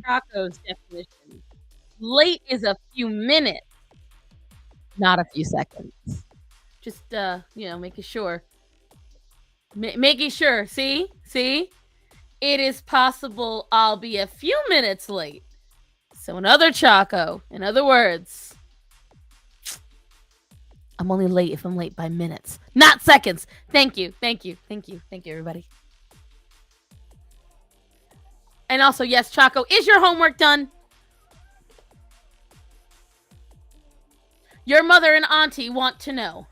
Rocco's definition. Late is a few minutes, not a few seconds. Just making sure. Making sure. See? It is possible I'll be a few minutes late. So another Choco. In other words, I'm only late if I'm late by minutes, not seconds. Thank you, everybody. And also, yes, Choco, is your homework done? Your mother and auntie want to know.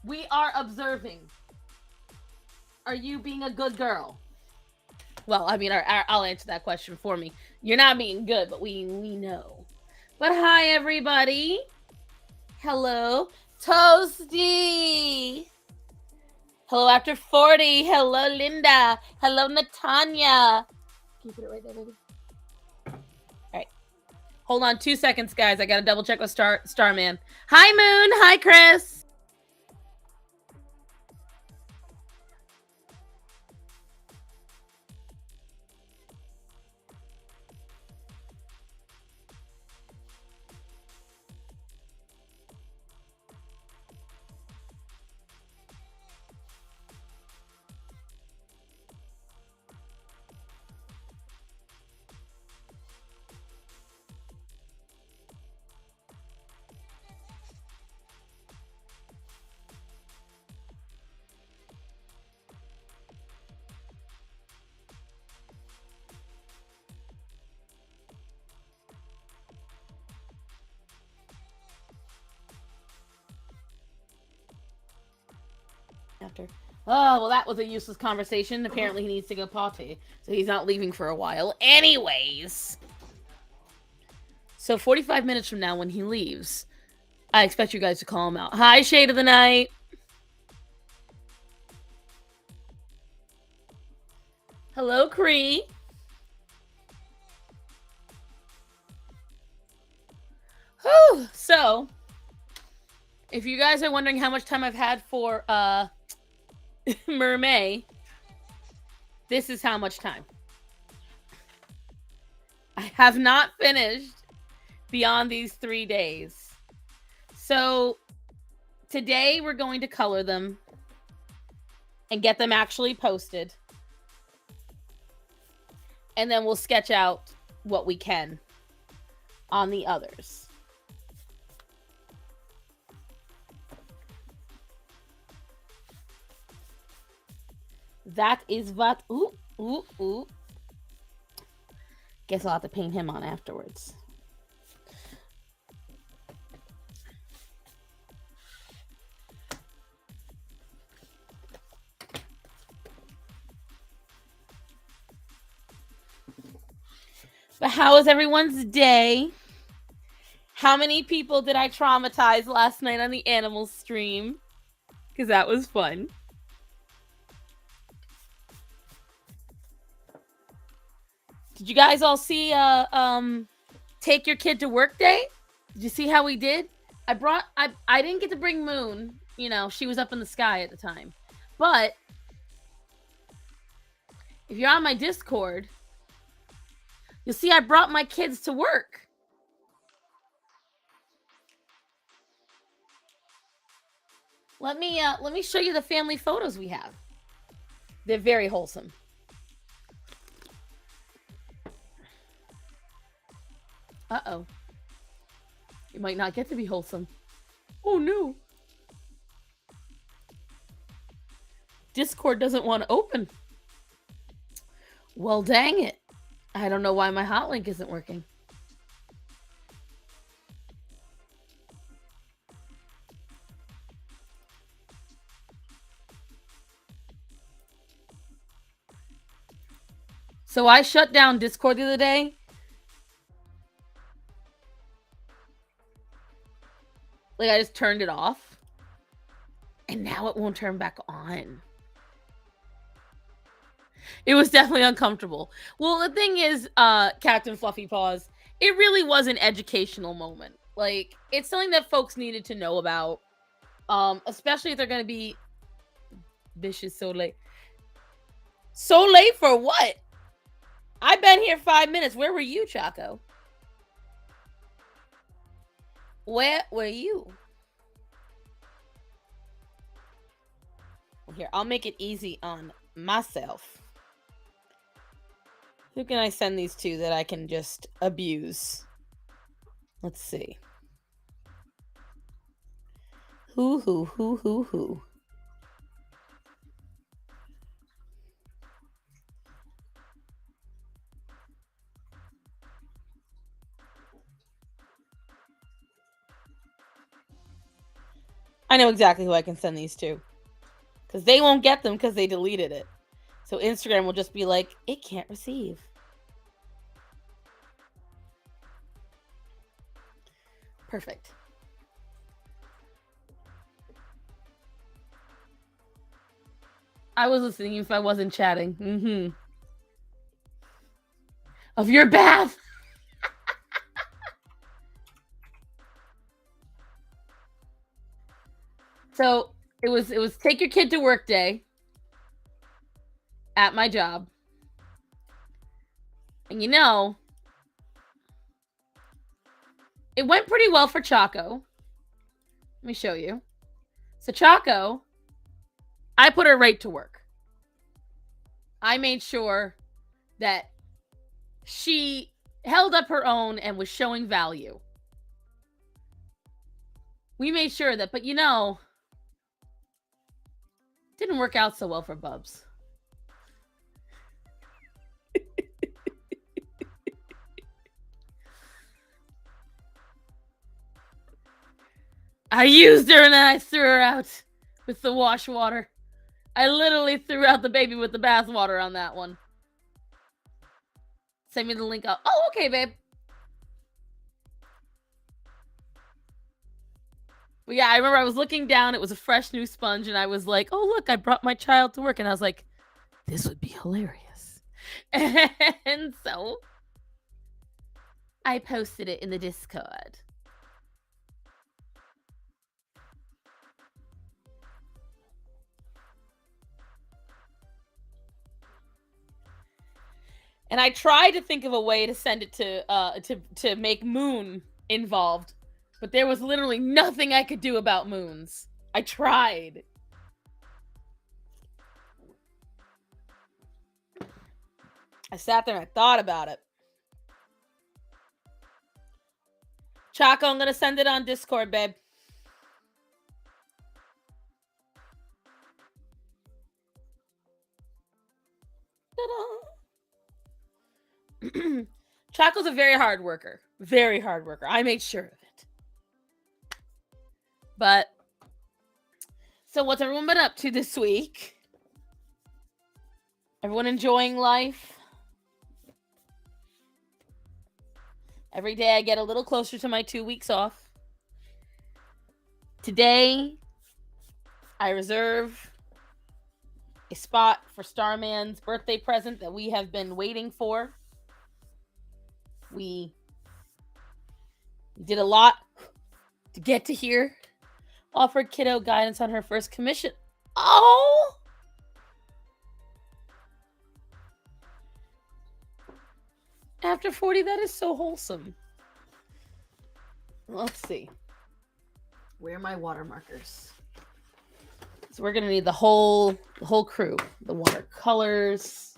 We are observing. Are you being a good girl? Well, I mean, I'll answer that question for me. You're not being good, but we know. But hi, everybody. Hello, Toasty. Hello, after 40. Hello, Linda. Hello, Natanya. Can you put it right there, baby? All right. Hold on 2 seconds, guys. I got to double check with Starman. Hi, Moon. Hi, Chris. After. Oh, well, that was a useless conversation. Apparently, he needs to go potty, so he's not leaving for a while. Anyways. So 45 minutes from now, when he leaves, I expect you guys to call him out. Hi, Shade of the Night. Hello, Cree. Whew. So, if you guys are wondering how much time I've had for MerMay, this is how much time. I have not finished beyond these 3 days. So today we're going to color them and get them actually posted. And then we'll sketch out what we can on the others. That is what... Ooh. Guess I'll have to paint him on afterwards. But how was everyone's day? How many people did I traumatize last night on the animal stream? Because that was fun. Did you guys all see Take Your Kid to Work Day? Did you see how we did? I didn't get to bring Moon. You know, she was up in the sky at the time. But if you're on my Discord, you'll see I brought my kids to work. Let me show you the family photos we have. They're very wholesome. Uh-oh. It might not get to be wholesome. Oh, no. Discord doesn't want to open. Well, dang it. I don't know why my hot link isn't working. So I shut down Discord the other day. Like, I just turned it off. And now it won't turn back on. It was definitely uncomfortable. Well, the thing is, Captain Fluffy Paws, it really was an educational moment. Like, it's something that folks needed to know about. Especially if they're going to be Bish is so late. So late for what? I've been here 5 minutes. Where were you, Chaco? Where were you? Here, I'll make it easy on myself. Who can I send these to that I can just abuse? Let's see. Who? I know exactly who I can send these to. Because they won't get them because they deleted it. So Instagram will just be like, it can't receive. Perfect. I was listening if I wasn't chatting. Of your bath. So it was take your kid to work day at my job. And you know, it went pretty well for Chaco. Let me show you. So Chaco, I put her right to work. I made sure that she held up her own and was showing value. We made sure that, but you know, didn't work out so well for Bubs. I used her and then I threw her out with the wash water. I literally threw out the baby with the bath water on that one. Send me the link out. Oh, okay, babe. But yeah, I remember I was looking down. It was a fresh new sponge. And I was like, oh, look, I brought my child to work. And I was like, this would be hilarious. And so I posted it in the Discord. And I tried to think of a way to send it to make Moon involved, but there was literally nothing I could do about Moons. I tried. I sat there and I thought about it. Chaco, I'm gonna send it on Discord, babe. Chaco's a very hard worker. Very hard worker. I made sure of it. But, so what's everyone been up to this week? Everyone enjoying life? Every day I get a little closer to my 2 weeks off. Today, I reserve a spot for Starman's birthday present that we have been waiting for. We did a lot to get to here. Offered kiddo guidance on her first commission. Oh! After 40, that is so wholesome. Let's see. Where are my water markers? So we're gonna need the whole crew. The watercolors,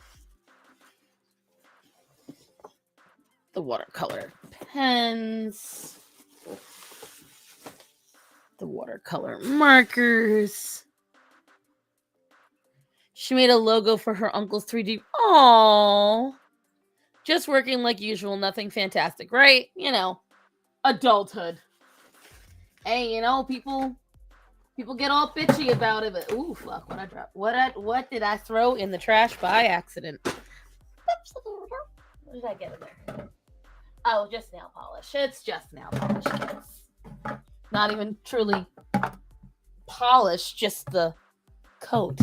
the watercolor pens, the watercolor markers. She made a logo for her uncle's 3D. Aww. Just working like usual, nothing fantastic, right? You know, adulthood. Hey, you know, people get all bitchy about it, but ooh, fuck, what I dropped. What did I throw in the trash by accident? What did I get in there? Oh, just nail polish. It's just nail polish, kids. Not even truly polished, just the coat.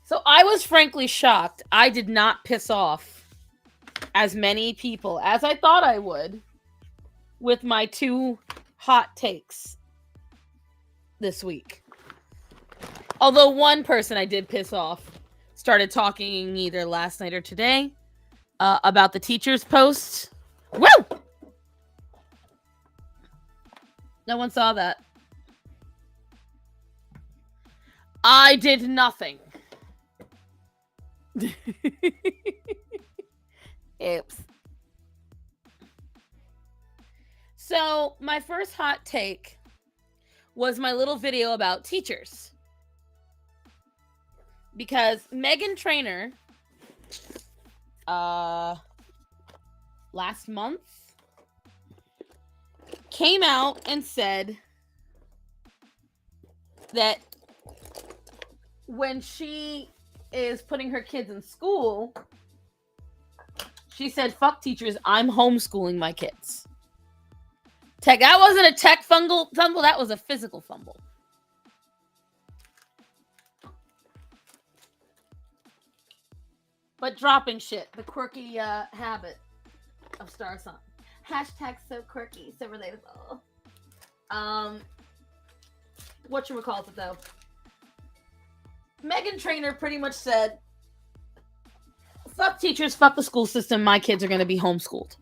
So I was frankly shocked. I did not piss off as many people as I thought I would with my 2 hot takes this week. Although one person I did piss off started talking either last night or today about the teacher's post. Woo! No one saw that. I did nothing. Oops. So, my first hot take was my little video about teachers. Because Meghan Trainor, last month, came out and said that when she is putting her kids in school, she said, fuck teachers, I'm homeschooling my kids. That wasn't a tech fumble, that was a physical fumble. But dropping shit, the quirky habit of Star Sign. Hashtag so quirky, so relatable. Whatchamacallit it though? Meghan Trainor pretty much said, fuck teachers, fuck the school system, my kids are going to be homeschooled.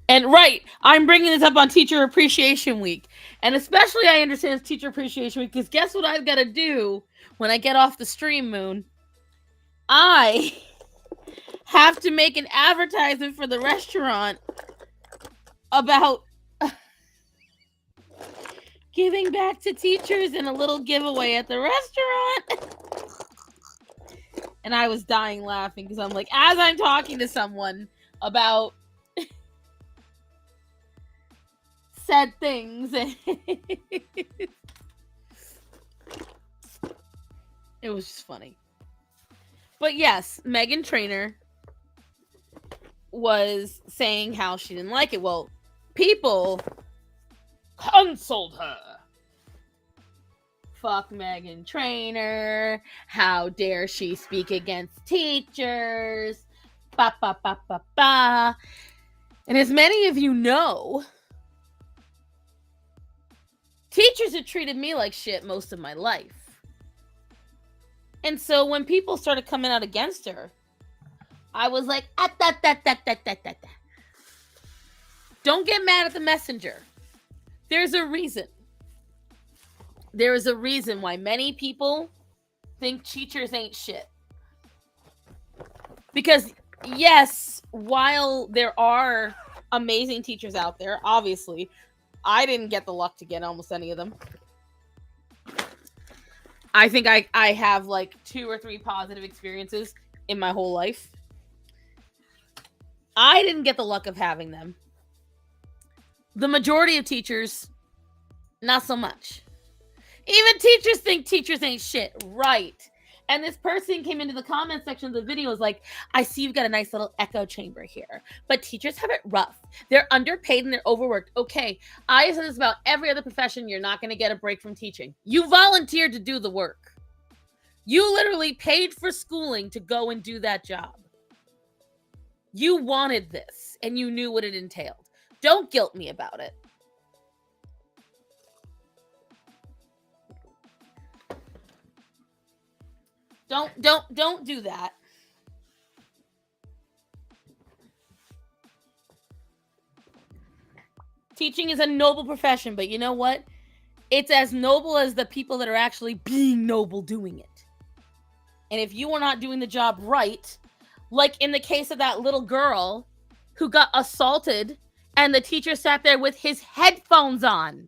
And right, I'm bringing this up on Teacher Appreciation Week. And especially I understand it's Teacher Appreciation Week because guess what I've got to do when I get off the stream, Moon? I have to make an advertisement for the restaurant about giving back to teachers and a little giveaway at the restaurant. And I was dying laughing because I'm like, as I'm talking to someone about said things, it was just funny. But yes, Meghan Trainor was saying how she didn't like it. Well, people canceled her. Fuck Meghan Trainor. How dare she speak against teachers? Ba ba ba ba ba. And as many of you know, teachers have treated me like shit most of my life. And so when people started coming out against her, I was like, don't get mad at the messenger. There's a reason. There is a reason why many people think teachers ain't shit. Because, yes, while there are amazing teachers out there, obviously, I didn't get the luck to get almost any of them. I think I have like 2 or 3 positive experiences in my whole life. I didn't get the luck of having them. The majority of teachers, not so much. Even teachers think teachers ain't shit. Right. And this person came into the comment section of the video was like, I see you've got a nice little echo chamber here, but teachers have it rough. They're underpaid and they're overworked. Okay, I said this about every other profession. You're not going to get a break from teaching. You volunteered to do the work. You literally paid for schooling to go and do that job. You wanted this and you knew what it entailed. Don't guilt me about it. Don't do that. Teaching is a noble profession, but you know what? It's as noble as the people that are actually being noble doing it. And if you are not doing the job right, like in the case of that little girl who got assaulted and the teacher sat there with his headphones on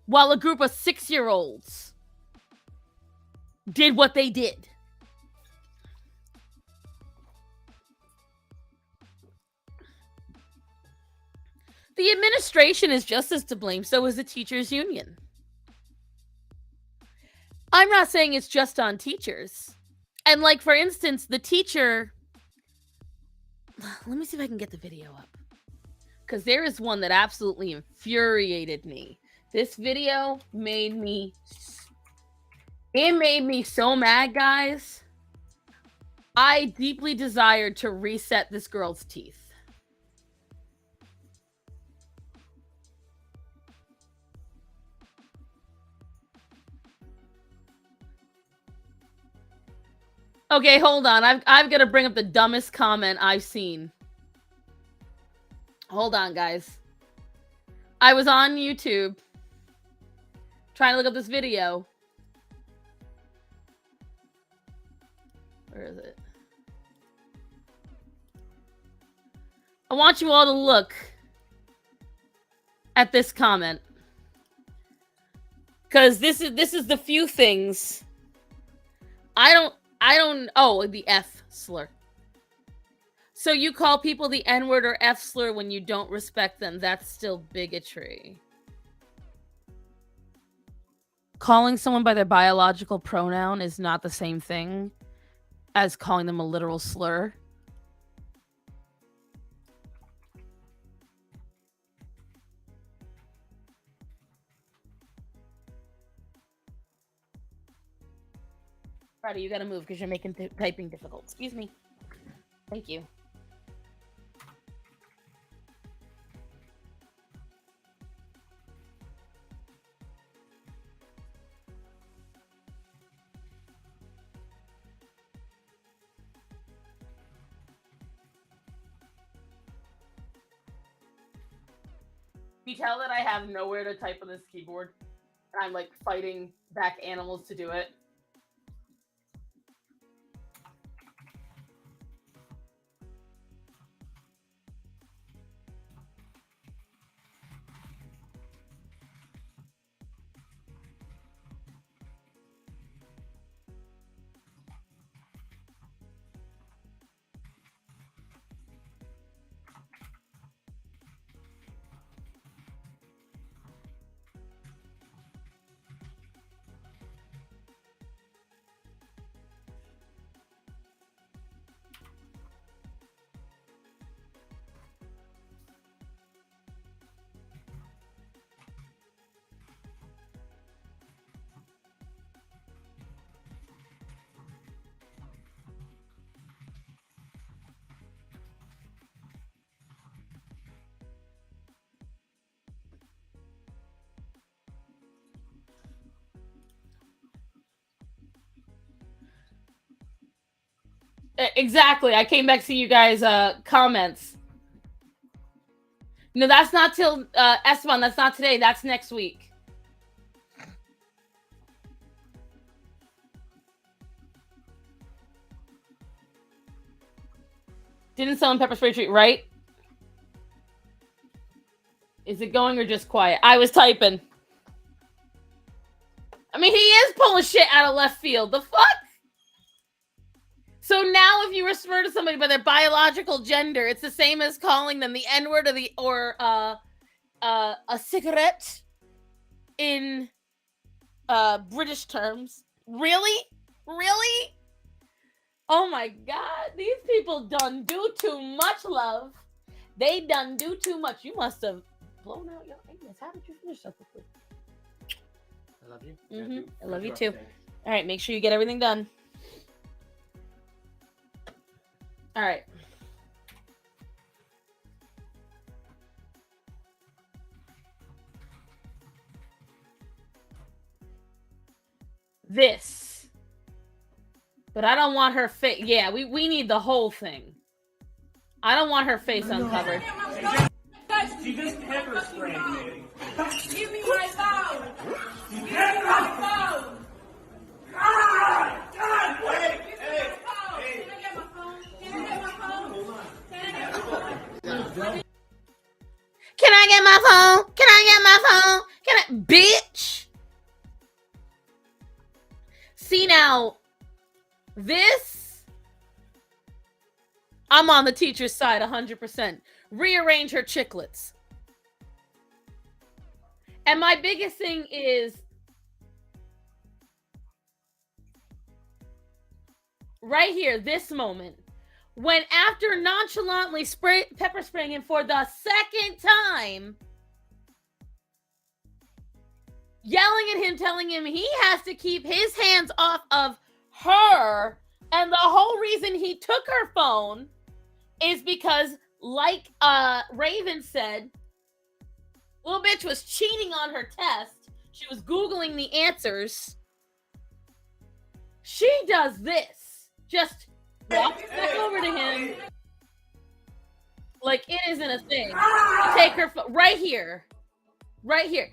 while a group of 6-year-olds did what they did. The administration is just as to blame, so is the teachers' union. I'm not saying it's just on teachers. And like, for instance, the teacher... Let me see if I can get the video up. Because there is one that absolutely infuriated me. This video made me... It made me so mad, guys. I deeply desired to reset this girl's teeth. Okay, hold on. I've got to bring up the dumbest comment I've seen. Hold on, guys. I was on YouTube trying to look up this video. Where is it? I want you all to look at this comment. Cause this is the few things I don't the F slur. So you call people the N-word or F slur when you don't respect them. That's still bigotry. Calling someone by their biological pronoun is not the same thing as calling them a literal slur. Friday, you gotta move because you're making typing difficult. Excuse me. Thank you. You tell that I have nowhere to type on this keyboard, and I'm like fighting back animals to do it. Exactly. I came back to you guys' comments. No, that's not till Esteban. That's not today. That's next week. Didn't sell in pepper spray treat, right? Is it going or just quiet? I was typing. I mean, he is pulling shit out of left field. The fuck? So now if you refer to somebody by their biological gender, it's the same as calling them the N-word or a cigarette in British terms. Really? Really? Oh my god, these people done do too much, love. They done do too much. You must have blown out your anus. How did you finish so quickly? I love you. Mm-hmm. I love you too. All right, make sure you get everything done. All right. This. But I don't want her face. Yeah, we need the whole thing. I don't want her face uncovered. She just pepper sprayed me. Give me my phone! Give me my phone! God, wait! Hey! Can I get my phone? Can I get my phone? Can I get my phone? Can I get my phone? Can I get my phone? Can I? Bitch! See now, this, I'm on the teacher's side 100%. Rearrange her chiclets. And my biggest thing is, right here, this moment, when after nonchalantly pepper spraying him for the second time, yelling at him, telling him he has to keep his hands off of her, and the whole reason he took her phone is because, like Raven said, little bitch was cheating on her test. She was Googling the answers. She does this. just walks back over to him like it isn't a thing. Take her right here. Right here.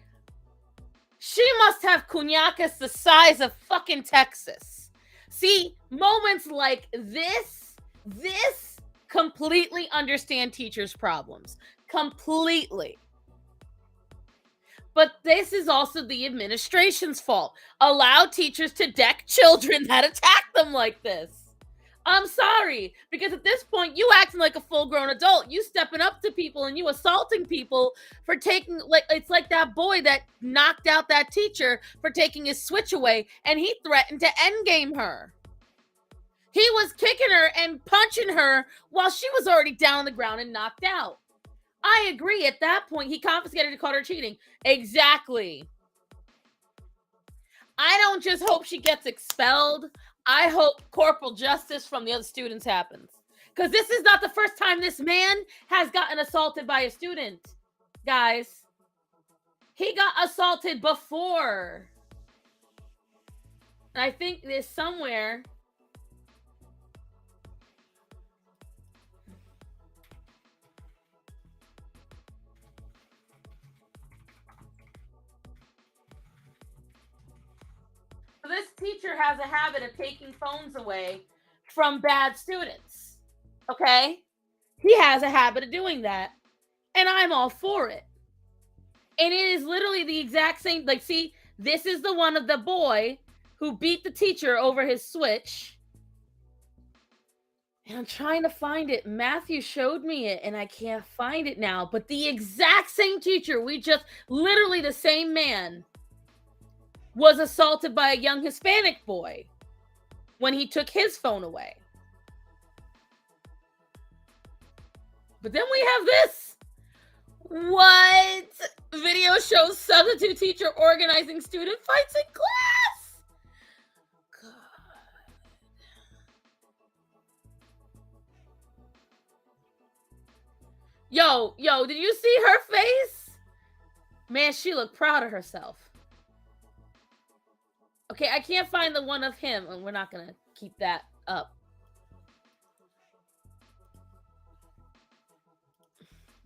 She must have cuñacas the size of fucking Texas. See, moments like this completely understand teachers' problems. Completely. But this is also the administration's fault. Allow teachers to deck children that attack them like this. I'm sorry, because at this point, you acting like a full-grown adult. You stepping up to people and you assaulting people for taking, like, it's like that boy that knocked out that teacher for taking his Switch away, and he threatened to endgame her. He was kicking her and punching her while she was already down on the ground and knocked out. I agree. At that point, he confiscated and caught her cheating. Exactly. I don't just hope she gets expelled. I hope corporal justice from the other students happens. Because this is not the first time this man has gotten assaulted by a student. Guys, he got assaulted before. And I think there's somewhere... This teacher has a habit of taking phones away from bad students. Okay? He has a habit of doing that. And I'm all for it. And it is literally the exact same. Like, see, this is the one of the boy who beat the teacher over his Switch. And I'm trying to find it. Matthew showed me it, and I can't find it now. But the exact same teacher, literally the same man, was assaulted by a young Hispanic boy when he took his phone away. But then we have this. What? Video shows substitute teacher organizing student fights in class. God. Yo, did you see her face? Man, she looked proud of herself. Okay, I can't find the one of him, and we're not going to keep that up.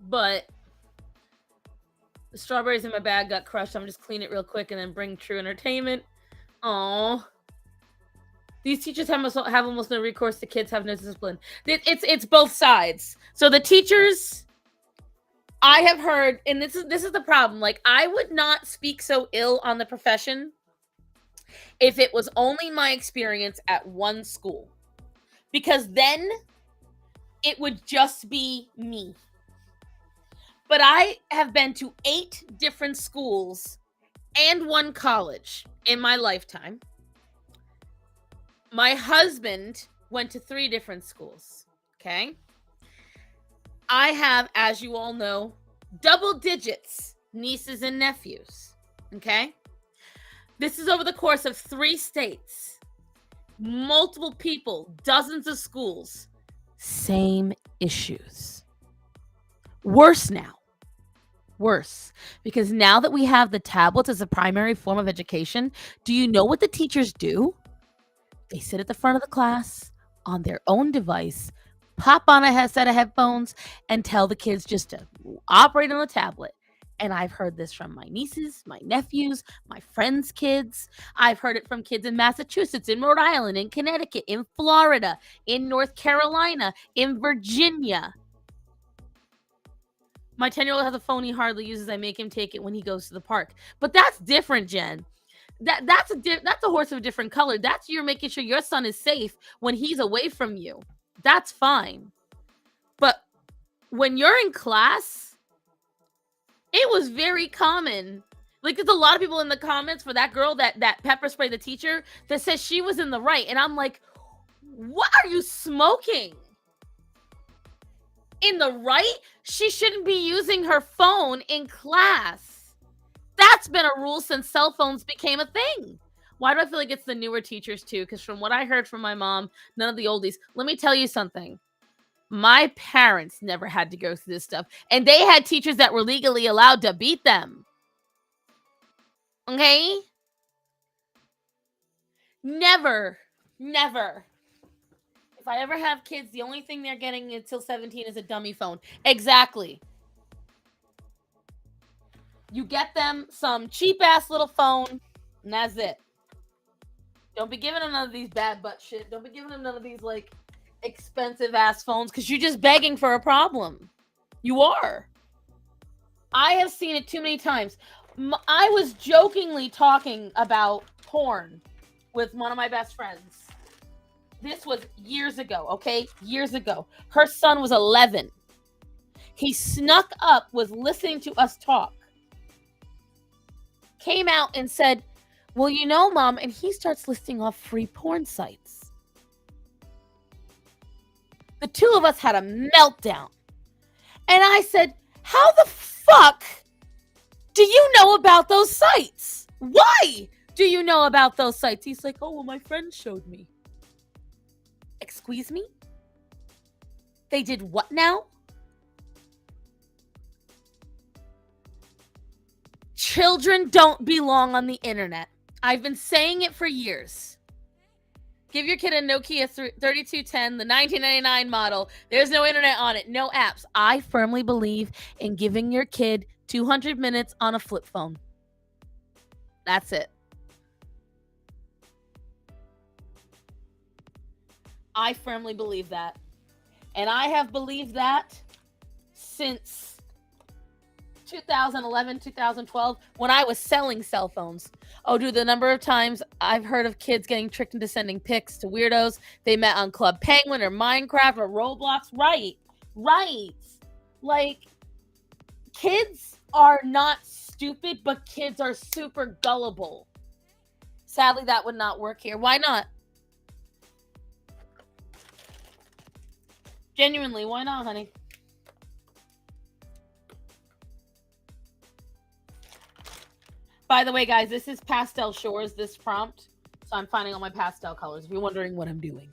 But the strawberries in my bag got crushed. I'm just clean it real quick and then bring true entertainment. Aww. These teachers have almost no recourse. The kids have no discipline. It's both sides. So the teachers, I have heard, and this is the problem. Like, I would not speak so ill on the profession if it was only my experience at one school, because then it would just be me. But I have been to 8 different schools and 1 college in my lifetime. My husband went to 3 different schools, okay? I have, as you all know, double digits nieces and nephews, okay? This is over the course of 3 states, multiple people, dozens of schools, same issues. Worse now. Worse. Because now that we have the tablets as a primary form of education, do you know what the teachers do? They sit at the front of the class on their own device, pop on a set of headphones, and tell the kids just to operate on the tablet. And I've heard this from my nieces, my nephews, my friends' kids. I've heard it from kids in Massachusetts, in Rhode Island, in Connecticut, in Florida, in North Carolina, in Virginia. My 10-year-old has a phone he hardly uses. I make him take it when he goes to the park. But that's different, Jen. That's a horse of a different color. That's you're making sure your son is safe when he's away from you. That's fine. But when you're in class, it was very common. Like, there's a lot of people in the comments for that girl that pepper sprayed the teacher that says she was in the right. And I'm like, what are you smoking? In the right? She shouldn't be using her phone in class. That's been a rule since cell phones became a thing. Why do I feel like it's the newer teachers too? Because from what I heard from my mom, none of the oldies. Let me tell you something. My parents never had to go through this stuff. And they had teachers that were legally allowed to beat them. Okay? Never. if I ever have kids, the only thing they're getting until 17 is a dummy phone. Exactly. You get them some cheap-ass little phone, and that's it. Don't be giving them none of these bad butt shit. Don't be giving them none of these, like, expensive-ass phones, because you're just begging for a problem. You are. I have seen it too many times. I was jokingly talking about porn with one of my best friends. This was years ago, okay? Years ago. Her son was 11. He snuck up, was listening to us talk. Came out and said, well, you know, Mom, and he starts listing off free porn sites. The two of us had a meltdown. And I said, how the fuck do you know about those sites? Why do you know about those sites? He's like, oh, well, my friend showed me. Excuse me? They did what now? Children don't belong on the internet. I've been saying it for years. Give your kid a Nokia 3210, the 1999 model. There's no internet on it, no apps. I firmly believe in giving your kid 200 minutes on a flip phone. That's it. I firmly believe that. And I have believed that since 2011, 2012, when I was selling cell phones. Oh, dude, the number of times I've heard of kids getting tricked into sending pics to weirdos they met on Club Penguin or Minecraft or Roblox. Right. Like, kids are not stupid, but kids are super gullible. Sadly, that would not work here. Why not? Genuinely, why not, honey? By the way, guys, this is Pastel Shores, this prompt. So I'm finding all my pastel colors, if you're wondering what I'm doing.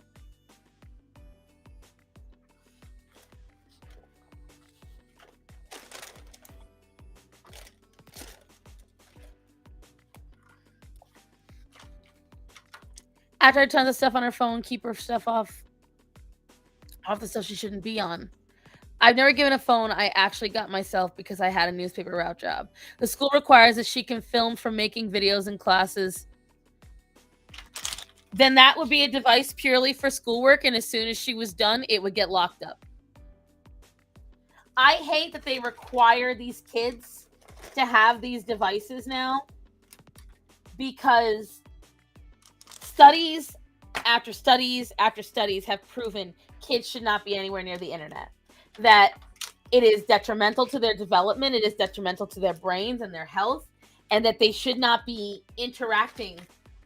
After I tons of stuff on her phone, keep her stuff off the stuff she shouldn't be on. I've never given a phone I actually got myself because I had a newspaper route job. The school requires that she can film from making videos in classes. Then that would be a device purely for schoolwork, and as soon as she was done, it would get locked up. I hate that they require these kids to have these devices now, because studies after studies after studies have proven kids should not be anywhere near the internet. That it is detrimental to their development, it is detrimental to their brains and their health, and that they should not be interacting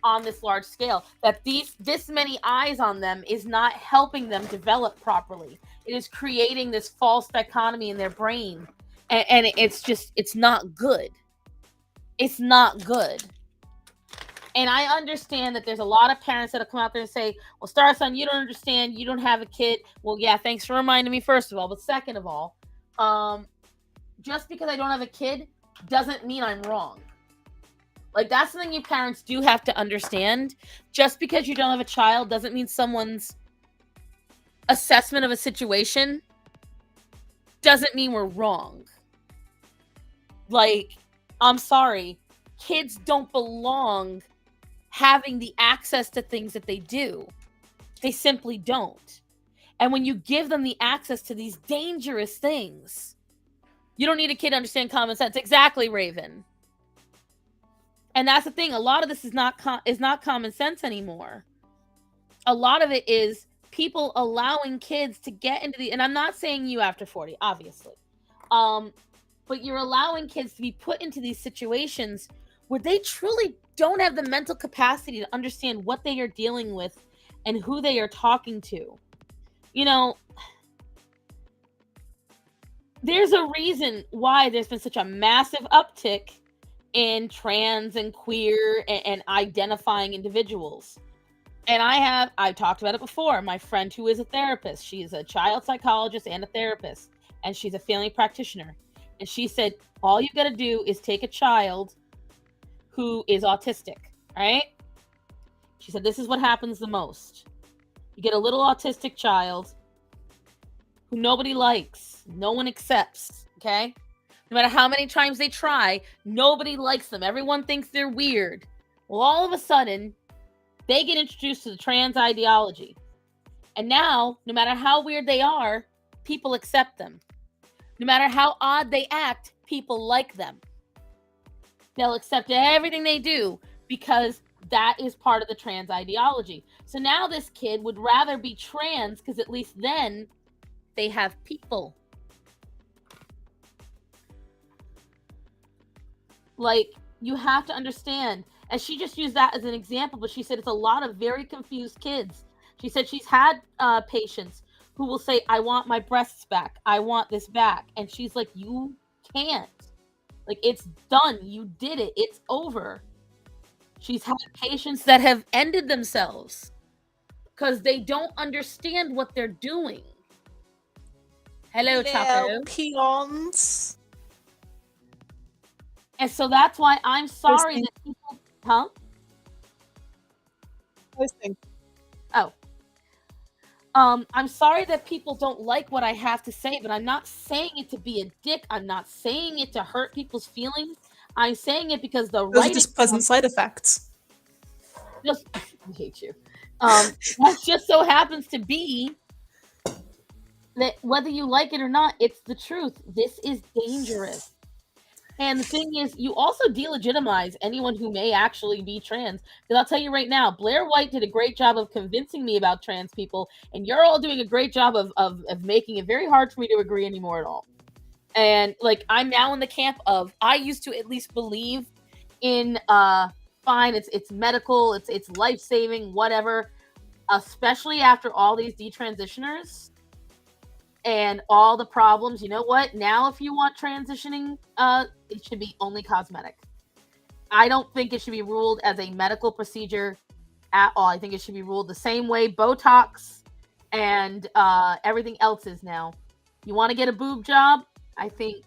on this large scale. That this many eyes on them is not helping them develop properly. It is creating this false dichotomy in their brain, and it's not good. It's not good. And I understand that there's a lot of parents that'll come out there and say, well, Star Son, you don't understand. You don't have a kid. Well, yeah, thanks for reminding me, first of all. But second of all, just because I don't have a kid doesn't mean I'm wrong. Like, that's something you parents do have to understand. Just because you don't have a child doesn't mean someone's assessment of a situation doesn't mean we're wrong. Like, I'm sorry. Kids don't belong having the access to things that they do. They simply don't. And when you give them the access to these dangerous things, you don't need a kid to understand common sense. Exactly, Raven. And that's the thing. A lot of this is not common sense anymore. A lot of it is people allowing kids to get into the, and I'm not saying you after 40, obviously. But you're allowing kids to be put into these situations where they truly don't have the mental capacity to understand what they are dealing with and who they are talking to. You know, there's a reason why there's been such a massive uptick in trans and queer and identifying individuals. And I've talked about it before. My friend who is a therapist, she's a child psychologist and a therapist, and she's a family practitioner. And she said, all you got to do is take a child who is autistic, right? She said, this is what happens the most. You get a little autistic child who nobody likes, no one accepts, okay? No matter how many times they try, nobody likes them. Everyone thinks they're weird. Well, all of a sudden, they get introduced to the trans ideology. And now, no matter how weird they are, people accept them. No matter how odd they act, people like them. They'll accept everything they do because that is part of the trans ideology. So now this kid would rather be trans because at least then they have people. Like, you have to understand. And she just used that as an example, but she said it's a lot of very confused kids. She said she's had patients who will say, I want my breasts back. I want this back. And she's like, you can't. Like, it's done. You did it. It's over. She's had patients that have ended themselves because they don't understand what they're doing. Hello, Chaco. Peons. And so that's why I'm sorry that people... Huh? Oh. I'm sorry that people don't like what I have to say, but I'm not saying it to be a dick. I'm not saying it to hurt people's feelings. I'm saying it because the Those are just pleasant side effects. I hate you. That just so happens to be that whether you like it or not, it's the truth. This is dangerous. And the thing is, you also delegitimize anyone who may actually be trans. Because I'll tell you right now, Blair White did a great job of convincing me about trans people, and you're all doing a great job of making it very hard for me to agree anymore at all. And like, I'm now in the camp of, I used to at least believe in fine, it's medical, it's life-saving, whatever. Especially after all these detransitioners and all the problems. You know what? Now, if you want transitioning, it should be only cosmetic. I don't think it should be ruled as a medical procedure at all. I think it should be ruled the same way Botox and everything else is now. You want to get a boob job? I think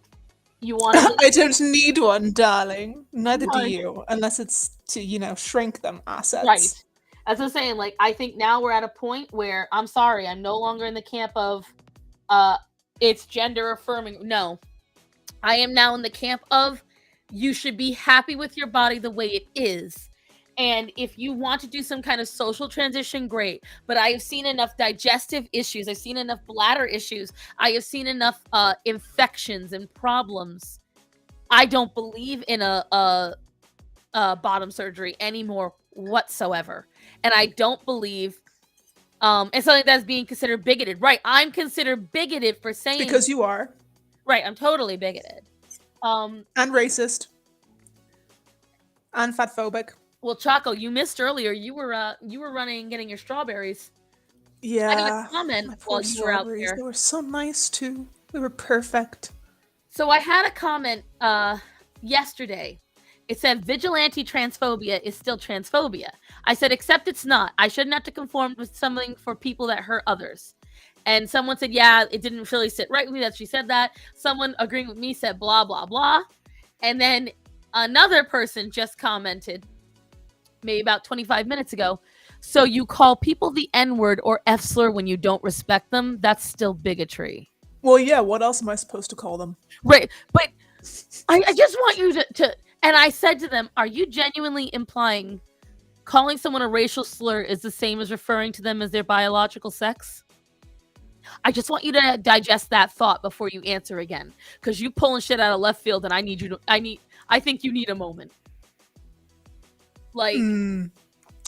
you want to... I don't need one, darling. Neither do you, unless it's to, shrink them assets. Right. As I'm saying, like, I think now we're at a point where, I'm sorry, I'm no longer in the camp of it's gender affirming. No. I am now in the camp of you should be happy with your body the way it is. And if you want to do some kind of social transition, great. But I have seen enough digestive issues. I've seen enough bladder issues. I have seen enough infections and problems. I don't believe in a bottom surgery anymore whatsoever. And I don't believe it's something that's being considered bigoted. Right. I'm considered bigoted for saying... Because you are. Right. I'm totally bigoted. And racist. And fatphobic. Well, Chaco, you missed earlier. You were running getting your strawberries. Yeah. I got a comment while you were out there. They were so nice too. They were perfect. So I had a comment yesterday. It said vigilante transphobia is still transphobia. I said, except it's not. I shouldn't have to conform with something for people that hurt others. And someone said, yeah, it didn't really sit right with me that she said that. Someone agreeing with me said blah, blah, blah. And then another person just commented maybe about 25 minutes ago. So you call people the N-word or F-slur when you don't respect them? That's still bigotry. Well, yeah, what else am I supposed to call them? Right. But I just want you to... And I said to them, are you genuinely implying calling someone a racial slur is the same as referring to them as their biological sex? I just want you to digest that thought before you answer again. Because you pulling shit out of left field and I think you need a moment. Like...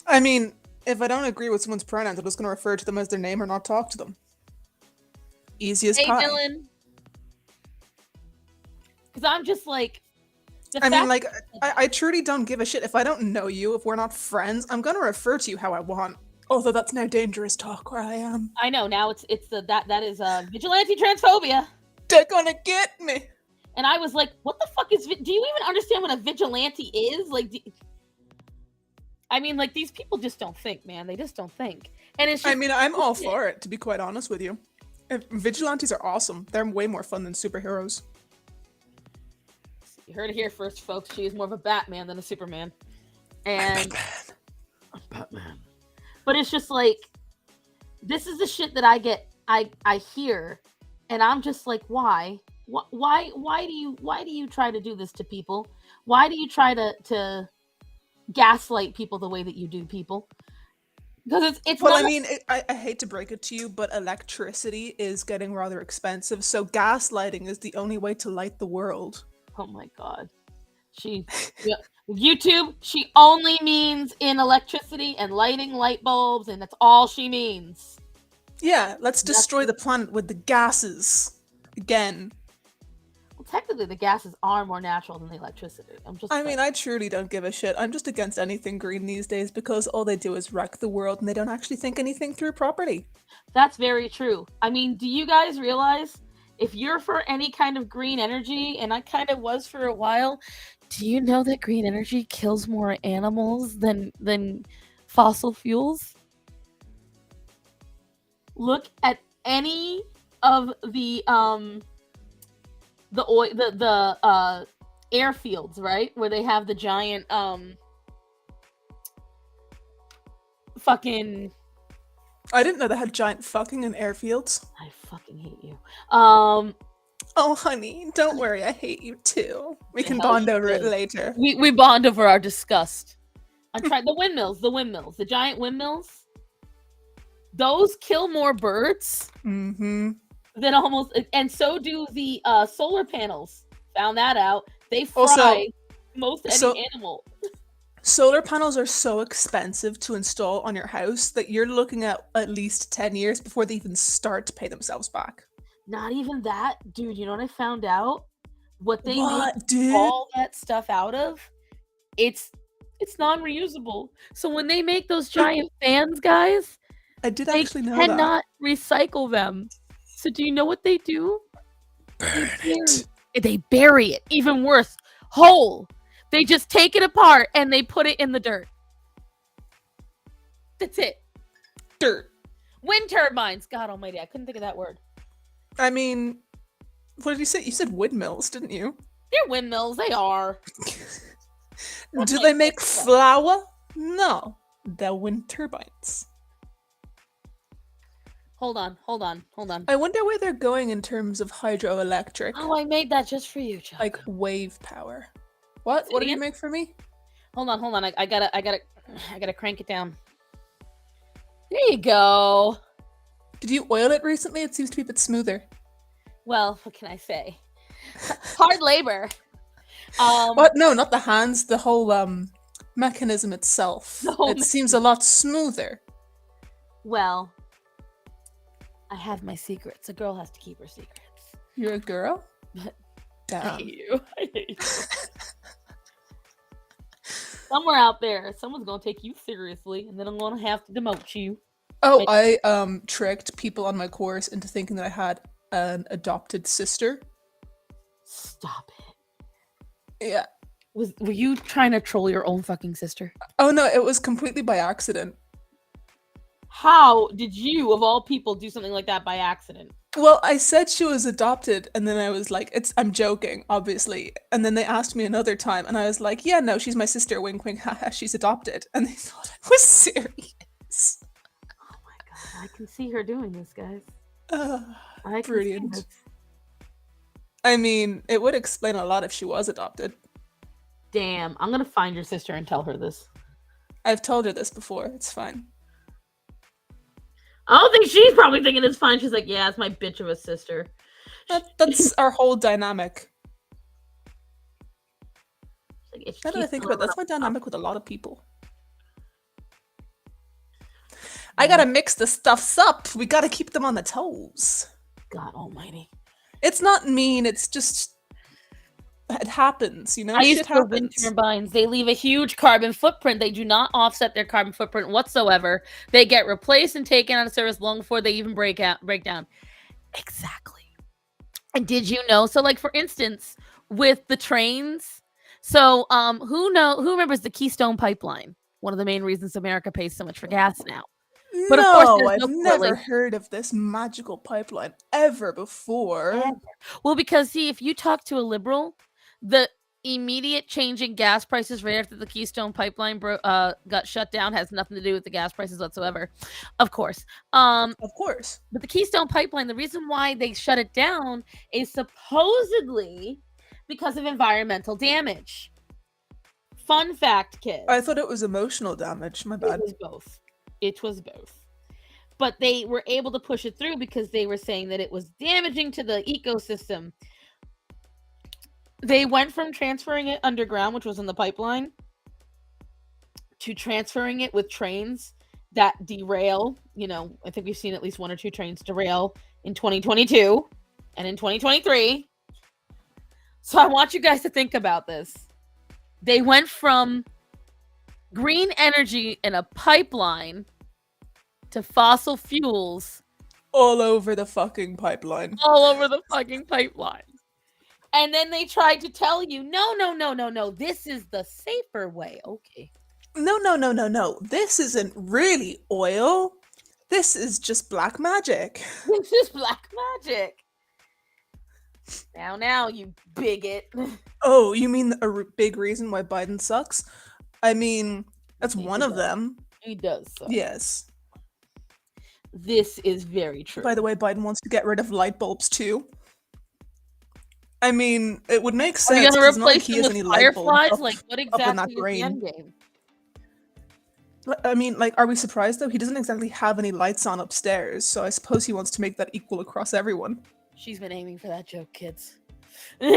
I mean, if I don't agree with someone's pronouns, I'm just going to refer to them as their name or not talk to them. Easy as pie. Hey, Dylan. Because I'm just like... I mean, like, I truly don't give a shit. If I don't know you, if we're not friends, I'm going to refer to you how I want. Although that's now dangerous talk where I am. I know, now that is vigilante transphobia. They're gonna get me. And I was like, what the fuck is... Do you even understand what a vigilante is? Like, I mean, like, these people just don't think, man. They just don't think. And it's just... I mean, I'm all for it, to be quite honest with you. Vigilantes are awesome. They're way more fun than superheroes. You heard it here first, folks. She is more of a Batman than a Superman. And... I'm Batman. But it's just like, This is the shit that I hear, and I'm just like, why? Why do you try to do this to people? Why do you try to gaslight people the way that you do people? Because it's Well, not. I mean, I hate to break it to you, but electricity is getting rather expensive, so gaslighting is the only way to light the world. Oh my god. Yeah, YouTube, she only means in electricity and lighting light bulbs, and that's all she means. Yeah, let's destroy the planet with the gases. Again. Well, technically, the gases are more natural than the electricity. I mean, I truly don't give a shit. I'm just against anything green these days because all they do is wreck the world and they don't actually think anything through properly. That's very true. I mean, do you guys realize if you're for any kind of green energy, and I kind of was for a while, do you know that green energy kills more animals than fossil fuels? Look at any of the oil, the airfields, right, where they have the giant fucking. I didn't know they had giant fucking in airfields. I fucking hate you. Oh, honey, don't worry, I hate you too. We can hell bond you over it do. later. We bond over our disgust. I tried the windmills, the giant windmills. Those kill more birds than almost, and so do the solar panels. Found that out. They fry most any animal. Solar panels are so expensive to install on your house that you're looking at least 10 years before they even start to pay themselves back. Not even that, dude. You know what I found out? What they What, make dude? all that stuff out of? It's non-reusable. So when they make those giant fans, guys, I did they actually know that. cannot recycle them. So do you know what they do? Burn it. They bury it. Even worse, whole. They just take it apart and they put it in the dirt. That's it. Dirt. Wind turbines. God almighty, I couldn't think of that word. I mean, what did you say? You said windmills, didn't you? They're windmills. They are. Do they make flour? No. They're wind turbines. Hold on. I wonder where they're going in terms of hydroelectric. Oh, I made that just for you, Chuck. Like wave power. What? What did you make for me? Hold on. I gotta crank it down. There you go. Did you oil it recently? It seems to be a bit smoother. Well, what can I say? Hard labor. What? No, not the hands. The whole mechanism itself. It seems a lot smoother. Well, I have my secrets. A girl has to keep her secrets. You're a girl? Damn. I hate you. Somewhere out there, someone's gonna take you seriously, and then I'm gonna have to demote you. Oh, I tricked people on my course into thinking that I had an adopted sister. Stop it. Yeah. Were you trying to troll your own fucking sister? Oh no, it was completely by accident. How did you, of all people, do something like that by accident? Well, I said she was adopted, and then I was like, I'm joking, obviously. And then they asked me another time, and I was like, yeah, no, she's my sister, wink, wink, haha, she's adopted. And they thought I was serious. Oh my god, I can see her doing this, guys. Brilliant. I mean, it would explain a lot if she was adopted. Damn, I'm gonna find your sister and tell her this. I've told her this before, it's fine. I don't think she's probably thinking it's fine. She's like, yeah, it's my bitch of a sister. That's our whole dynamic. Like, now that I think about it, that's my dynamic with a lot of people. I gotta mix the stuffs up. We gotta keep them on the toes. God almighty. It's not mean, it's just... It happens, you know? I used to wind turbines. They leave a huge carbon footprint. They do not offset their carbon footprint whatsoever. They get replaced and taken out of service long before they even break down. Exactly. And did you know? So, like, for instance, with the trains. So, who remembers the Keystone Pipeline? One of the main reasons America pays so much for gas now. But of course, I've never heard of this magical pipeline ever before. Ever. Well, because see, if you talk to a liberal, immediate change in gas prices right after the Keystone Pipeline got shut down has nothing to do with the gas prices whatsoever. Of course. Of course. But the Keystone Pipeline, the reason why they shut it down is supposedly because of environmental damage. Fun fact, kids. I thought it was emotional damage. My bad. It was both. It was both. But they were able to push it through because they were saying that it was damaging to the ecosystem. They went from transferring it underground, which was in the pipeline, to transferring it with trains that derail. You know, I think we've seen at least 1 or 2 trains derail in 2022 and in 2023. So I want you guys to think about this. They went from green energy in a pipeline to fossil fuels all over the fucking pipeline. All over the fucking pipeline. And then they tried to tell you, no, this is the safer way. Okay. No. This isn't really oil. This is just black magic. This is black magic. Now, you bigot. Oh, you mean a big reason why Biden sucks? I mean, that's one of them. He does suck. Yes. This is very true. By the way, Biden wants to get rid of light bulbs too. I mean, it would make sense. Are you going to replace them with fireflies? Like, what exactly is the end game? I mean, like, are we surprised though? He doesn't exactly have any lights on upstairs, so I suppose he wants to make that equal across everyone. She's been aiming for that joke, kids. She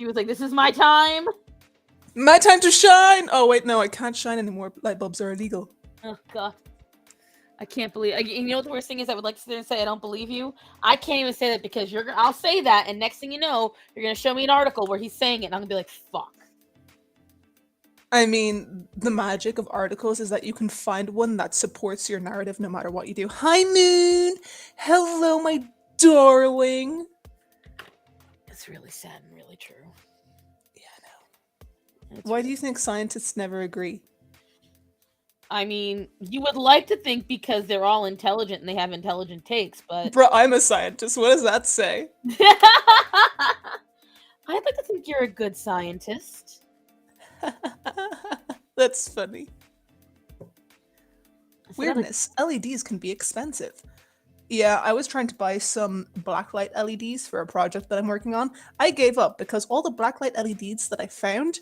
was like, this is my time. My time to shine! Oh, wait, no, I can't shine anymore. Light bulbs are illegal. Oh, God. I can't believe. You know what the worst thing is? I would like to sit there and say I don't believe you. I can't even say that because I'll say that, and next thing you know, you're gonna show me an article where he's saying it, and I'm gonna be like, "Fuck." I mean, the magic of articles is that you can find one that supports your narrative no matter what you do. Hi, Moon. Hello, my darling. It's really sad and really true. Yeah, I know. Why do you think scientists never agree? I mean, you would like to think because they're all intelligent and they have intelligent takes, but... Bro, I'm a scientist. What does that say? I'd like to think you're a good scientist. That's funny. Weirdness. LEDs can be expensive. Yeah, I was trying to buy some blacklight LEDs for a project that I'm working on. I gave up because all the blacklight LEDs that I found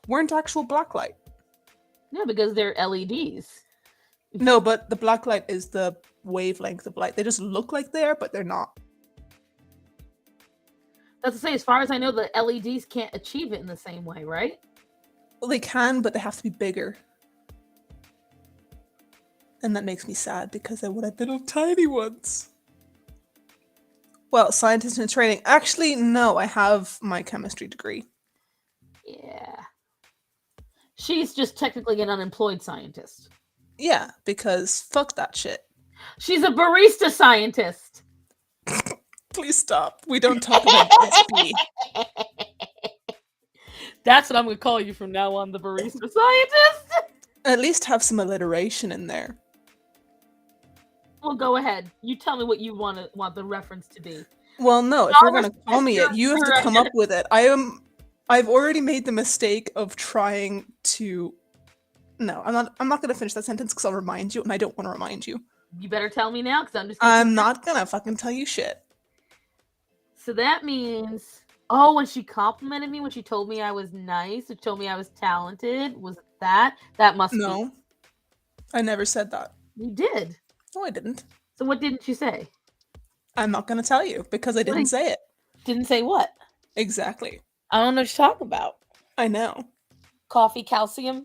weren't actual blacklight. Yeah, because they're LEDs. No, but the blacklight is the wavelength of light. They just look like they are, but they're not. That's to say, as far as I know, the LEDs can't achieve it in the same way, right? Well, they can, but they have to be bigger. And that makes me sad because I wanted little tiny ones. Well, scientist in training. Actually, no, I have my chemistry degree. Yeah. She's just technically an unemployed scientist. Yeah, because fuck that shit. She's a barista scientist. Please stop. We don't talk about SB. That's what I'm going to call you from now on, the barista scientist. At least have some alliteration in there. Well, go ahead. You tell me what you want the reference to be. Well, no, if you're going to call me it, you have to come up with it. I've already made the mistake of trying to... No, I'm not going to finish that sentence because I'll remind you, and I don't want to remind you. You better tell me now, because I'm not going to fucking tell you shit. So that means... Oh, when she complimented me, when she told me I was nice, she told me I was talented, was that? That must be... No, I never said that. You did. No, I didn't. So what didn't you say? I'm not going to tell you, because I didn't say it. Didn't say what? Exactly. I don't know what you're talking about. I know. Coffee calcium?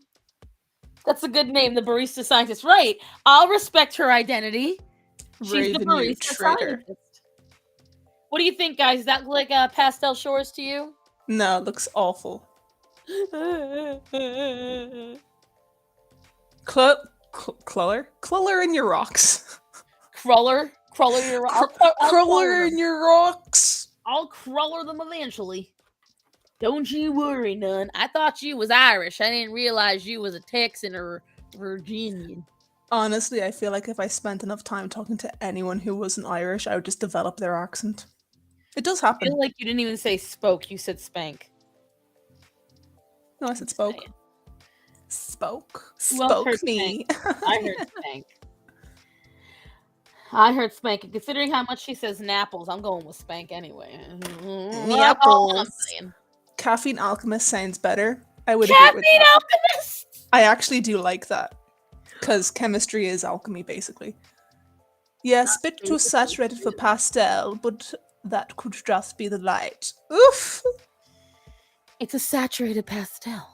That's a good name, the barista scientist. Right. I'll respect her identity. She's the barista scientist. What do you think, guys? Does that look like pastel shores to you? No, it looks awful. Cruller in your rocks. Cruller in your rocks. Cruller in your rocks. I'll cruller them eventually. Don't you worry, none. I thought you was Irish. I didn't realize you was a Texan or Virginian. Honestly, I feel like if I spent enough time talking to anyone who wasn't Irish, I would just develop their accent. It does I happen. feel like you didn't even say spoke. You said spank. No, I said spoke. Saying. Spoke. Who else Spoke heard me. I heard spank. I heard spank. And considering how much she says napples, I'm going with spank anyway. That's all I'm Napples. saying. Caffeine Alchemist sounds better. I would agree with Caffeine that. alchemist! I actually do like that. Because chemistry is alchemy, basically. Yes, bit too basically. saturated for pastel, but that could just be the light. Oof! It's a saturated pastel.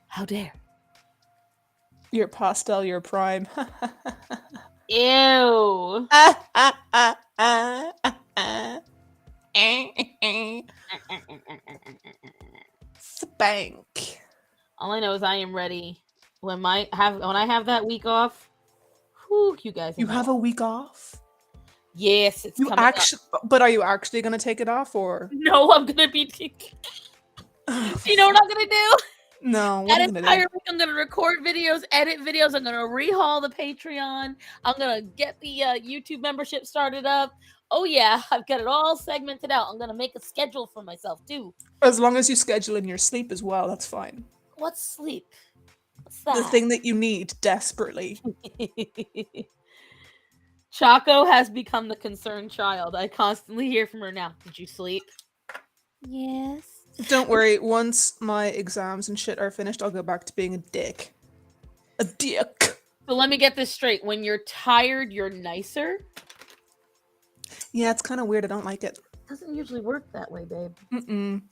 How dare. Your pastel, your prime. Ew. Spank. All I know is I am ready. When I have that week off, whew, you guys. You have a week off? Yes, it's You coming actually, but are you actually gonna take it off or? No, I'm gonna be. You know what I'm gonna do? No, what That are you gonna entire do? week, I'm gonna record videos, edit videos. I'm gonna rehaul the Patreon. I'm gonna get the YouTube membership started up. Oh yeah, I've got it all segmented out. I'm gonna make a schedule for myself too. As long as you schedule in your sleep as well, that's fine. What's sleep? What's The that? thing that you need desperately. Choco has become the concerned child. I constantly hear from her now. Did you sleep? Yes. Don't worry, once my exams and shit are finished, I'll go back to being a dick. A dick. So let me get this straight. When you're tired, you're nicer? Yeah, it's kind of weird. I don't like it. It doesn't usually work that way, babe. Mm-mm.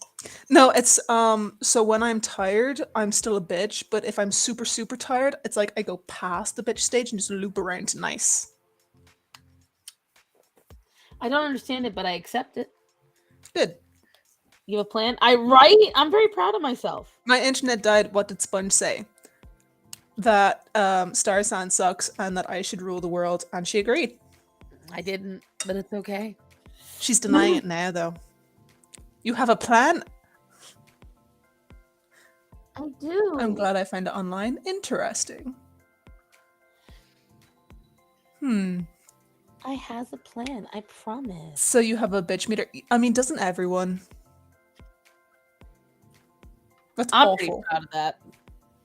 No, it's so when I'm tired, I'm still a bitch, but if I'm super, super tired, it's like I go past the bitch stage and just loop around to nice. I don't understand it, but I accept it. Good. You have a plan? I'm very proud of myself. My internet died. What did Sponge say? That Star San sucks and that I should rule the world, and she agreed. I didn't, but it's okay. She's denying it now, though. You have a plan? I do. I'm glad I found it online. Interesting. I has a plan. I promise. So you have a bitch meter? I mean, doesn't everyone? That's I'm pretty awful. proud of that.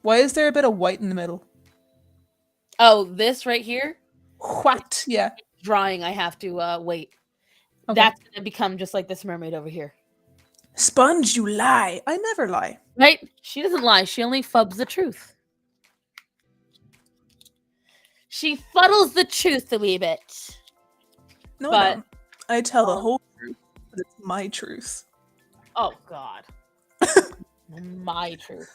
Why is there a bit of white in the middle? Oh, this right here? What? Yeah. Drying. I have to wait. Okay. That's gonna become just like this mermaid over here. Sponge, you lie. I never lie. Right? She doesn't lie. She only fubs the truth. She fuddles the truth a wee bit. No, But- I don't. I tell the whole truth, but it's my truth. Oh God. My truth.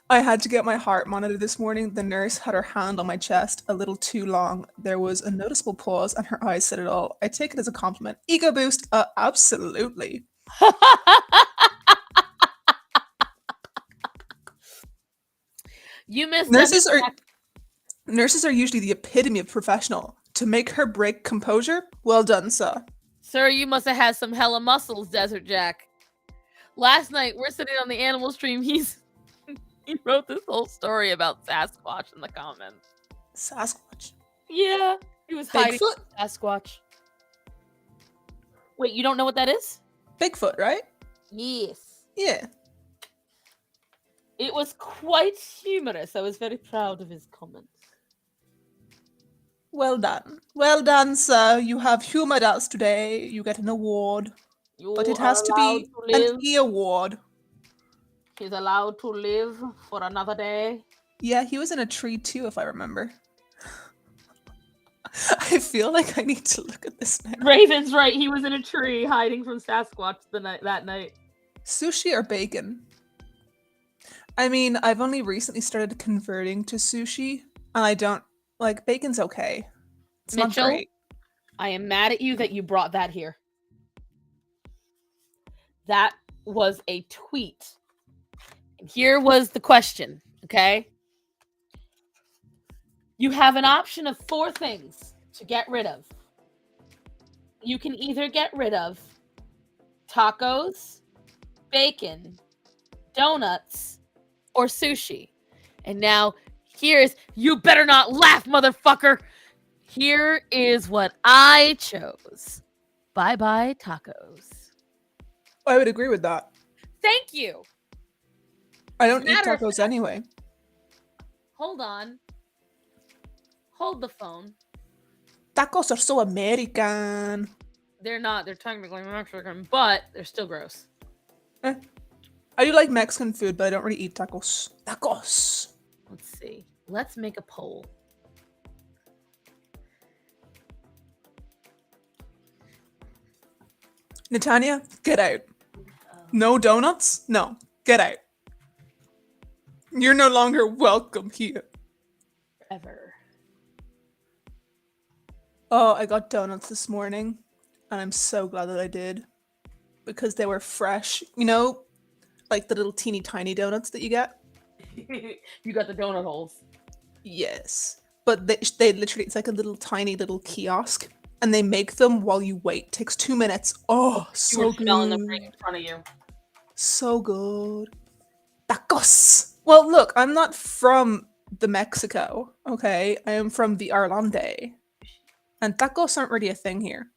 I had to get my heart monitored this morning. The nurse had her hand on my chest a little too long. There was a noticeable pause, and her eyes said it all. I take it as a compliment. Ego boost? Absolutely. You missed Nurses are usually the epitome of professional. To make her break composure, well done, sir. Sir, you must have had some hella muscles, Desert Jack. Last night, we're sitting on the animal stream. He wrote this whole story about Sasquatch in the comments. Sasquatch. Yeah, he was hiding Bigfoot? from Sasquatch. Wait, you don't know what that is? Bigfoot, right? Yes. Yeah. It was quite humorous. I was very proud of his comments. Well done. Well done, sir. You have humored us today. You get an award. You But it are has to allowed be to live. an E award. He's allowed to live for another day. Yeah, he was in a tree too, if I remember. I feel like I need to look at this now. Raven's right. He was in a tree hiding from Sasquatch that night. Sushi or bacon? I mean, I've only recently started converting to sushi, and I don't like bacon's okay. It's Mitchell? not great. I am mad at you that you brought that here. That was a tweet. And here was the question, okay? You have an option of 4 things to get rid of. You can either get rid of tacos, bacon, donuts, or sushi. And now here's, you better not laugh, motherfucker. Here is what I chose. Bye-bye tacos. I would agree with that. Thank you. I don't eat Matter of tacos fact- anyway. Hold on. Hold the phone. Tacos are so American. They're not. They're technically Mexican, but they're still gross. I do like Mexican food, but I don't really eat tacos. Tacos. Let's see. Let's make a poll. Netanya, get out. No donuts? No. Get out. You're no longer welcome here. Ever. Oh, I got donuts this morning, and I'm so glad that I did. Because they were fresh. You know, like the little teeny tiny donuts that you get? You got the donut holes. Yes. But they literally, it's like a little tiny little kiosk. And they make them while you wait. It takes 2 minutes. Oh, You so were smelling them right good. in front of you. So good. Tacos. Well, look, I'm not from the Mexico, okay? I am from the Arlande. And tacos aren't really a thing here.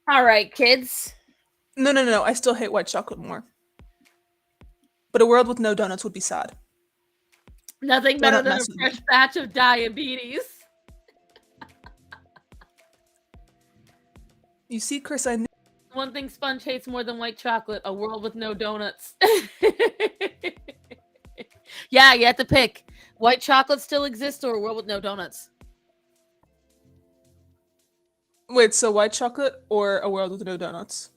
All right, kids. No. I still hate white chocolate more. But a world with no donuts would be sad. Nothing better Donut than a mess with fresh me. batch of diabetes. You see, Chris, I knew. One thing Sponge hates more than white chocolate: a world with no donuts. Yeah, you have to pick. White chocolate still exists or a world with no donuts? Wait, so white chocolate or a world with no donuts?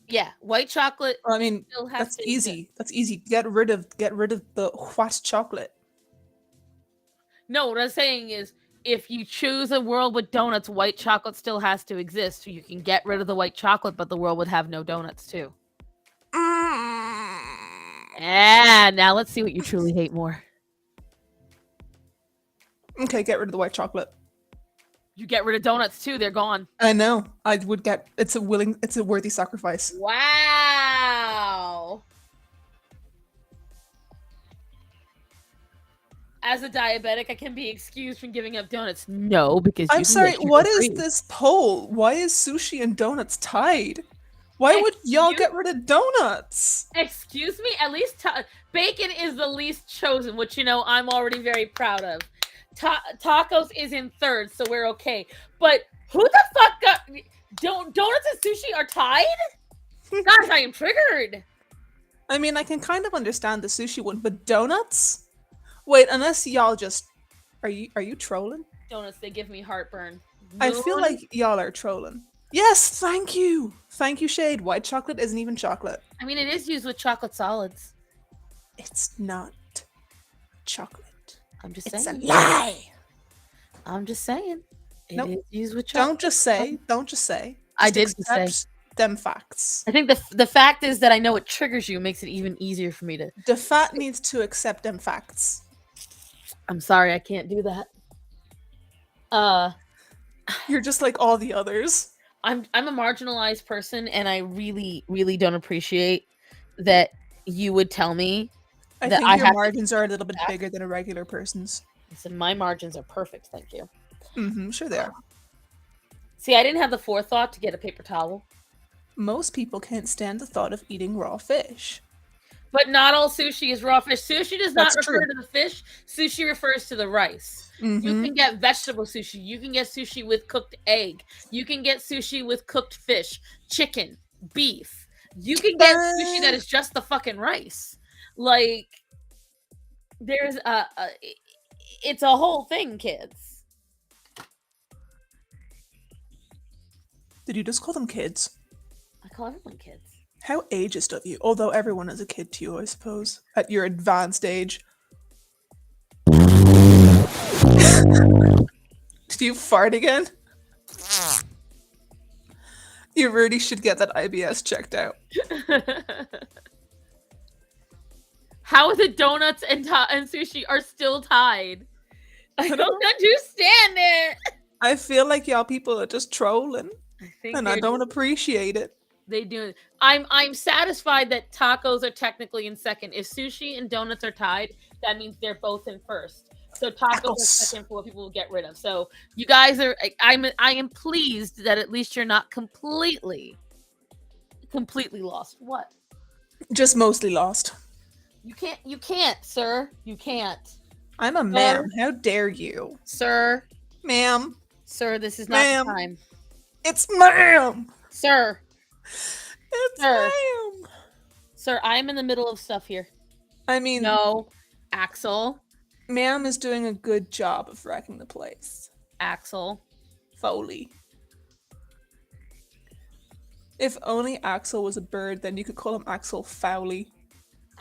Yeah, white chocolate I mean, still has that's to easy. exist. That's easy. Get rid of the white chocolate. No, what I'm saying is, if you choose a world with donuts, white chocolate still has to exist. So you can get rid of the white chocolate, but the world would have no donuts too. And now let's see what you truly hate more. Okay, get rid of the white chocolate. You get rid of donuts too; they're gone. I know. I would get. It's a worthy sacrifice. Wow. As a diabetic, I can be excused from giving up donuts. No, because you I'm can sorry. get sugar What is free. this poll? Why is sushi and donuts tied? Why would y'all Excuse- get rid of donuts? Excuse me. At least bacon is the least chosen, which I'm already very proud of. Tacos is in third, so we're okay. But who the fuck got donuts and sushi are tied? Guys, I am triggered. I mean, I can kind of understand the sushi one, but donuts? Wait, unless y'all just are you trolling? Donuts, they give me heartburn. I feel Moon? like y'all are trolling. Yes, thank you. Thank you, Shade. White chocolate isn't even chocolate. I mean, it is used with chocolate solids. It's not chocolate. I'm just It's a saying. lie. I'm just saying. It Nope. is used with chocolate. Don't just say. Don't just say. I Just did just say. accept them facts. I think the fact is that I know it triggers you makes it even easier for me to. The fat needs to accept them facts. I'm sorry, I can't do that. You're just like all the others. I'm a marginalized person, and I really, really don't appreciate that you would tell me I that think I your have to margins are a little bit back. bigger than a regular person's. Listen, my margins are perfect, thank you. Mm-hmm, sure they are. See, I didn't have the forethought to get a paper towel. Most people can't stand the thought of eating raw fish. But not all sushi is raw fish. Sushi does not That's refer true. to the fish. Sushi refers to the rice. You Mm-hmm. can get vegetable sushi. You can get sushi with cooked egg. You can get sushi with cooked fish, chicken, beef. You can get sushi that is just the fucking rice. Like, there's it's a whole thing, kids. Did you just call them kids? I call everyone kids. How ageist of you. Although everyone is a kid to you, I suppose. At your advanced age. Did you fart again? You really should get that IBS checked out. How the donuts and sushi are still tied? I don't understand it. I feel like y'all people are just trolling, I think and I they're don't appreciate it. They do. I'm satisfied that tacos are technically in second. If sushi and donuts are tied, that means they're both in first. So tacos are second for what people will get rid of. So you guys are. I am pleased that at least you're not completely lost. What? Just mostly lost. You can't, sir. You can't. I'm a ma'am. How dare you? Sir. Ma'am. Sir, this is not the time. It's ma'am. Sir. It's ma'am. Sir, I'm in the middle of stuff here. I mean... No. Axel. Ma'am is doing a good job of wrecking the place. Axel. Foley. If only Axel was a bird, then you could call him Axel Fowley.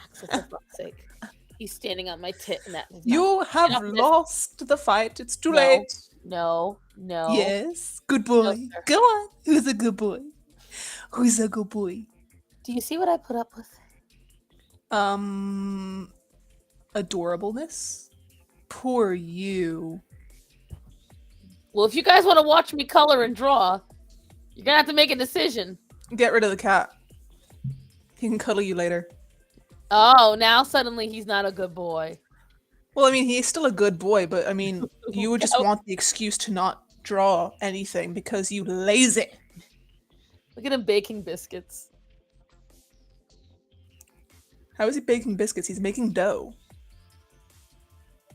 Axel, for fuck's sake. He's standing on my tit and that does not... You have lost the fight. It's too late. No. Yes. Good boy. No, go on. Who's a good boy? Who's a good boy? Do you see what I put up with? Adorableness? Poor you. Well, if you guys want to watch me color and draw, you're gonna have to make a decision. Get rid of the cat. He can cuddle you later. Oh, now suddenly he's not a good boy. Well, I mean, he's still a good boy, but I mean, you would just want the excuse to not draw anything because you lazy. Look at him baking biscuits. How is he baking biscuits? He's making dough.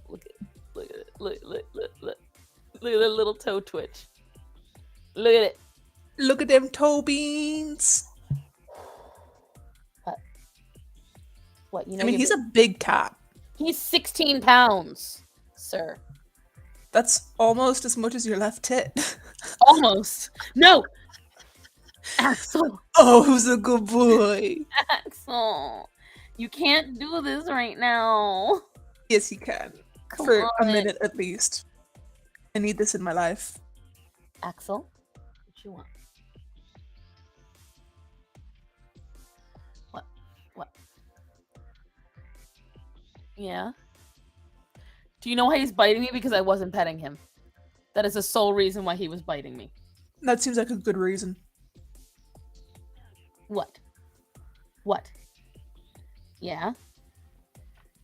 Look at it. Look at that little toe twitch. Look at it. Look at them toe beans. What? You know? I mean, he's a big cat. He's 16 pounds, sir. That's almost as much as your left tit. Almost. No. Axel. Oh, who's a good boy? Axel. You can't do this right now. Yes, you can. Come For on. a minute at least. I need this in my life. Axel, what you want? What? Yeah? Do you know why he's biting me? Because I wasn't petting him. That is the sole reason why he was biting me. That seems like a good reason. What? Yeah?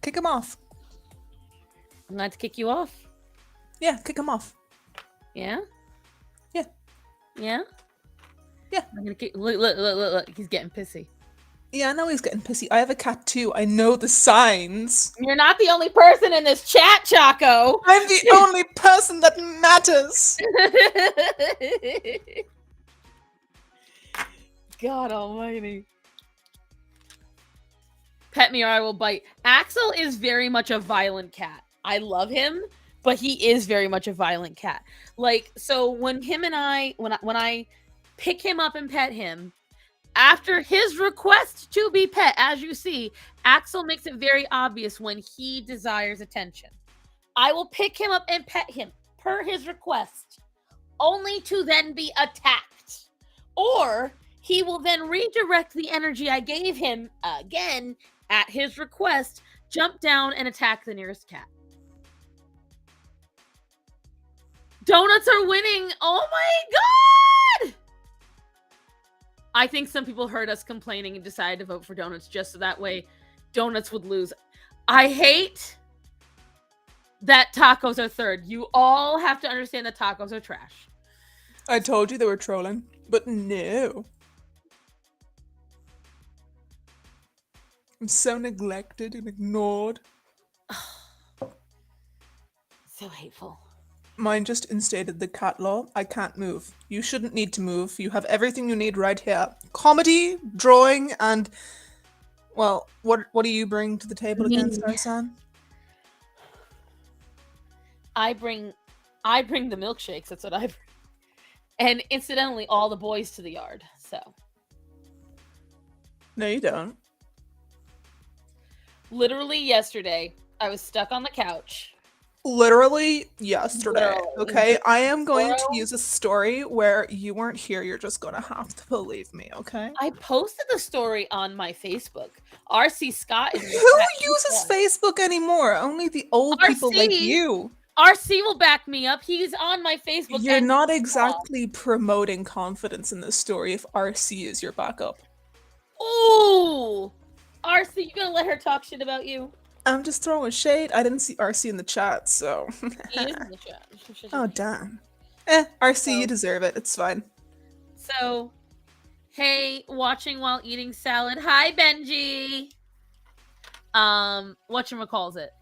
Kick him off. I'm going to kick you off. Yeah, kick him off. Yeah? Yeah. Yeah? Yeah. I'm gonna kick. Look. He's getting pissy. Yeah, I know he's getting pissy. I have a cat too. I know the signs. You're not the only person in this chat, Chaco. I'm the only person that matters. God almighty. Pet me or I will bite. Axel is very much a violent cat. I love him, but he is very much a violent cat. Like, so when I pick him up and pet him, after his request to be pet, as you see, Axel makes it very obvious when he desires attention. I will pick him up and pet him per his request, only to then be attacked. Or he will then redirect the energy I gave him again at his request, jump down and attack the nearest cat. Donuts are winning. Oh my God. I think some people heard us complaining and decided to vote for donuts just so that way donuts would lose. I hate that tacos are third. You all have to understand that tacos are trash. I told you they were trolling, but no. I'm so neglected and ignored. So hateful. Mine just instated the cat law. I can't move. You shouldn't need to move. You have everything you need right here. Comedy, drawing, and... Well, what do you bring to the table again, Sarsan? I bring the milkshakes. That's what I bring. And incidentally, all the boys to the yard. So. No, you don't. Literally yesterday, I was stuck on the couch. Literally yesterday. Literally. Okay, I am going to use a story where you weren't here. You're just gonna have to believe me, okay? I posted the story on my Facebook. RC Scott is Who uses Facebook anymore? Only the old people like you. RC will back me up. He's on my Facebook. You're not exactly promoting confidence in this story if RC is your backup. Ooh! RC, you gonna let her talk shit about you? I'm just throwing shade. I didn't see RC in the chat, so. He is in the chat. Oh, damn. RC, you deserve it. It's fine. So, hey, watching while eating salad. Hi, Benji. Whatchamacalls it?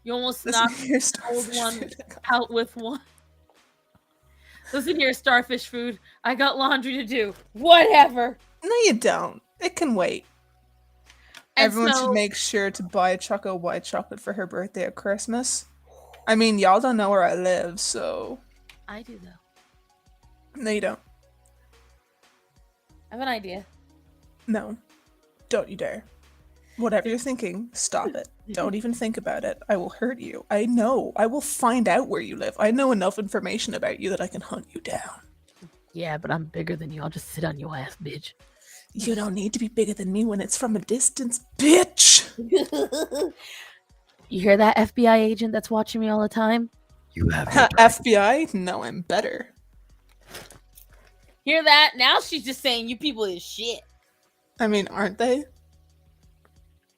You almost knocked the old one out with one. Listen here, starfish food. I got laundry to do. Whatever. No, you don't. It can wait. And Everyone so, should make sure to buy Choco white chocolate for her birthday at Christmas. I mean, y'all don't know where I live, so. I do, though. No, you don't. I have an idea. No. Don't you dare. Whatever you're thinking, stop it. Don't even think about it. I will hurt you. I know. I will find out where you live. I know enough information about you that I can hunt you down. Yeah, but I'm bigger than you. I'll just sit on your ass, bitch. You don't need to be bigger than me when it's from a distance, bitch! You hear that, FBI agent that's watching me all the time? You have FBI? No, I'm better. Hear that? Now she's just saying you people is shit. I mean, aren't they?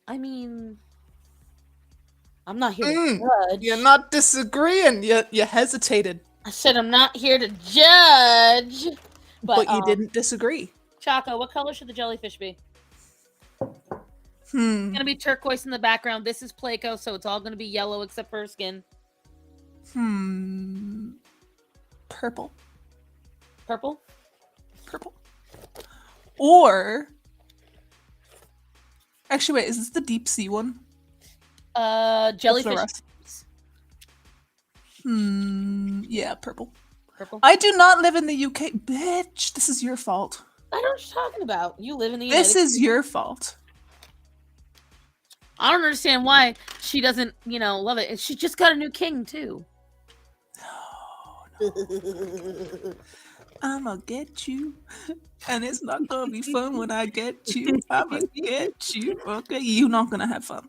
I mean, I'm not here to judge. You're not disagreeing. You hesitated. I said I'm not here to judge. But you didn't disagree. Choco, what color should the jellyfish be? It's gonna be turquoise in the background. This is Pleco, so it's all gonna be yellow except for her skin. Purple. Purple? Purple. Or actually, wait, is this the deep sea one? Jellyfish. Yeah, purple. Purple. I do not live in the UK. Bitch, this is your fault. I don't know what you're talking about. You live in the United This is your fault. I don't understand why she doesn't, love it. And she just got a new king, too. No. I'ma get you. And it's not gonna be fun when I get you. I'ma get you. Okay, you're not gonna have fun.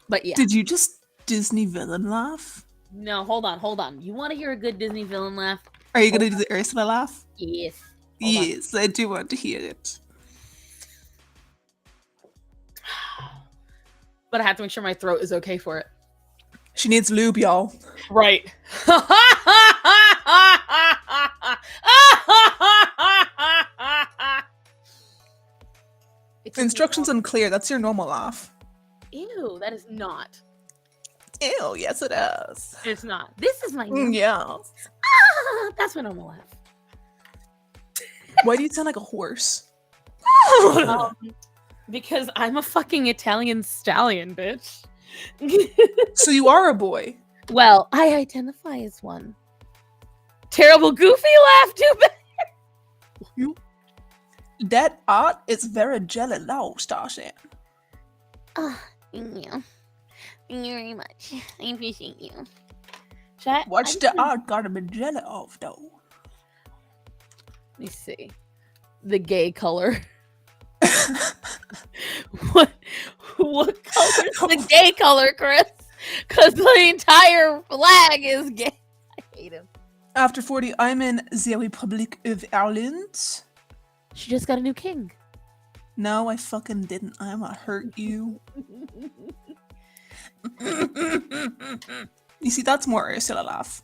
But yeah. Did you just Disney villain laugh? No, hold on. You want to hear a good Disney villain laugh? Are you gonna do the Ursula laugh? Yes. Yes, I do want to hear it. But I have to make sure my throat is okay for it. She needs lube, y'all. Right. Instructions unclear. That's your normal laugh. Ew, that is not. Ew, yes it is. It's not. This is my normal. Yeah. That's my normal laugh. Why do you sound like a horse? Because I'm a fucking Italian stallion, bitch. So you are a boy. Well, I identify as one. Terrible goofy laugh, too bad. That art is very jelly low, Starship. Oh, thank you. Thank you very much. I appreciate you. What's the art gotta be jelly of, though? Let me see. The gay color. What color is the gay color, Chris? Because the entire flag is gay. I hate him. After 40, I'm in the Republic of Ireland. She just got a new king. No, I fucking didn't. I'ma hurt you. You see, that's more Ursula laugh.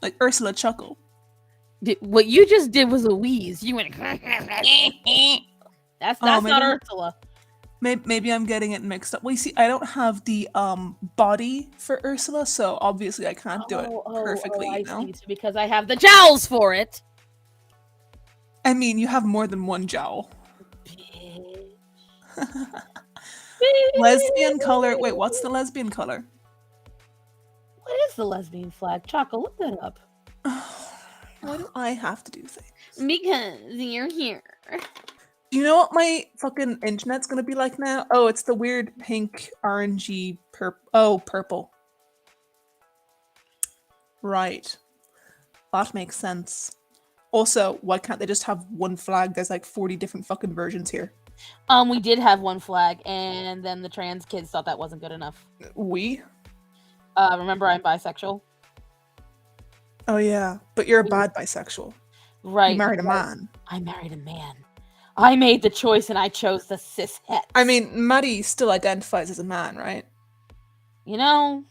Like Ursula chuckle. What you just did was a wheeze. You went. That's not Ursula. Maybe I'm getting it mixed up. Well, you see, I don't have the body for Ursula, so obviously I can't do it perfectly. I see. It's because I have the jowls for it. I mean, you have more than one jowl. Lesbian color. Wait, what's the lesbian color? What is the lesbian flag? Choco, look that up. Why do I have to do things? Because you're here. Do you know what my fucking internet's gonna be like now? Oh, it's the weird pink, orangey, purple. Right. That makes sense. Also, why can't they just have one flag? There's like 40 different fucking versions here. We did have one flag, and then the trans kids thought that wasn't good enough. We? Remember, I'm bisexual. Oh yeah, but you're a bad bisexual. Right. You married a man. I married a man. I made the choice and I chose the cis het. I mean, Maddie still identifies as a man, right? You know,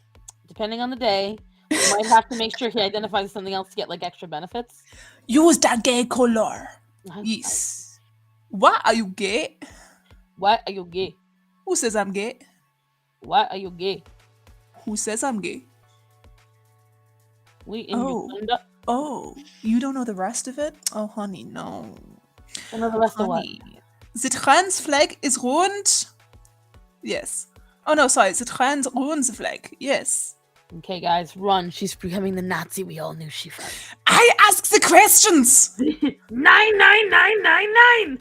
depending on the day, we might have to make sure he identifies as something else to get like extra benefits. Use that gay color. Uh-huh. Yes. What, are you gay? Why are you gay? Who says I'm gay? Why are you gay? Who says I'm gay? We in Oh. Uganda. Oh, you don't know the rest of it? Oh, honey, no. I know the rest of what? Honey. The trans flag is ruined. Yes. Oh no, sorry. The trans ruins the flag. Yes. Okay, guys, run. She's becoming the Nazi we all knew she was. I ask the questions! 99999!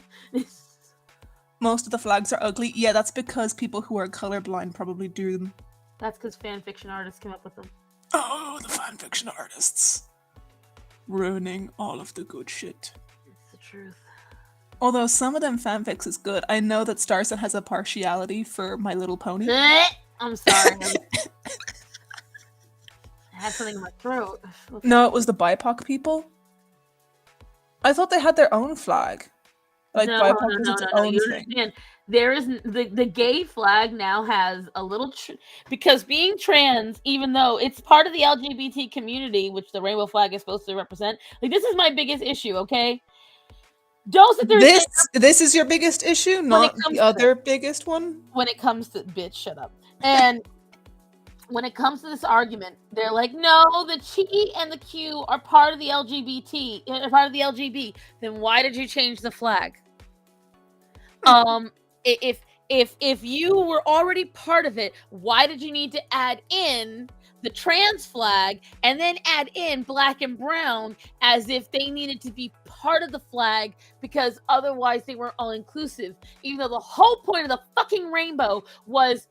Most of the flags are ugly. Yeah, that's because people who are colorblind probably do them. That's because fan fiction artists came up with them. Oh, the fanfiction artists. Ruining all of the good shit. It's the truth. Although some of them fanfics is good. I know that Starson has a partiality for My Little Pony. I'm sorry. I had something in my throat. No, it was the BIPOC people. I thought they had their own flag. Like BIPOC was its own You thing. understand? There is the gay flag now has a little because being trans, even though it's part of the LGBT community, which the rainbow flag is supposed to represent, like this is my biggest issue. Okay, don't sit there. This is your biggest issue, not the other biggest one. When it comes to bitch, shut up. And when it comes to this argument, they're like, no, the Chi and the Q are part of the LGBT, part of the LGB. Then why did you change the flag? If you were already part of it, why did you need to add in the trans flag and then add in black and brown as if they needed to be part of the flag because otherwise they weren't all inclusive? Even though the whole point of the fucking rainbow was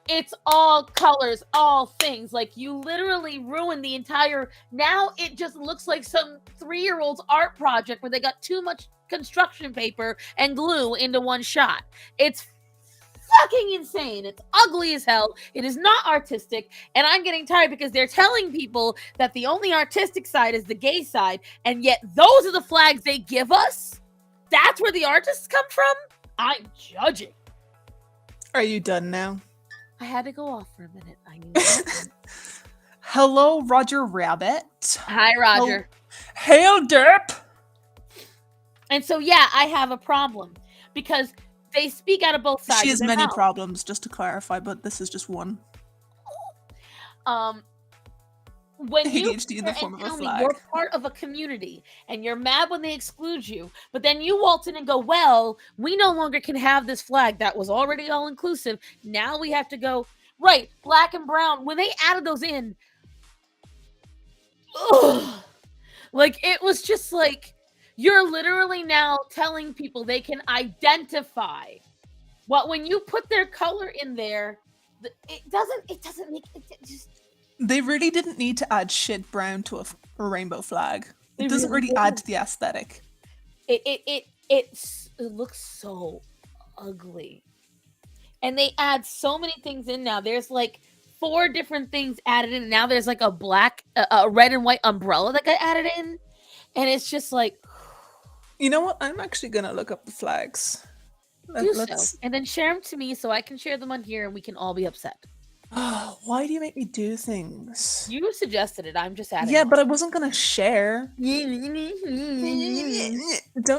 it's all colors, all things. Like you literally ruined the entire. Now it just looks like some 3-year-old's art project where they got too much construction paper and glue into one shot. It's fucking insane. It's ugly as hell. It is not artistic, and I'm getting tired because they're telling people that the only artistic side is the gay side, and yet those are the flags they give us. That's where the artists come from. I'm judging. Are you done now? I had to go off for a minute. I knew that. Hello, Roger Rabbit. Hi, Roger. Hail, Derp. And so, yeah, I have a problem because they speak out of both sides. She has of their many mouth. problems, just to clarify, but this is just one. When you ADHD in the form of a tell me flag. you're part of a community and you're mad when they exclude you, but then you waltz in and go, well, we no longer can have this flag that was already all inclusive. Now we have to go, right, black and brown. When they added those in, like it was just like, you're literally now telling people they can identify. But when you put their color in there, it doesn't make it just. They really didn't need to add shit brown to a rainbow flag. It doesn't really add to the aesthetic. It looks so ugly. And they add so many things in now. There's like 4 different things added in. Now there's like a black, a red and white umbrella that got added in. And it's just like. You know what? I'm actually going to look up the flags. So. And then share them to me so I can share them on here and we can all be upset. Why do you make me do things? You suggested it. I'm just adding. Yeah, but I wasn't gonna share. Don't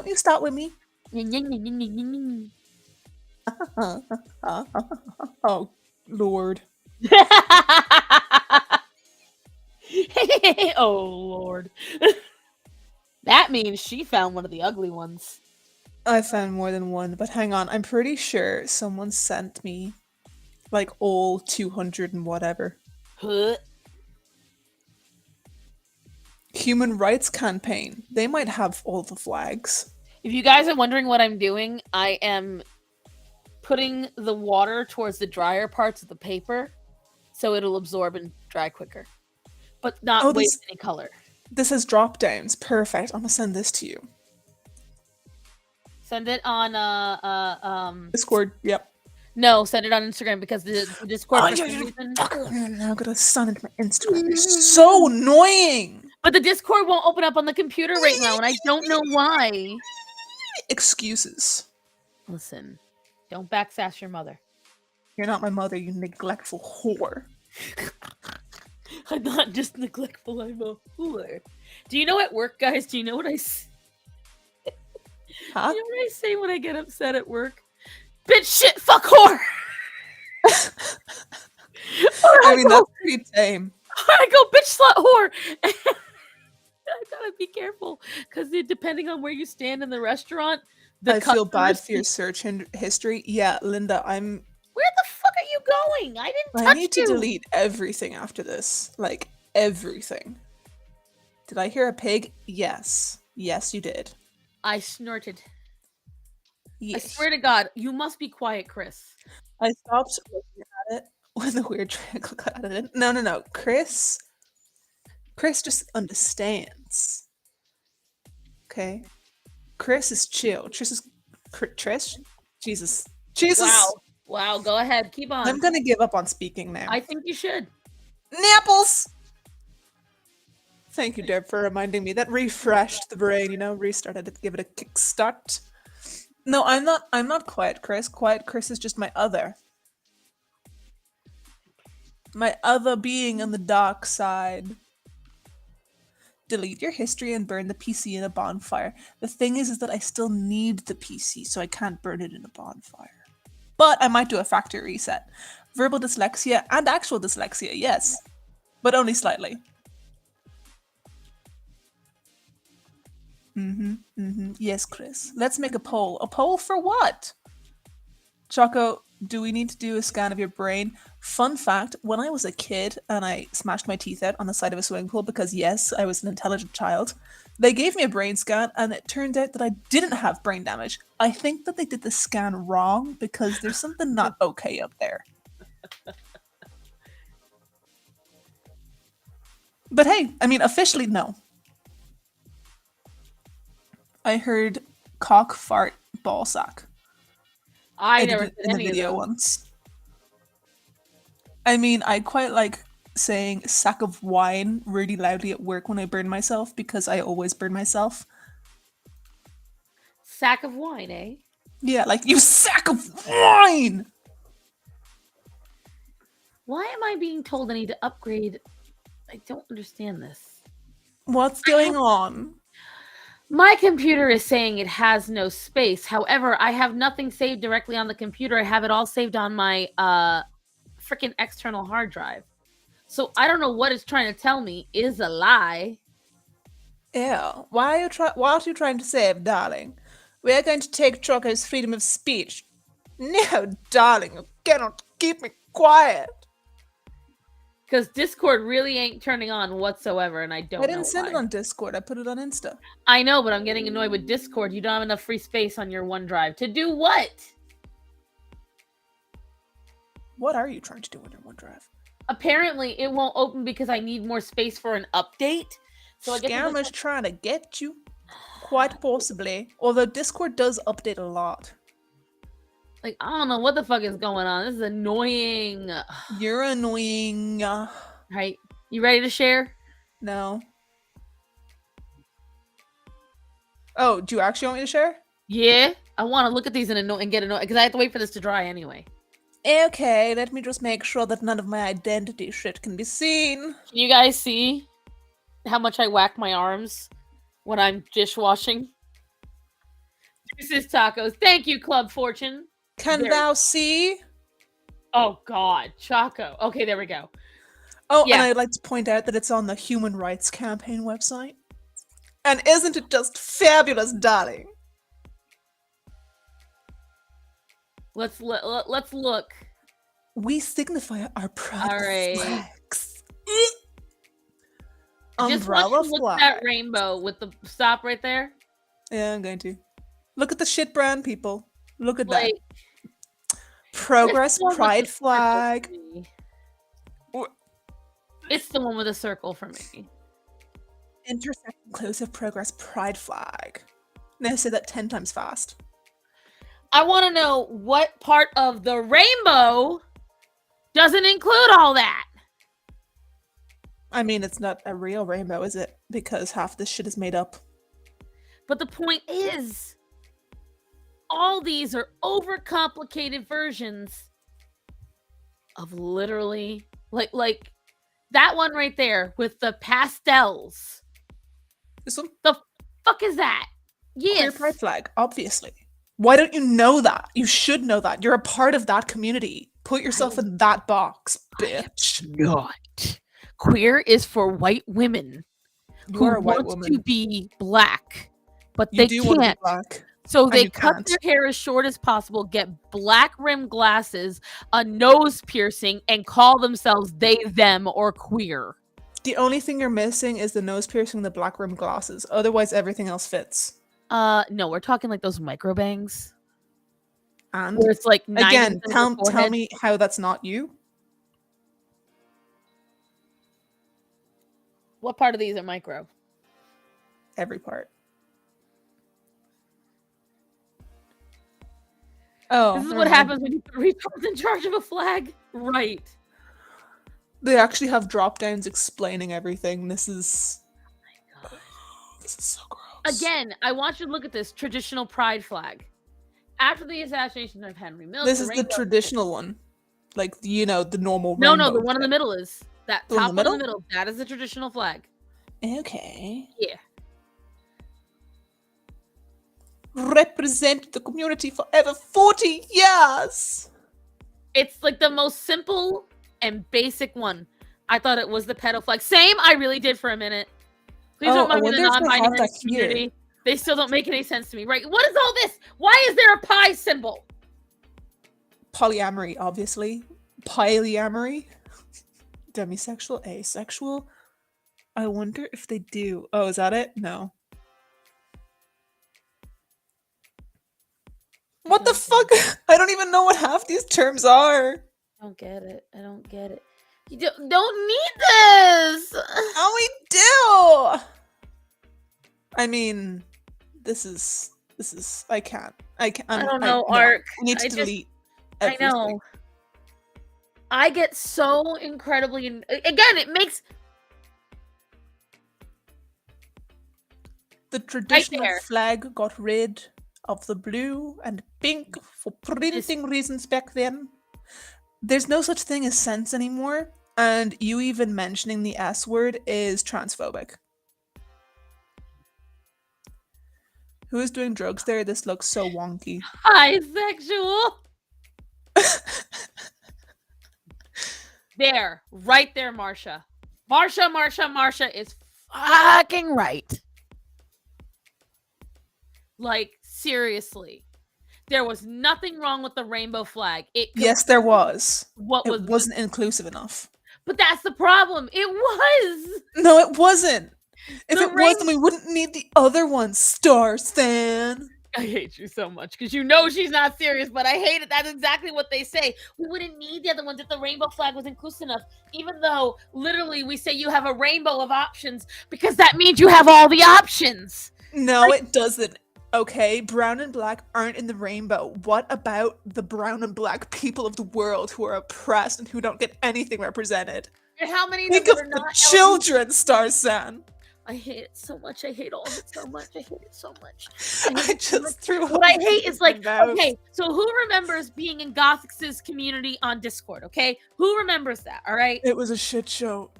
you start with me. Oh, Lord. Oh, Lord. That means she found one of the ugly ones. I found more than one, but hang on. I'm pretty sure someone sent me like all 200 and whatever. Human Rights Campaign. They might have all the flags. If you guys are wondering what I'm doing, I am putting the water towards the drier parts of the paper so it'll absorb and dry quicker. But not waste any color. This has drop downs. Perfect. I'm gonna send this to you. Send it on Discord. Yep. No, send it on Instagram because the Discord. I'm gonna send it to my Instagram. You're so annoying. But the Discord won't open up on the computer right now, and I don't know why. Excuses. Listen, don't backsass your mother. You're not my mother, you neglectful whore. I'm not just neglectful, I'm a whore. Do you know at work, guys? Do you know what I say? Huh? You know what I say when I get upset at work? Bitch, shit, fuck, whore! I mean, that's pretty tame. I go, bitch, slut, whore! I gotta be careful, because depending on where you stand in the restaurant, the I feel bad customers for your search history. Yeah, Linda, Where the fuck are you going? I didn't I touch need to you! delete everything after this. Like, everything. Did I hear a pig? Yes. Yes, you did. I snorted. Yes. I swear to God, you must be quiet, Chris. I stopped looking at it when the weird triangle got added. No. Chris just understands. Okay? Chris is chill. Trish? Jesus. Wow, go ahead. Keep on. I'm gonna give up on speaking now. I think you should. Nipples! Thank you, Deb, for reminding me. That refreshed the brain, restarted it, give it a kickstart. No, I'm not Quiet Chris. Quiet Chris is just my other. My other being on the dark side. Delete your history and burn the PC in a bonfire. The thing is that I still need the PC, so I can't burn it in a bonfire. But I might do a factory reset. Verbal dyslexia and actual dyslexia, yes. But only slightly. Yes, Chris. Let's make a poll. A poll for what? Choco, do we need to do a scan of your brain? Fun fact, when I was a kid and I smashed my teeth out on the side of a swimming pool because, yes, I was an intelligent child, they gave me a brain scan and it turned out that I didn't have brain damage. I think that they did the scan wrong because there's something not okay up there. But hey, I mean, officially, no. I heard cock, fart, ball sack. I never did said in the any of video those. once. I mean, I quite like saying sack of wine really loudly at work when I burn myself because I always burn myself. Sack of wine, eh? Yeah, like, you sack of wine! Why am I being told I need to upgrade? I don't understand this. What's going on? My computer is saying it has no space. However, I have nothing saved directly on the computer. I have it all saved on my freaking external hard drive. So I don't know what it's trying to tell me is a lie. Yeah, what are you trying to say, darling? We are going to take Choco's freedom of speech. No, darling, you cannot keep me quiet. Because Discord really ain't turning on whatsoever, and I don't know I didn't send why. it on Discord, I put it on Insta. I know, but I'm getting annoyed with Discord. You don't have enough free space on your OneDrive. To do what? What are you trying to do on your OneDrive? Apparently, it won't open because I need more space for an update. So I guess Scammer's trying to get you. Quite possibly. Although Discord does update a lot. like, I don't know what the fuck is going on. This is annoying. You're annoying. Right. You ready to share? No. Oh, do you actually want me to share? Yeah. I want to look at these and get annoyed because I have to wait for this to dry anyway. Okay, let me just make sure that none of my identity shit can be seen. Can you guys see how much I whack my arms when I'm dishwashing? This is tacos. Thank you, Club Fortune. Can thou see? Oh, God. Choco. Okay, there we go. Oh, Yeah. and I'd like to point out that it's on the Human Rights Campaign website. And isn't it just fabulous, darling? Let's look. We signify our proud All right. flags. Just want Umbrella you to look flag. at that rainbow with the stop right there. Yeah, I'm going to. Look at the shit brand, people. Look at Like, that. Progress it's the one with pride the circle flag. for me. It's the one with a circle for me. Intersect inclusive progress pride flag. Now say that 10 times fast. I want to know what part of the rainbow doesn't include all that. I mean, it's not a real rainbow, is it? Because half this shit is made up. But the point is, all these are overcomplicated versions of literally like that one right there with the pastels. This one? The fuck is that? Yes. Queer pride flag, obviously. Why don't you know that? You should know that. You're a part of that community. Put yourself in that box, bitch. Not. Queer is for white women You who are a white want woman. to be black, but You they do want to be can't. black. So and they you cut can't. their hair as short as possible, get black rim glasses, a nose piercing, and call themselves they, them, or queer. The only thing you're missing is the nose piercing and the black rim glasses. Otherwise, everything else fits. No, we're talking like those micro bangs. And Where it's like again, 90% of your tell forehead. me how that's not you. What part of these are micro? Every part. Oh, This is never what mind. happens when you put retards in charge of a flag. Right. They actually have drop downs explaining everything. This is Oh my God. this is so gross. Again, I want you to look at this traditional pride flag. After the assassination of Henry Mills, This is the traditional one. Like, you know, the normal No, rainbow the one in the thing. middle is that The one in top the one in the middle? middle. That is the traditional flag. Okay. Yeah. Represent the community forever 40 years. It's like the most simple and basic one. I thought it was the pedo flag. Same, I really did for a minute. Please Oh, don't I mind me the wonder if they have non-binary that here. community. They still don't make any sense to me. Right? What is all this? Why is there a pie symbol? Polyamory, obviously. Polyamory. Demisexual, asexual. I wonder if they do. Oh, is that it? No. What the fuck? I don't even know what half these terms are. I don't get it. I don't get it. You don't need this. Oh, we do. I mean, this is. I can't. I don't know, no. Ark. We need to I just- delete. I Everything. know. I get so incredibly. Again, it makes. The traditional there. flag got rid of the blue and pink for printing reasons back then. There's no such thing as sense anymore, and you even mentioning the S word is transphobic. Who is doing drugs there? This looks so wonky. Bisexual. There, right there, Marsha. Marsha is fucking right. Like, seriously. There was nothing wrong with the rainbow flag. Yes, there was. What It wasn't inclusive enough. But that's the problem. It was. No, it wasn't. If The it was, then we wouldn't need the other one. Star Stan. I hate you so much because you know she's not serious, but I hate it. That's exactly what they say. We wouldn't need the other ones if the rainbow flag was inclusive enough, even though literally we say you have a rainbow of options because that means you have all the options. No, it doesn't. Okay, brown and black aren't in the rainbow. What about the brown and black people of the world who are oppressed and who don't get anything represented? And how many Think of of them are the not children, Star San. I hate it so much. I hate all of it so much. I hate it so much. I just threw up. What I hate is like, mouth. okay, so who remembers being in Gothix's community on Discord, okay? Who remembers that, all right? It was a shit show.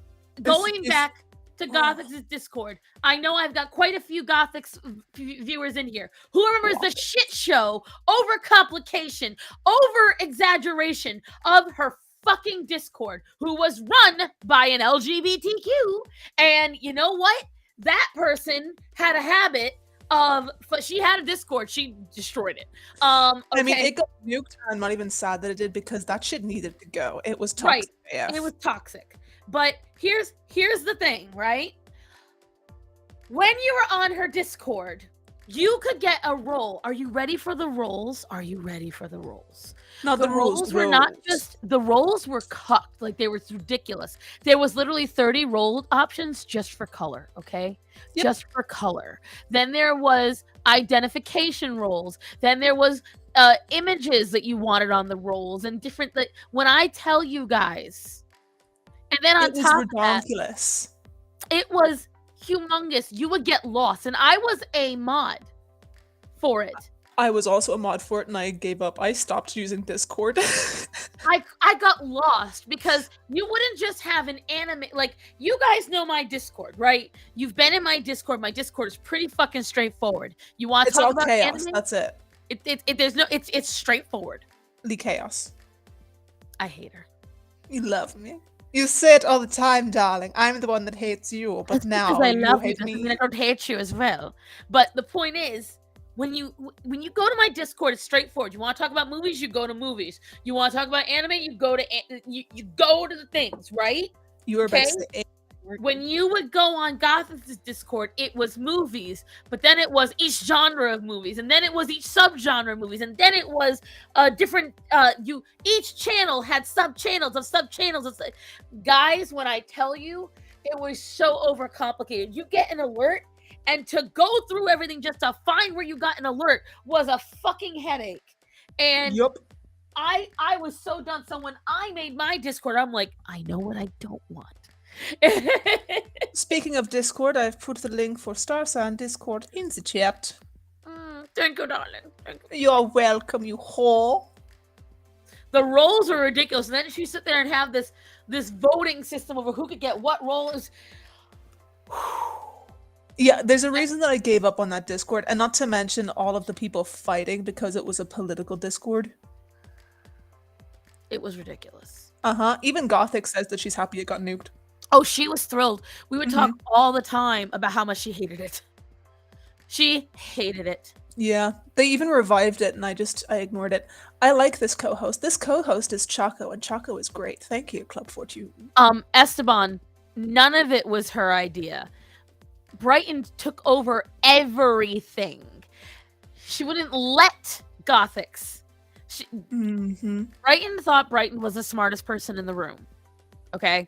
Going if- back to Gothix's Discord, I know I've got quite a few Gothix viewers in here. Who remembers the shit show, over-complication, over-exaggeration of her fucking Discord, who was run by an LGBTQ, and you know what? That person had a habit of, she had a Discord, she destroyed it. Okay. I mean, it got nuked. I'm not even sad that it did because that shit needed to go. It was toxic. Right. It was toxic. But here's the thing, right? When you were on her Discord, you could get a role. Are you ready for the roles? Are you ready for the roles? Not the rules. were not just, the roles were cucked. Like, they were ridiculous. There was literally 30 role options just for color, okay? Yep. Just for color. Then there was identification roles. Then there was images that you wanted on the roles and different, like, when I tell you guys, and then on It was top of that, ridiculous. it was humongous. You would get lost. And I was a mod for it. I was also a mod for it and I gave up. I stopped using Discord. I got lost because you wouldn't just have an anime. Like, you guys know my Discord, right? You've been in my Discord. My Discord is pretty fucking straightforward. You want to It's talk all about chaos. anime? That's it. It's straightforward. The chaos. I hate her. You love me. You say it all the time, darling. I'm the one that hates you, but now Because I you love you hate doesn't me. mean I don't hate you as well. But the point is, when you go to my Discord, it's straightforward. You want to talk about movies, you go to movies. You want to talk about anime, you go to you go to the things, right? You were about to say When you would go on Gotham's Discord, it was movies, but then it was each genre of movies, and then it was each subgenre of movies, and then it was different. Each channel had sub-channels of sub-channels. Guys, when I tell you, it was so overcomplicated. You get an alert, and to go through everything just to find where you got an alert was a fucking headache. And yup. I was so done. So when I made my Discord, I'm like, I know what I don't want. Speaking of Discord, I've put the link for Starsign Discord in the chat. Thank you, darling. Thank you. You're welcome, you whore. The roles are ridiculous. And then she sit there and have this voting system over who could get what roles. Yeah, there's a reason that I gave up on that Discord, and not to mention all of the people fighting because it was a political Discord. It was ridiculous. Even Gothic says that she's happy it got nuked. Oh, she was thrilled. We would talk all the time about how much she hated it. She hated it. Yeah, they even revived it, and I ignored it. I like this co-host. This co-host is Choco, and Choco is great. Thank you, Club Fortune. Esteban, none of it was her idea. Brighton took over everything. She wouldn't let Gothics. Brighton thought Brighton was the smartest person in the room. Okay?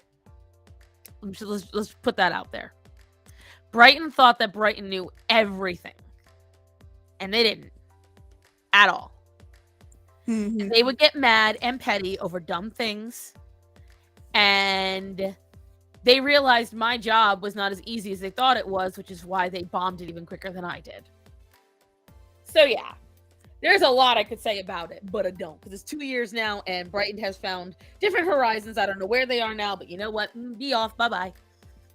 Let's put that out there. Brighton thought that Brighton knew everything. And they didn't. At all. And they would get mad and petty over dumb things. And they realized my job was not as easy as they thought it was, which is why they bombed it even quicker than I did. So yeah. There's a lot I could say about it, but I don't, because it's 2 years now, and Brighton has found different horizons. I don't know where they are now, but you know what? Be off. Bye-bye.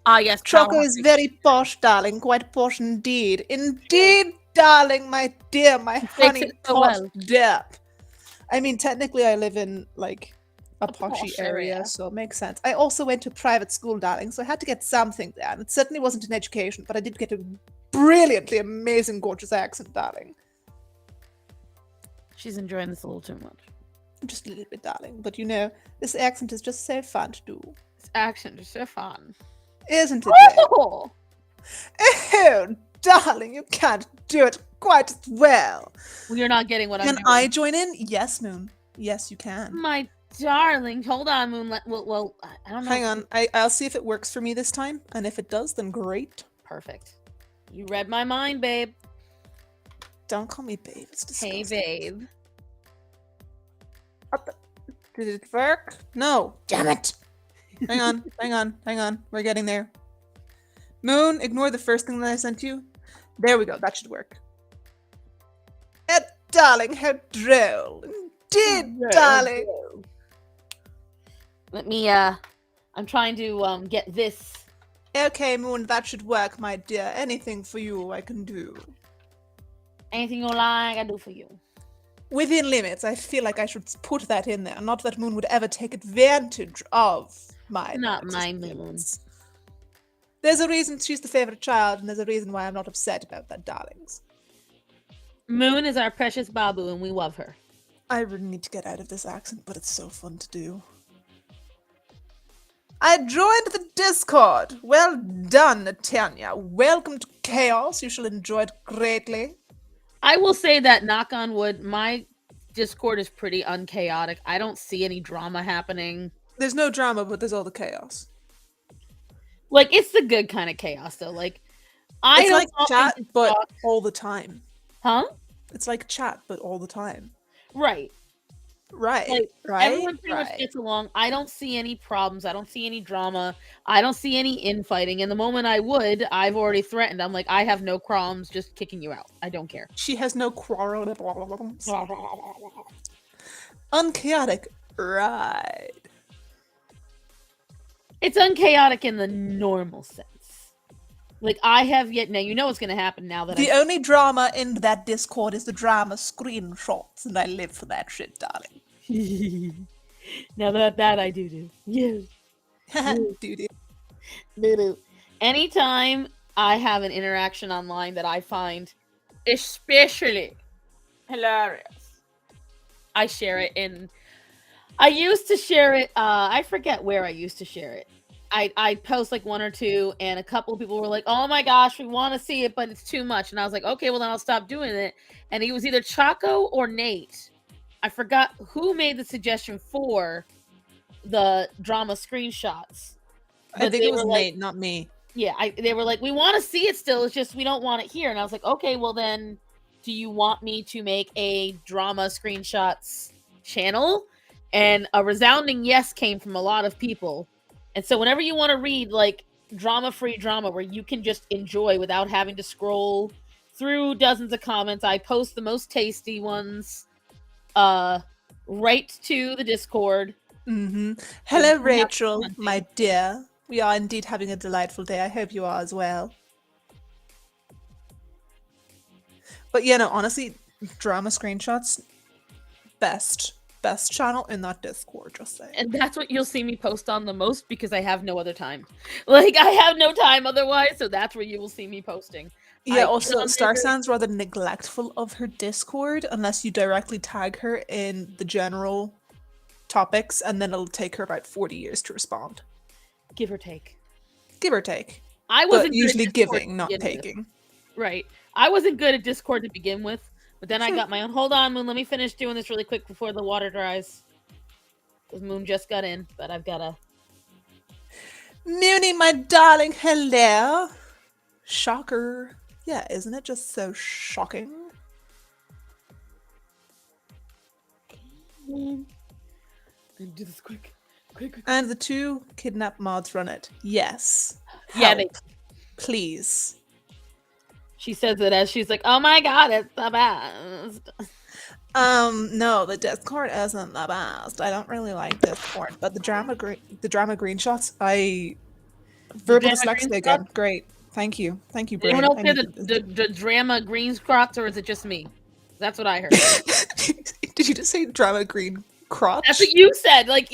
Ah, yes. Choco is very posh, darling. Quite posh indeed. Indeed, darling, my dear, my honey pot dip. I mean, technically, I live in, like, a poshy area, so it makes sense. I also went to private school, darling, so I had to get something there. And it certainly wasn't an education, but I did get a brilliantly amazing, gorgeous accent, darling. She's enjoying this a little too much. Just a little bit, darling. But you know, this accent is just so fun to do. This accent is so fun. Isn't it? Oh! Oh, darling, you can't do it quite as well. Well, you're not getting what I'm doing. Can I join in? Yes, Moon. Yes, you can. My darling. Hold on, Moonlight. Well, I don't know. Hang on. I'll see if it works for me this time. And if it does, then great. Perfect. You read my mind, babe. Don't call me babe. It's disgusting. Hey, babe. Did it work? No. Damn it. Hang on. We're getting there. Moon, ignore the first thing that I sent you. There we go. That should work. Darling, how droll. Indeed, darling. Let me, I'm trying to, get this. Okay, Moon, that should work, my dear. Anything for you I can do. Anything you like, I do for you. Within limits, I feel like I should put that in there. Not that Moon would ever take advantage of my Not my Moon. There's a reason she's the favorite child, and there's a reason why I'm not upset about that, darlings. Moon is our precious Babu, and we love her. I really need to get out of this accent, but it's so fun to do. I joined the Discord. Well done, Natanya. Welcome to Chaos. You shall enjoy it greatly. I will say that, knock on wood, my Discord is pretty unchaotic. I don't see any drama happening. There's no drama, but there's all the chaos. Like, it's the good kind of chaos, though. Like, it's like chat, but all the time. Huh? It's like chat, but all the time. Right. Right. Like, Right. everyone pretty much gets along. I don't see any problems. I don't see any drama. I don't see any infighting. And the moment I would, I've already threatened. I'm like, I have no problems just kicking you out. I don't care. She has no quarrels. Unchaotic. Right. It's unchaotic in the normal sense. Like, I have yet. Now, you know what's going to happen now that The only drama in that Discord is the drama screenshots, and I live for that shit, darling. Now that I do. Yes. Dude. Anytime I have an interaction online that I find especially hilarious, I share it in. I used to share it. I forget where I used to share it. I post like one or two, and a couple of people were like, "Oh my gosh, we want to see it, but it's too much." And I was like, "Okay, well then I'll stop doing it." And it was either Chaco or Nate. I forgot who made the suggestion for the drama screenshots. I think it was Nate, not me. Yeah, they were like, "We want to see it still. It's just we don't want it here." And I was like, "Okay, well then, do you want me to make a drama screenshots channel?" And a resounding yes came from a lot of people. And so whenever you want to read like drama-free drama where you can just enjoy without having to scroll through dozens of comments, I post the most tasty ones right to the Discord. Hello, Rachel, my dear. We are indeed having a delightful day. I hope you are as well. But yeah, no, honestly, drama screenshots, best channel in that Discord, just saying. And that's what you'll see me post on the most because I have no other time. Like, I have no time otherwise, so that's where you will see me posting. Yeah, also, Star sounds rather neglectful of her Discord unless you directly tag her in the general topics, and then it'll take her about 40 years to respond. Give or take. Give or take. I wasn't but usually giving, not taking. Right. I wasn't good at Discord to begin with. But then I got my own. Hold on, Moon. Let me finish doing this really quick before the water dries. Because Moon just got in, but I've got to... Moony, my darling, hello. Shocker. Yeah, isn't it just so shocking? Do this quick. And the 2 kidnap mods run it. Yes. Yeah, they... Please. She says it as she's like, "Oh my god, it's the best." No, the Discord isn't the best. I don't really like Discord, but the drama green shots, verbal dyslexia again. Great. Thank you, Brain. Anyone else hear the drama green crots, or is it just me? That's what I heard. Did you just say drama green crotch? That's what you said. Like,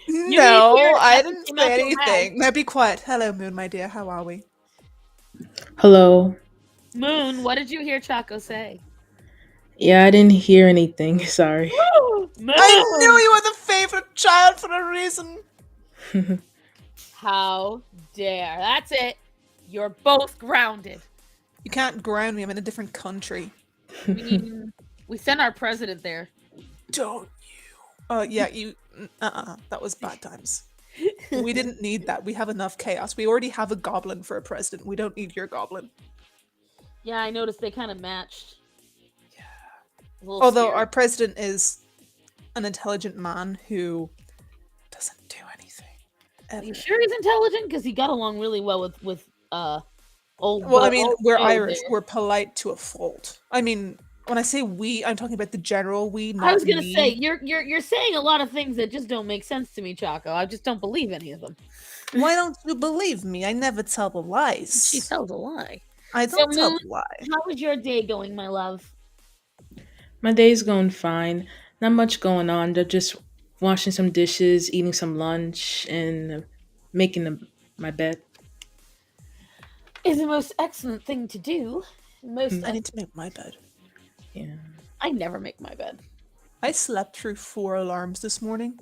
no, I didn't say anything. Now be quiet. Hello, Moon, my dear. How are we? Hello. Moon, what did you hear Chaco say? Yeah, I didn't hear anything. Sorry. Woo! I knew you were the favorite child for a reason. How dare. That's it. You're both grounded. You can't ground me. I'm in a different country. We sent our president there. Don't you? Yeah, you... That was bad times. We didn't need that. We have enough chaos. We already have a goblin for a president. We don't need your goblin. Yeah, I noticed they kind of matched. Yeah. Although our president is an intelligent man who doesn't do anything. Are you sure he's intelligent? Because he got along really well with old... Well, I mean, we're Irish. We're polite to a fault. I mean... When I say we, I'm talking about the general we, not I was gonna me. say you're saying a lot of things that just don't make sense to me, Chaco. I just don't believe any of them. Why don't you believe me? I never tell the lies. She tells a lie. I don't tell the lie. How is your day going, my love? My day's going fine. Not much going on. They're just washing some dishes, eating some lunch, and making my bed. It's the most excellent thing to do. I need to make my bed. Yeah. I never make my bed. I slept through 4 alarms this morning.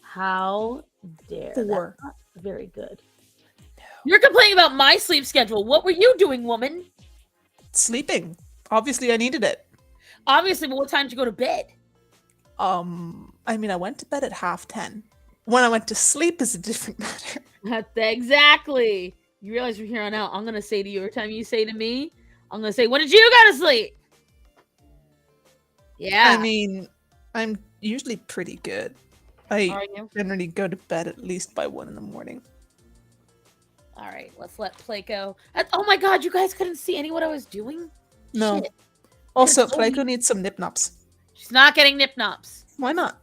How dare. 4. That's not very good. No. You're complaining about my sleep schedule. What were you doing, woman? Sleeping. Obviously, I needed it. Obviously, but what time did you go to bed? I mean, I went to bed at 10:30. When I went to sleep is a different matter. That's exactly. You realize from here on out, I'm going to say to you, every time you say to me, I'm going to say, when did you go to sleep? Yeah. I mean, I'm usually pretty good. I Are you? generally go to bed at least by 1 in the morning. All right, let's let play go. Oh my god, you guys couldn't see any what I was doing? No. Shit. Also, told me. Pleiko needs some nip nops. She's not getting nip nops. Why not?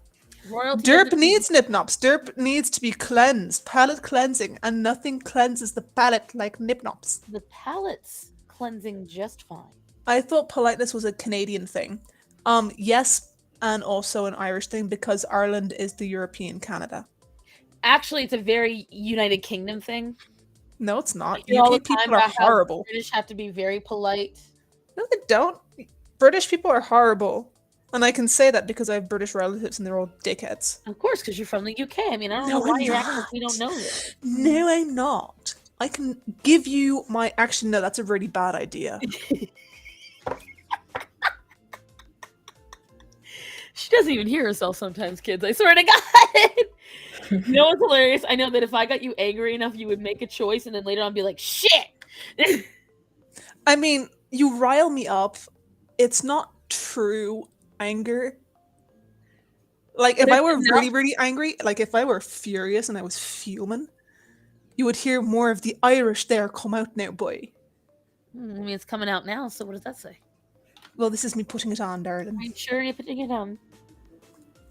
Royalty Derp doesn't- needs nip nops. Derp needs to be cleansed. Palate cleansing, and nothing cleanses the palate like nip nops. The palate's cleansing just fine. I thought politeness was a Canadian thing. Yes, and also an Irish thing because Ireland is the European Canada. Actually, it's a very United Kingdom thing. No, it's not. I hear all UK the time people are about how horrible. British have to be very polite. No, they don't. British people are horrible. And I can say that because I have British relatives and they're all dickheads. Of course, because you're from the UK. I mean, I don't No, know why I'm you're acting like not. we don't know this. No, I'm not. I can give you my... Actually, no, that's a really bad idea. She doesn't even hear herself sometimes, kids. I swear to God. You know what's hilarious? I know that if I got you angry enough, you would make a choice and then later on be like, shit. I mean, you rile me up. It's not true anger. Like, if But I were it's really, really angry, like if I were furious and I was fuming, you would hear more of the Irish there come out now, boy. I mean, it's coming out now, so what does that say? Well, this is me putting it on, darling. I'm sure you're putting it on.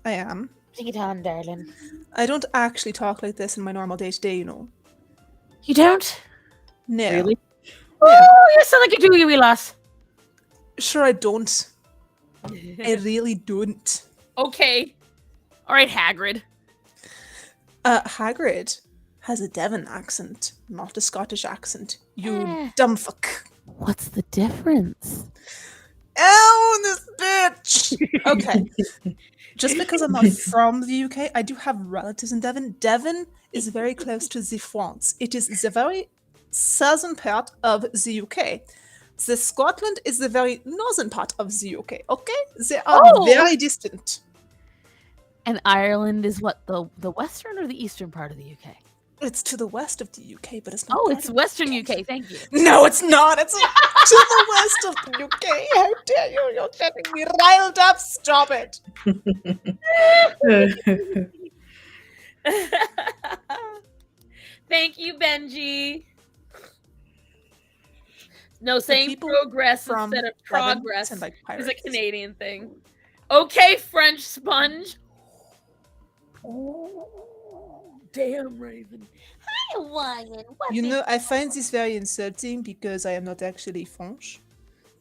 I am. Putting it on, darling. I don't actually talk like this in my normal day-to-day, you know. You don't? No. Really? Oh, you sound like a wee lass. Sure, I don't. I really don't. Okay. All right, Hagrid. Hagrid has a Devon accent, not a Scottish accent. You dumb fuck. What's the difference? Oh, this bitch! Okay. Just because I'm not from the UK, I do have relatives in Devon. Devon is very close to the France. It is the very southern part of the UK. The Scotland is the very northern part of the UK, okay? They are very distant. And Ireland is what, the western or the eastern part of the UK? It's to the west of the UK, but it's not. Oh, part it's of western UK. Thank you. No, it's not. It's to the west of the UK. How dare you? You're getting me riled up. Stop it. Thank you, Benji. No, saying people progress from instead of Devon progress sound like is a pirates. Canadian thing. Okay, French sponge. Oh, damn, Raven. Hi, Hawaiian. What You is- know, I find this very insulting because I am not actually French.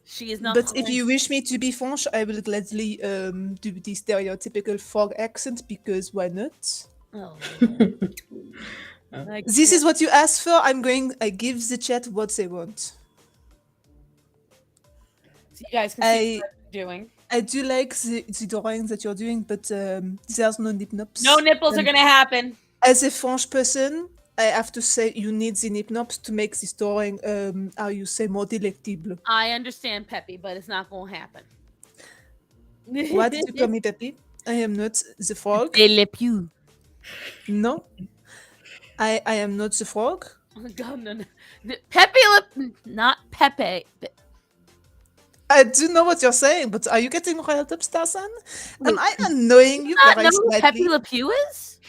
She is not. But if French. you wish me to be French, I will gladly do the stereotypical fog accent because why not? Oh, This is what you asked for. I give the chat what they want. So you guys can see what I'm doing. I do like the drawing that you're doing, but there's no nip nops. No nipples are And gonna happen. as a French person, I have to say you need the nip nops to make this drawing, how you say, more delectable. I understand, Peppy, but it's not gonna happen. Why did you call me Peppy? I am not the frog. They lip you. No. I am not the frog. Oh, God, no. Pepe lip, not Pepe. I do know what you're saying, but are you getting riled up, Starsan? Am I annoying you Not very know who Pepe slightly? Le Pew is?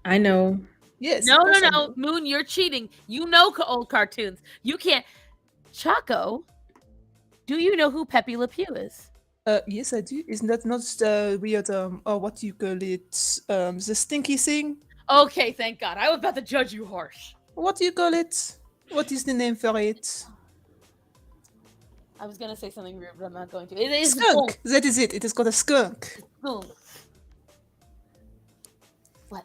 I know. Yes. No, of course no, I no. know. Moon, you're cheating. You know old cartoons. You can't. Chaco, do you know who Pepe Le Pew is? Yes, I do. Isn't that not the weird, or what do you call it, the stinky thing? Okay, thank God. I was about to judge you harsh. What do you call it? What is the name for it? I was gonna say something rude, but I'm not going to. It is Skunk. That is it. It is called a skunk. boom. What?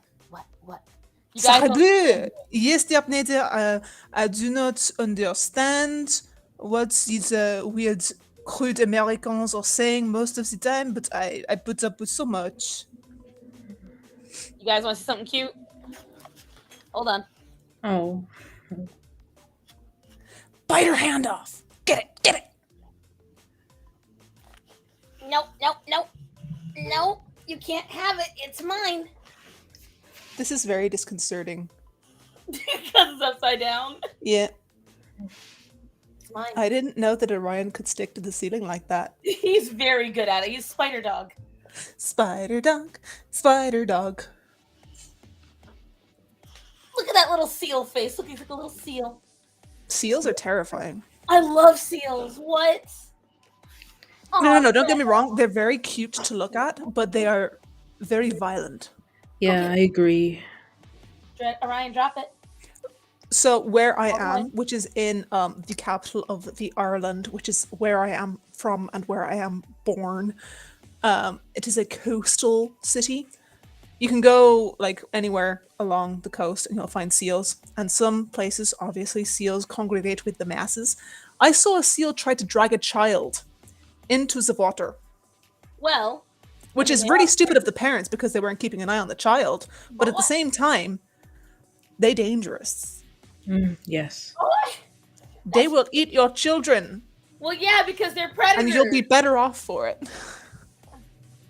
You guys don't- Sacrebleu! Yes, dear Nader, I do not understand what these weird crude Americans are saying most of the time, but I put up with so much. You guys want to see something cute? Hold on. Oh. Bite her hand off! Get it! Get it! Nope. You can't have it. It's mine. This is very disconcerting. Because it's upside down. Yeah, It's mine. I didn't know that Orion could stick to the ceiling like that. He's very good at it. He's Spider Dog. Spider dog, spider dog. Look at that little seal face. Looking like a little seal. Seals are terrifying. I love seals. What? No, don't get me wrong. They're very cute to look at, but they are very violent. Yeah, I agree. Orion, drop it. So where I Okay. am, which is in the capital of the Ireland, which is where I am from and where I am born, it is a coastal city. You can go like anywhere along the coast and you'll find seals. And some places, obviously, seals congregate with the masses. I saw a seal try to drag a child into the water, Well, which is really stupid of the parents because they weren't keeping an eye on the child. But at the same time, they dangerous. Yes. They will eat your children, well, yeah, because they're predators. and you'll be better off for it.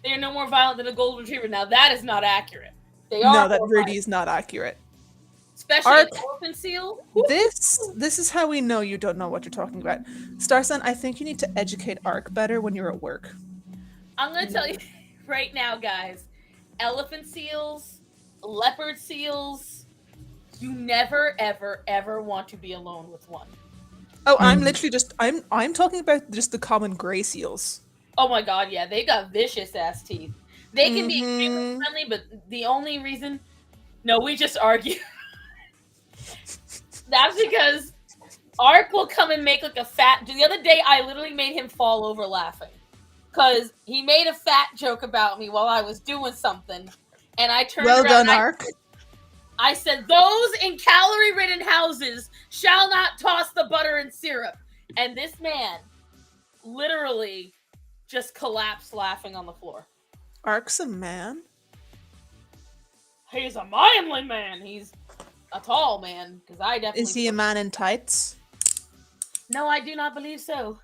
They are no more violent than a golden retriever. Now that is not accurate. They are. No, that more really violent. is not accurate. Especially Ark- an elephant seal. This is how we know you don't know what you're talking about. Starson, I think you need to educate Ark better when you're at work. I'm gonna tell you right now, guys. Elephant seals, leopard seals. You never, ever, ever want to be alone with one. Oh, I'm literally just I'm talking about just the common gray seals. Oh my god, yeah, they got vicious ass teeth. They can be extremely friendly, but the only reason, no, we just argue. That's because Ark will come and make like a fat. The other day, I literally made him fall over laughing because he made a fat joke about me while I was doing something, and I turned Well around. done, Ark. I said, "Those in calorie-ridden houses shall not toss the butter and syrup." And this man literally just collapsed laughing on the floor. Ark's a man. He's a manly man. He's a tall man, because I definitely. Is he a man in tights? No, I do not believe so.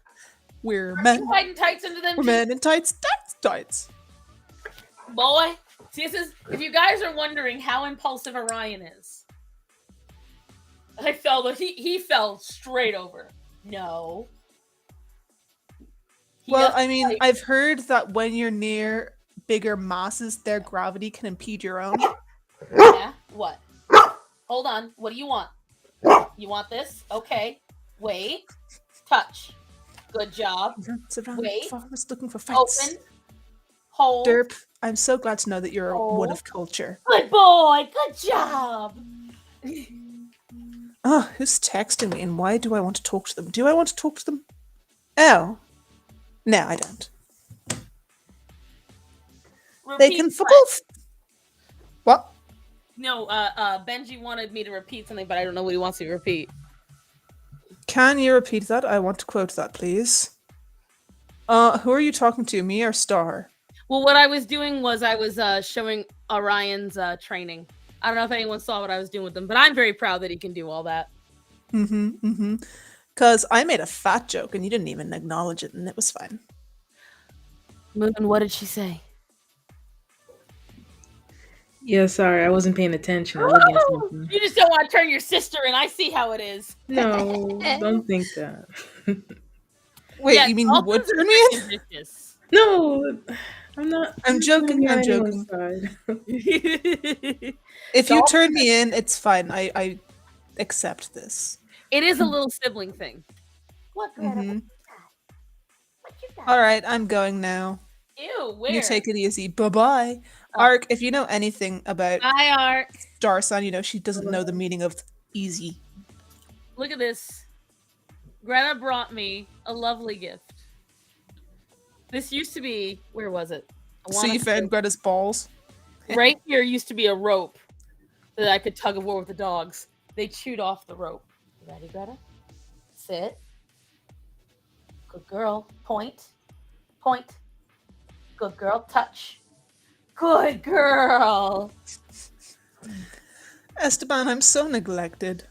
We're Are men. you hiding tights into them? We're men in tights. Tights. Boy, see, this is, if you guys are wondering how impulsive Orion is, I fell, but he fell straight over. No. Well, I mean, I've heard that when you're near bigger masses, their gravity can impede your own. Yeah? What? Hold on. What do you want? You want this? Okay. Wait. Touch. Good job. Runs around Wait. the forest looking for fights. Open. Hold. Derp, I'm so glad to know that you're Oh. one of culture. Good boy. Good job. Oh, who's texting me and why do I want to talk to them? Do I want to talk to them? Oh. No, I don't. They Repeat can fuck what? off. What? No, Benji wanted me to repeat something, but I don't know what he wants me to repeat. Can you repeat that? I want to quote that, please. Who are you talking to, me or Star? Well, what I was doing was I was showing Orion's training. I don't know if anyone saw what I was doing with them, but I'm very proud that he can do all that. Because I made a fat joke and you didn't even acknowledge it, and it was fine. Moon, what did she say? Yeah, sorry, I wasn't paying attention. I was looking at something. You just don't want to turn your sister in. I see how it is. No, don't think that. Wait, Yeah, you mean you would dolphins are turn me in? freaking vicious. No, I'm not. I'm joking, on I'm joking. anyone's side. If you turn me in, it's fine. I accept this. It is a little sibling thing. What, Greta? Mhm. What you got? All right, I'm going now. Ew, where? You take it easy. Bye-bye. Ark, if you know anything about Hi, Art. Starson, you know she doesn't know the meaning of easy. Look at this. Greta brought me a lovely gift. This used to be, where was it? So you found Greta's balls? Right here used to be a rope that I could tug of war with the dogs. They chewed off the rope. You ready, Greta? Sit. Good girl. Point. Point. Good girl. Touch. Good girl. Esteban, I'm so neglected.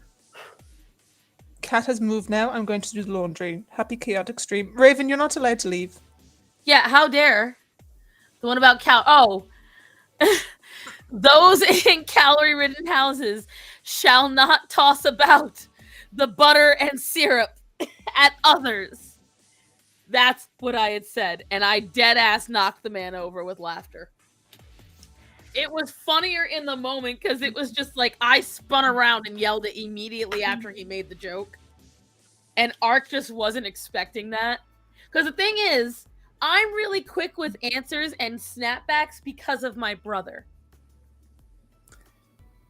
Cat has moved now. I'm going to do the laundry. Happy chaotic stream. Raven, you're not allowed to leave. Yeah, how dare. The one about Oh. Those in calorie-ridden houses shall not toss about the butter and syrup at others. That's what I had said, and I dead ass knocked the man over with laughter. It was funnier in the moment because it was just like I spun around and yelled it immediately after he made the joke. And Ark just wasn't expecting that. Because the thing is, I'm really quick with answers and snapbacks because of my brother.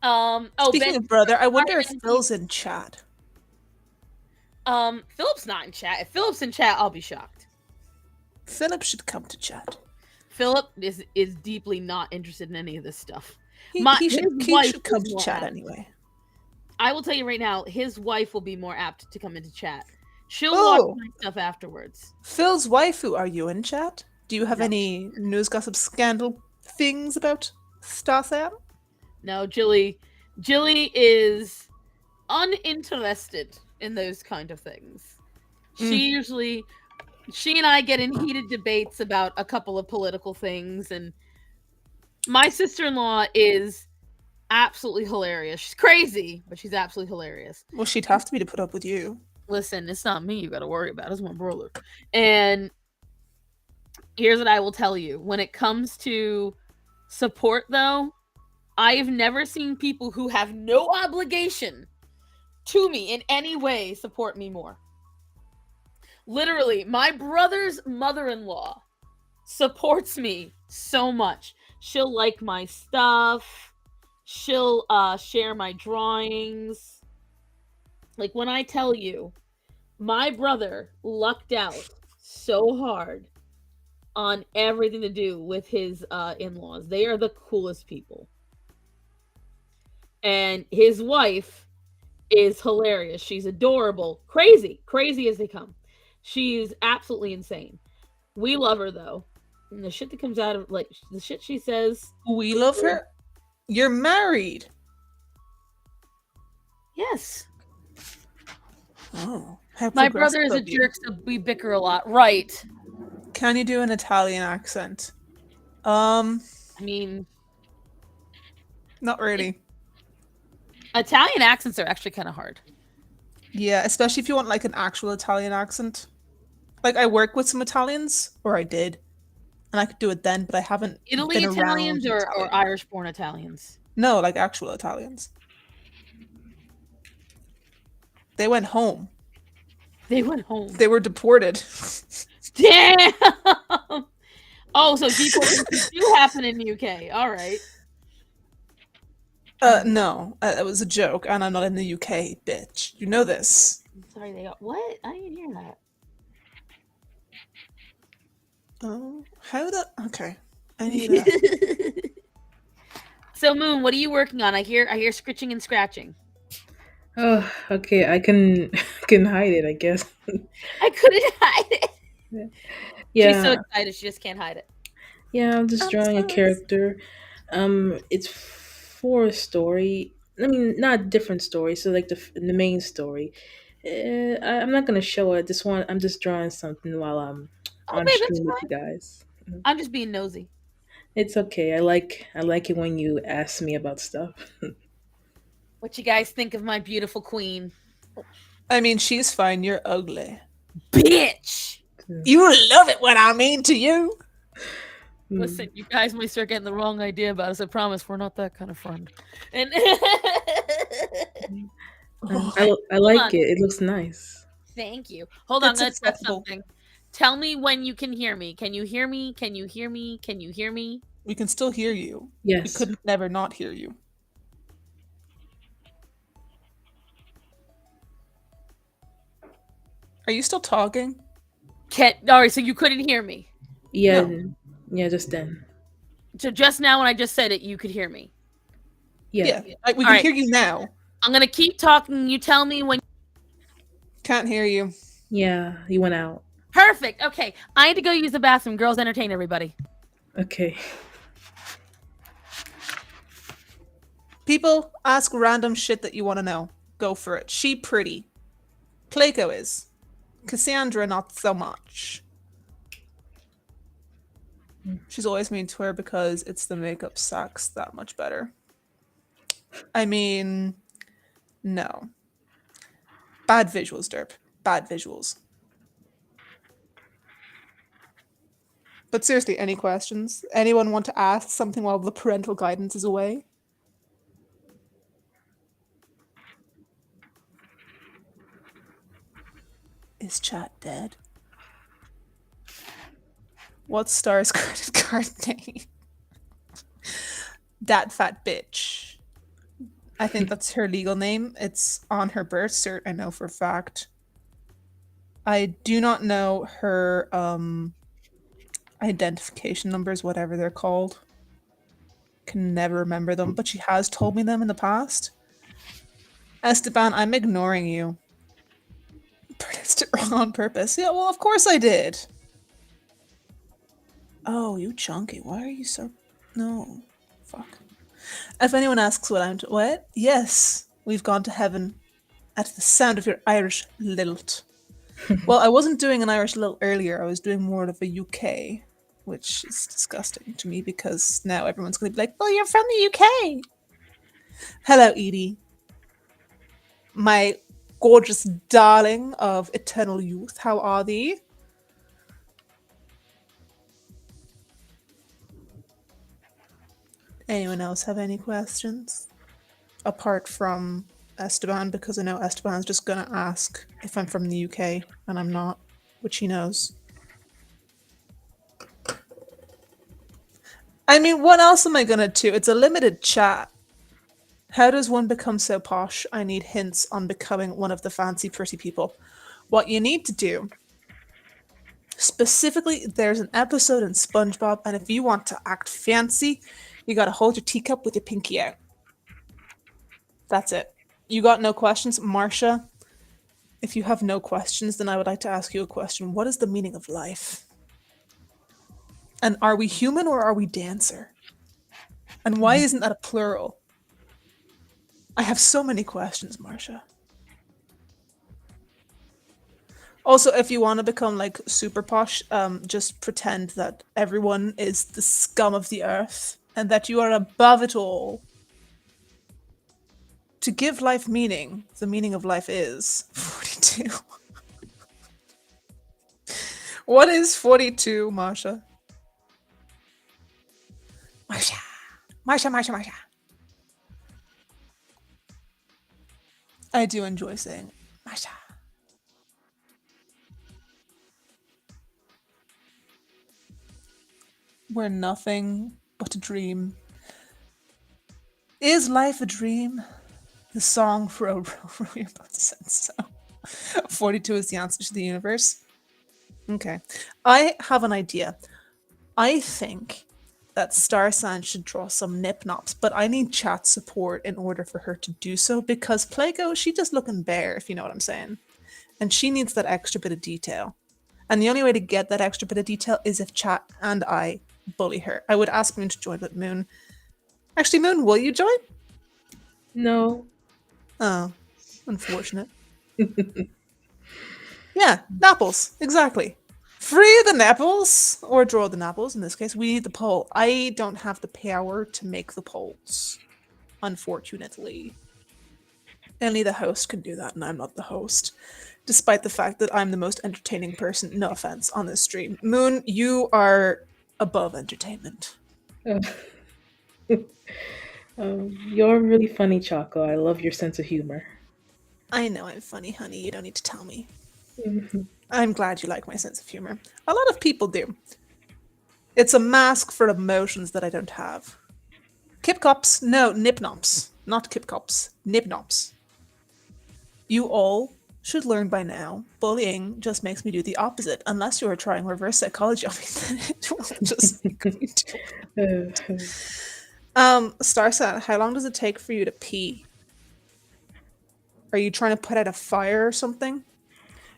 Speaking of brother, I wonder if and Phil's in chat. Philip's not in chat. If Philip's in chat, I'll be shocked. Philip should come to chat. Philip is deeply not interested in any of this stuff. He should come to chat anyway. I will tell you right now, his wife will be more apt to come into chat. She'll watch my stuff afterwards. Phil's waifu, are you in chat? Do you have any news, gossip, scandal things about Starsam? No, Jilly is uninterested in those kind of things. She and I get in heated debates about a couple of political things, and my sister-in-law is absolutely hilarious. She's crazy, but she's absolutely hilarious. Well, she'd have to be to put up with you. Listen, it's not me you gotta worry about. It's my brother. And here's what I will tell you. When it comes to support, though, I've never seen people who have no obligation to me in any way support me more. Literally, my brother's mother-in-law supports me so much. She'll like my stuff. She'll share my drawings. Like, when I tell you, my brother lucked out so hard on everything to do with his in-laws. They are the coolest people. And his wife is hilarious. She's adorable. Crazy as they come. She's absolutely insane. We love her, though. And the shit that comes out of, like, the shit she says. We love her? You're married. Yes. Oh. My brother is a jerk, so we bicker a lot. Right. Can you do an Italian accent? I mean, not really. Italian accents are actually kind of hard. Yeah, especially if you want like an actual Italian accent. Like, I work with some Italians, or I did, and I could do it then, but I haven't. Italy been Italians around or Irish-born Italians? No, like actual Italians. They went home. They went home. They were deported. Damn! Oh, so deportations do happen in the UK. All right. No, it was a joke, and I'm not in the UK, bitch. You know this. I'm sorry, they got what? I didn't hear that. Oh, how the? Okay, I need that. So, Moon, what are you working on? I hear scritching and scratching. Oh, okay. I can hide it, I guess. I couldn't hide it. Yeah. She's so excited, she just can't hide it. Yeah, I'm just drawing a character. It's for a story. I mean, not a different story. So like the main story. I'm not gonna show it. I'm just drawing something while I'm on babe, stream with you guys. I'm just being nosy. It's okay. I like it when you ask me about stuff. What you guys think of my beautiful queen? I mean, she's fine. You're ugly. Bitch! You love it when I'm mean to you. Listen, you guys might start getting the wrong idea about us. I promise we're not that kind of friend. And I like it. It looks nice. Thank you. Hold on, I'm gonna test something. Tell me when you can hear me. Can you hear me? Can you hear me? Can you hear me? We can still hear you. Yes. We could never not hear you. Are you still talking? Alright, so you couldn't hear me? Yeah. No. Yeah, just then. So just now when I just said it, you could hear me? Yeah. Like, we can hear you now. I'm gonna keep talking. You tell me when. Can't hear you. Yeah, you went out. Perfect. Okay, I need to go use the bathroom. Girls, entertain everybody. Okay. People, ask random shit that you want to know. Go for it. She pretty. Clayco is. Cassandra, not so much. She's always mean to her because it's the makeup sucks that much better. I mean, no. Bad visuals, Derp. Bad visuals. But seriously, any questions? Anyone want to ask something while the parental guidance is away? Is chat dead? What's Star's credit card name? Dat fat bitch. I think that's her legal name. It's on her birth cert, I know for a fact. I do not know her identification numbers, whatever they're called. Can never remember them, but she has told me them in the past. Esteban, I'm ignoring you. Pronounced it wrong on purpose. Yeah, well, of course I did. Oh, you chunky. Why are you so... No. Fuck. If anyone asks what I'm... What? Yes, we've gone to heaven at the sound of your Irish lilt. Well, I wasn't doing an Irish lilt earlier. I was doing more of a UK, which is disgusting to me because now everyone's going to be like, oh, you're from the UK. Hello, Edie. My gorgeous darling of eternal youth. How are thee? Anyone else have any questions? Apart from Esteban, because I know Esteban's just gonna ask if I'm from the UK, and I'm not, which he knows. I mean, what else am I gonna do? It's a limited chat. How does one become so posh? I need hints on becoming one of the fancy, pretty people. What you need to do, specifically, there's an episode in SpongeBob, and if you want to act fancy, you gotta hold your teacup with your pinky out. That's it. You got no questions? Marsha, if you have no questions, then I would like to ask you a question. What is the meaning of life? And are we human or are we dancer? And why isn't that a plural? I have so many questions, Marsha. Also, if you want to become like super posh, just pretend that everyone is the scum of the earth and that you are above it all. To give life meaning, the meaning of life is 42. What is 42, Marsha? Marsha. Marsha, Marsha, Marsha. I do enjoy saying Marsha. We're nothing but a dream. Is life a dream? The song for a you're about to send so. 42 is the answer to the universe. Okay. I have an idea. I think that Starsan should draw some nip nops, but I need chat support in order for her to do so because Plago, she just looking bare, if you know what I'm saying. And she needs that extra bit of detail. And the only way to get that extra bit of detail is if chat and I bully her. I would ask Moon to join, but Moon... Actually, Moon, will you join? No. Oh, unfortunate. Yeah, Napples, exactly. Free the Napples, or draw the Napples in this case. We need the poll. I don't have the power to make the polls, unfortunately. Only the host can do that, and I'm not the host. Despite the fact that I'm the most entertaining person, no offense, on this stream. Moon, you are above entertainment. You're really funny, Choco. I love your sense of humor. I know I'm funny, honey. You don't need to tell me. I'm glad you like my sense of humor. A lot of people do. It's a mask for emotions that I don't have. Kipcops? No, nipnops. Not kipcops. Nipnops. You all should learn by now, bullying just makes me do the opposite. Unless you are trying reverse psychology on me, then it will just make me do it. Starset, how long does it take for you to pee? Are you trying to put out a fire or something?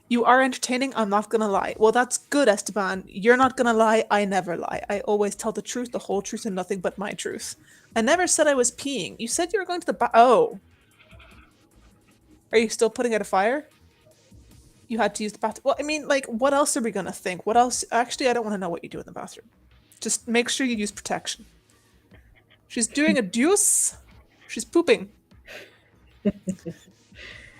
You are entertaining, I'm not gonna lie. Well, that's good, Esteban. You're not gonna lie, I never lie. I always tell the truth, the whole truth, and nothing but my truth. I never said I was peeing. You said you were going to the oh. Are you still putting out a fire? You had to use the bathroom. Well, I mean, like, what else are we gonna think? What else? Actually, I don't want to know what you do in the bathroom. Just make sure you use protection. She's doing a deuce. She's pooping.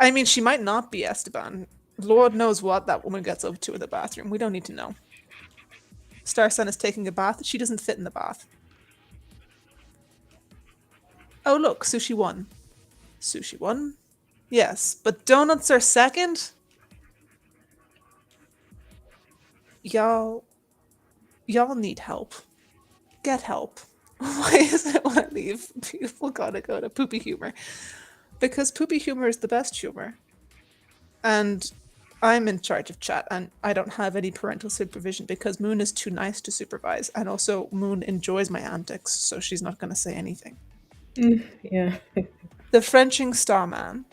I mean, she might not be, Esteban. Lord knows what that woman gets up to in the bathroom. We don't need to know. Star Sun is taking a bath. She doesn't fit in the bath. Oh, look, Sushi won. Sushi won. Yes, but donuts are second? Y'all need help. Get help. Why is it when I leave, people gotta go to poopy humor? Because poopy humor is the best humor. And I'm in charge of chat, and I don't have any parental supervision because Moon is too nice to supervise. And also, Moon enjoys my antics, so she's not gonna say anything. Yeah. The Frenching Starman.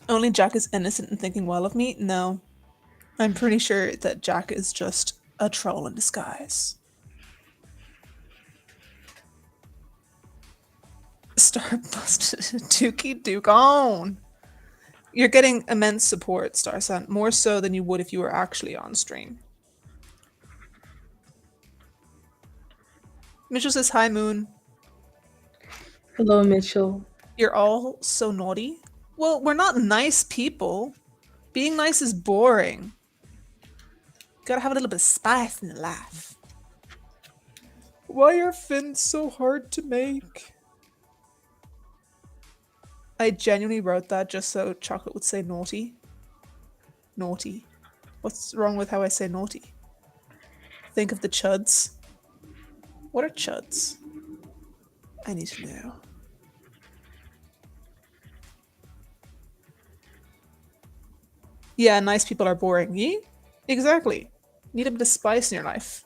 Only Jack is innocent and thinking well of me? No. I'm pretty sure that Jack is just a troll in disguise. Starbusted Dookie Duke on. You're getting immense support, Starsun, more so than you would if you were actually on stream. Mitchell says, hi, Moon. Hello, Mitchell. You're all so naughty. Well, we're not nice people. Being nice is boring. Gotta have a little bit of spice in your life. Why are fins so hard to make? I genuinely wrote that just so Chocolate would say naughty. Naughty. What's wrong with how I say naughty? Think of the chuds. What are chuds? I need to know. Yeah, nice people are boring. Yeah, exactly. Need a bit of spice in your life.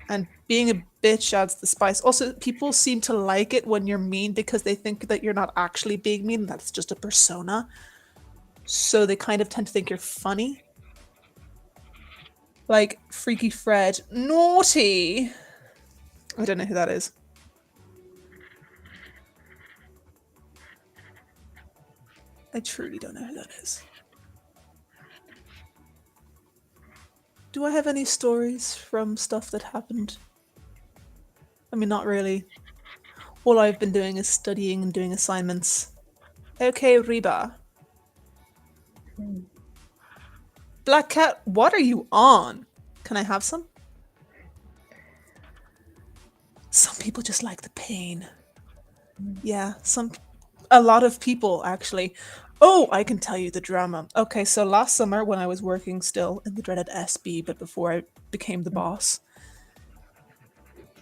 And being a bitch adds the spice. Also, people seem to like it when you're mean because they think that you're not actually being mean. That's just a persona. So they kind of tend to think you're funny. Like Freaky Fred. Naughty! I don't know who that is. I truly don't know who that is. Do I have any stories from stuff that happened? I mean, not really. All I've been doing is studying and doing assignments. Okay, Reba. Black Cat, what are you on? Can I have some? Some people just like the pain. Yeah, a lot of people actually. Oh, I can tell you the drama. Okay, so last summer when I was working still in the dreaded SB, but before I became the boss.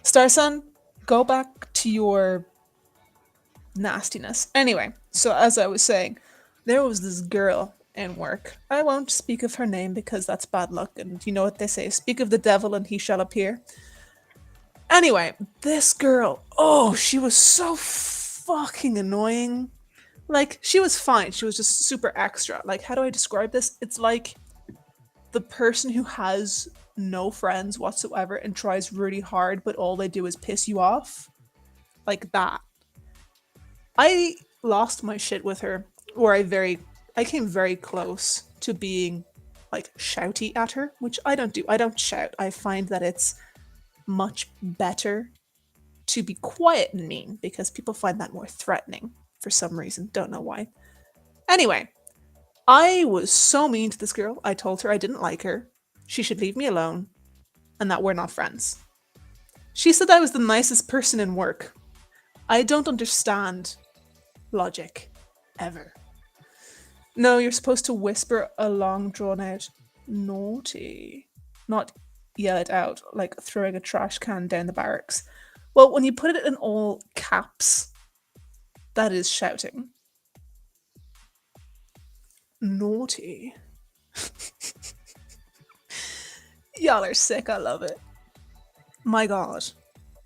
Starsun, go back to your nastiness. Anyway, so as I was saying, there was this girl in work. I won't speak of her name because that's bad luck, and you know what they say, speak of the devil and he shall appear. Anyway, this girl, oh, she was so fucking annoying. Like, she was fine. She was just super extra. Like, how do I describe this? It's like the person who has no friends whatsoever and tries really hard, but all they do is piss you off. Like that. I lost my shit with her, or I came very close to being like shouty at her, which I don't do. I don't shout. I find that it's much better to be quiet and mean because people find that more threatening for some reason. Don't know why. Anyway, I was so mean to this girl. I told her I didn't like her. She should leave me alone and that we're not friends. She said I was the nicest person in work. I don't understand logic ever. No, you're supposed to whisper a long drawn out naughty, not yell it out like throwing a trash can down the barracks. Well, when you put it in all caps, that is shouting. Naughty. Y'all are sick, I love it. My god.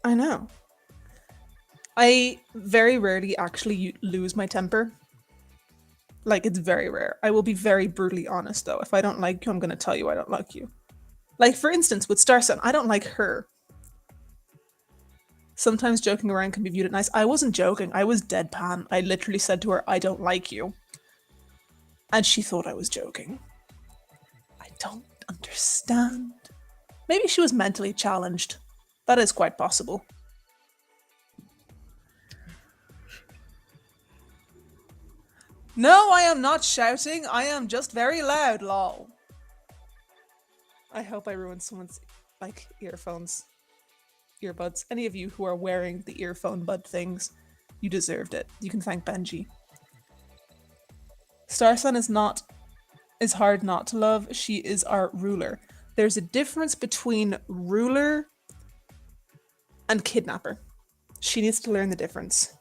I know. I very rarely actually lose my temper. Like, it's very rare. I will be very brutally honest, though. If I don't like you, I'm gonna tell you I don't like you. Like, for instance, with Starsun, I don't like her. Sometimes joking around can be viewed as nice. I wasn't joking. I was deadpan. I literally said to her, I don't like you. And she thought I was joking. I don't understand. Maybe she was mentally challenged. That is quite possible. No, I am not shouting. I am just very loud, lol. I hope I ruined someone's like earphones, earbuds. Any of you who are wearing the earphone bud things, you deserved it. You can thank Benji. Starsun is hard not to love. She is our ruler. There's a difference between ruler and kidnapper. She needs to learn the difference.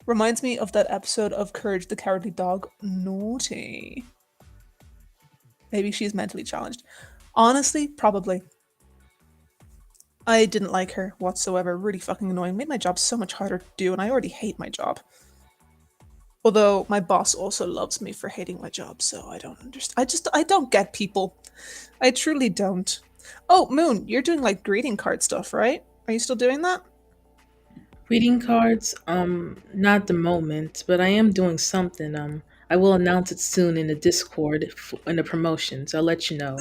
Reminds me of that episode of Courage the Cowardly Dog. Naughty. Maybe she's mentally challenged. Honestly, probably. I didn't like her whatsoever. Really fucking annoying. Made my job so much harder to do, and I already hate my job. Although my boss also loves me for hating my job, so I don't understand. I don't get people. I truly don't. Oh, Moon, you're doing like greeting card stuff, right? Are you still doing that? Reading cards, not at the moment, but I am doing something. I will announce it soon in the Discord in the promotions. I'll let you know.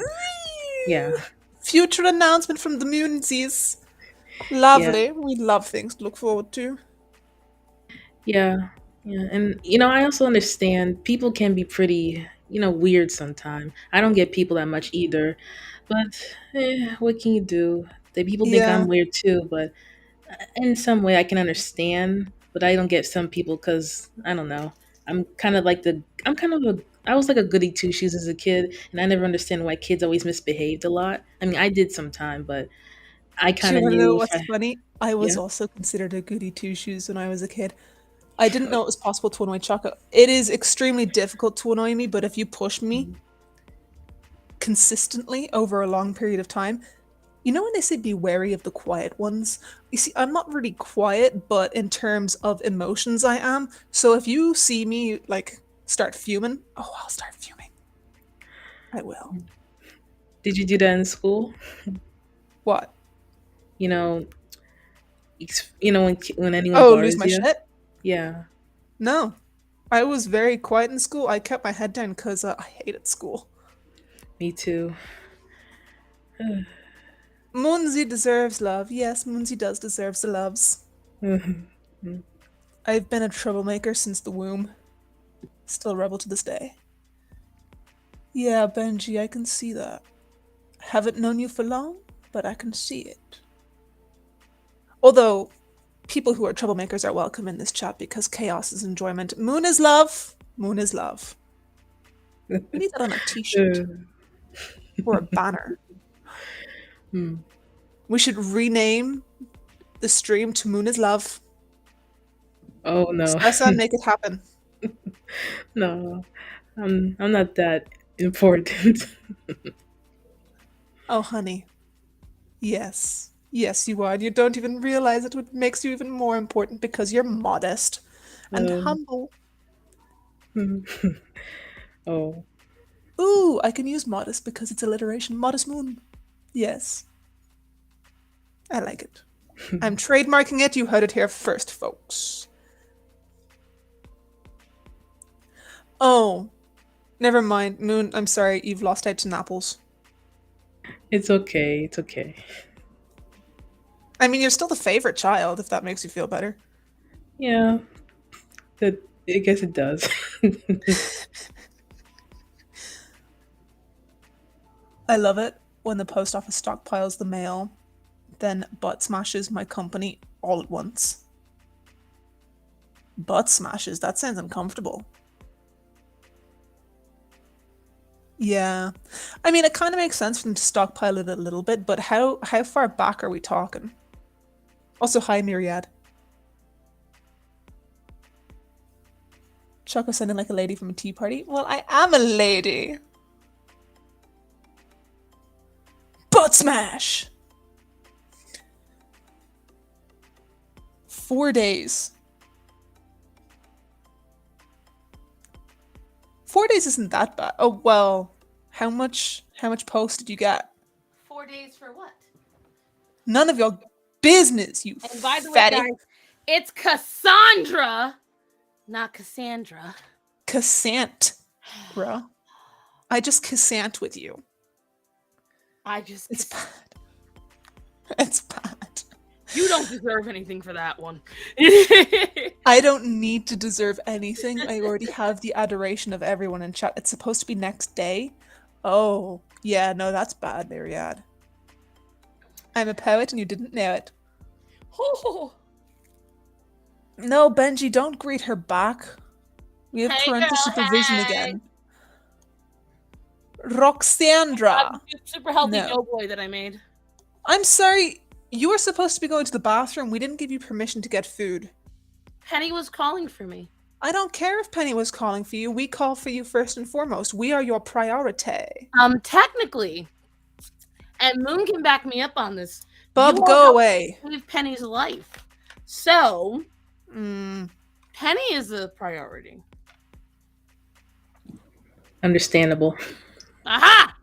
Yeah, Future announcement from the Moonsies. yeah, Lovely. We love things to look forward to. yeah, yeah. And I also understand people can be pretty, weird sometimes. I don't get people that much either, but what can you do? The people think Yeah. I'm weird too, but in some way I can understand, but I don't get some people because I don't know. I'm kind of a I was like a goody two shoes as a kid, and I never understand why kids always misbehaved a lot. I mean, I did sometime, but I Do kind you of want to know knew if what's I funny? I was yeah. also considered a goody two shoes when I was a kid. I didn't know it was possible to annoy Chaka. It is extremely difficult to annoy me, but if you push me consistently over a long period of time, you know when they say be wary of the quiet ones? You see, I'm not really quiet, but in terms of emotions, I am. So if you see me like start fuming, oh, I'll start fuming. I will. Did you do that in school? What? You know, when anyone Oh, lose bothers my you. shit? Yeah, No. I was very quiet in school. I kept my head down because I hated school. me too. Munzi deserves love. Yes, Munzi does deserve the loves. I've been a troublemaker since the womb. Still a rebel to this day. Yeah, Benji, I can see that. Haven't known you for long, but I can see it. Although, people who are troublemakers are welcome in this chat because chaos is enjoyment. Moon is love. Moon is love. We need that on a t-shirt or a banner. Hmm. We should rename the stream to Moon is Love. Oh no, Starsun, make it happen. no, I'm not that important. Oh, honey. Yes. Yes, you are. And you don't even realize it, what makes you even more important because you're modest and Um, humble. oh, Ooh, I can use modest because it's alliteration. Modest Moon. Yes. I like it. I'm trademarking it. You heard it here first, folks. Oh, never mind. Moon, I'm sorry. You've lost out to Napples. it's okay. It's okay. I mean, you're still the favorite child, if that makes you feel better. Yeah, that I guess it does. I love it when the post office stockpiles the mail, then butt smashes my company all at once. Butt smashes? That sounds uncomfortable. Yeah. I mean, it kind of makes sense for them to stockpile it a little bit, but how far back are we talking? Also, hi, Myriad. Choco sounding like a lady from a tea party. Well, I am a lady. Butt smash! 4 days. 4 days isn't that bad. Oh well, how much post did you get? 4 days for what? None of your business, you And by the way, fatty. guys, it's Cassandra, not Cassandra. Cassant, bro. I just cassant with you. It's bad. It's bad. You don't deserve anything for that one. I don't need to deserve anything. I already have the adoration of everyone in chat. It's supposed to be next day. Oh, yeah, no, that's bad, Myriad. I'm a poet and you didn't know it. Oh. No, Benji, don't greet her back. We have Hey, parental girl, supervision hey. again. Roxandra. Super healthy No. doughboy that I made. I'm sorry. You were supposed to be going to the bathroom. We didn't give you permission to get food. Penny was calling for me. I don't care if Penny was calling for you. We call for you first and foremost. We are your priority. Technically, and Moon can back me up on this. Bub, you all go helped away. Save Penny's life. So, Mm, Penny is a priority. Understandable. Aha!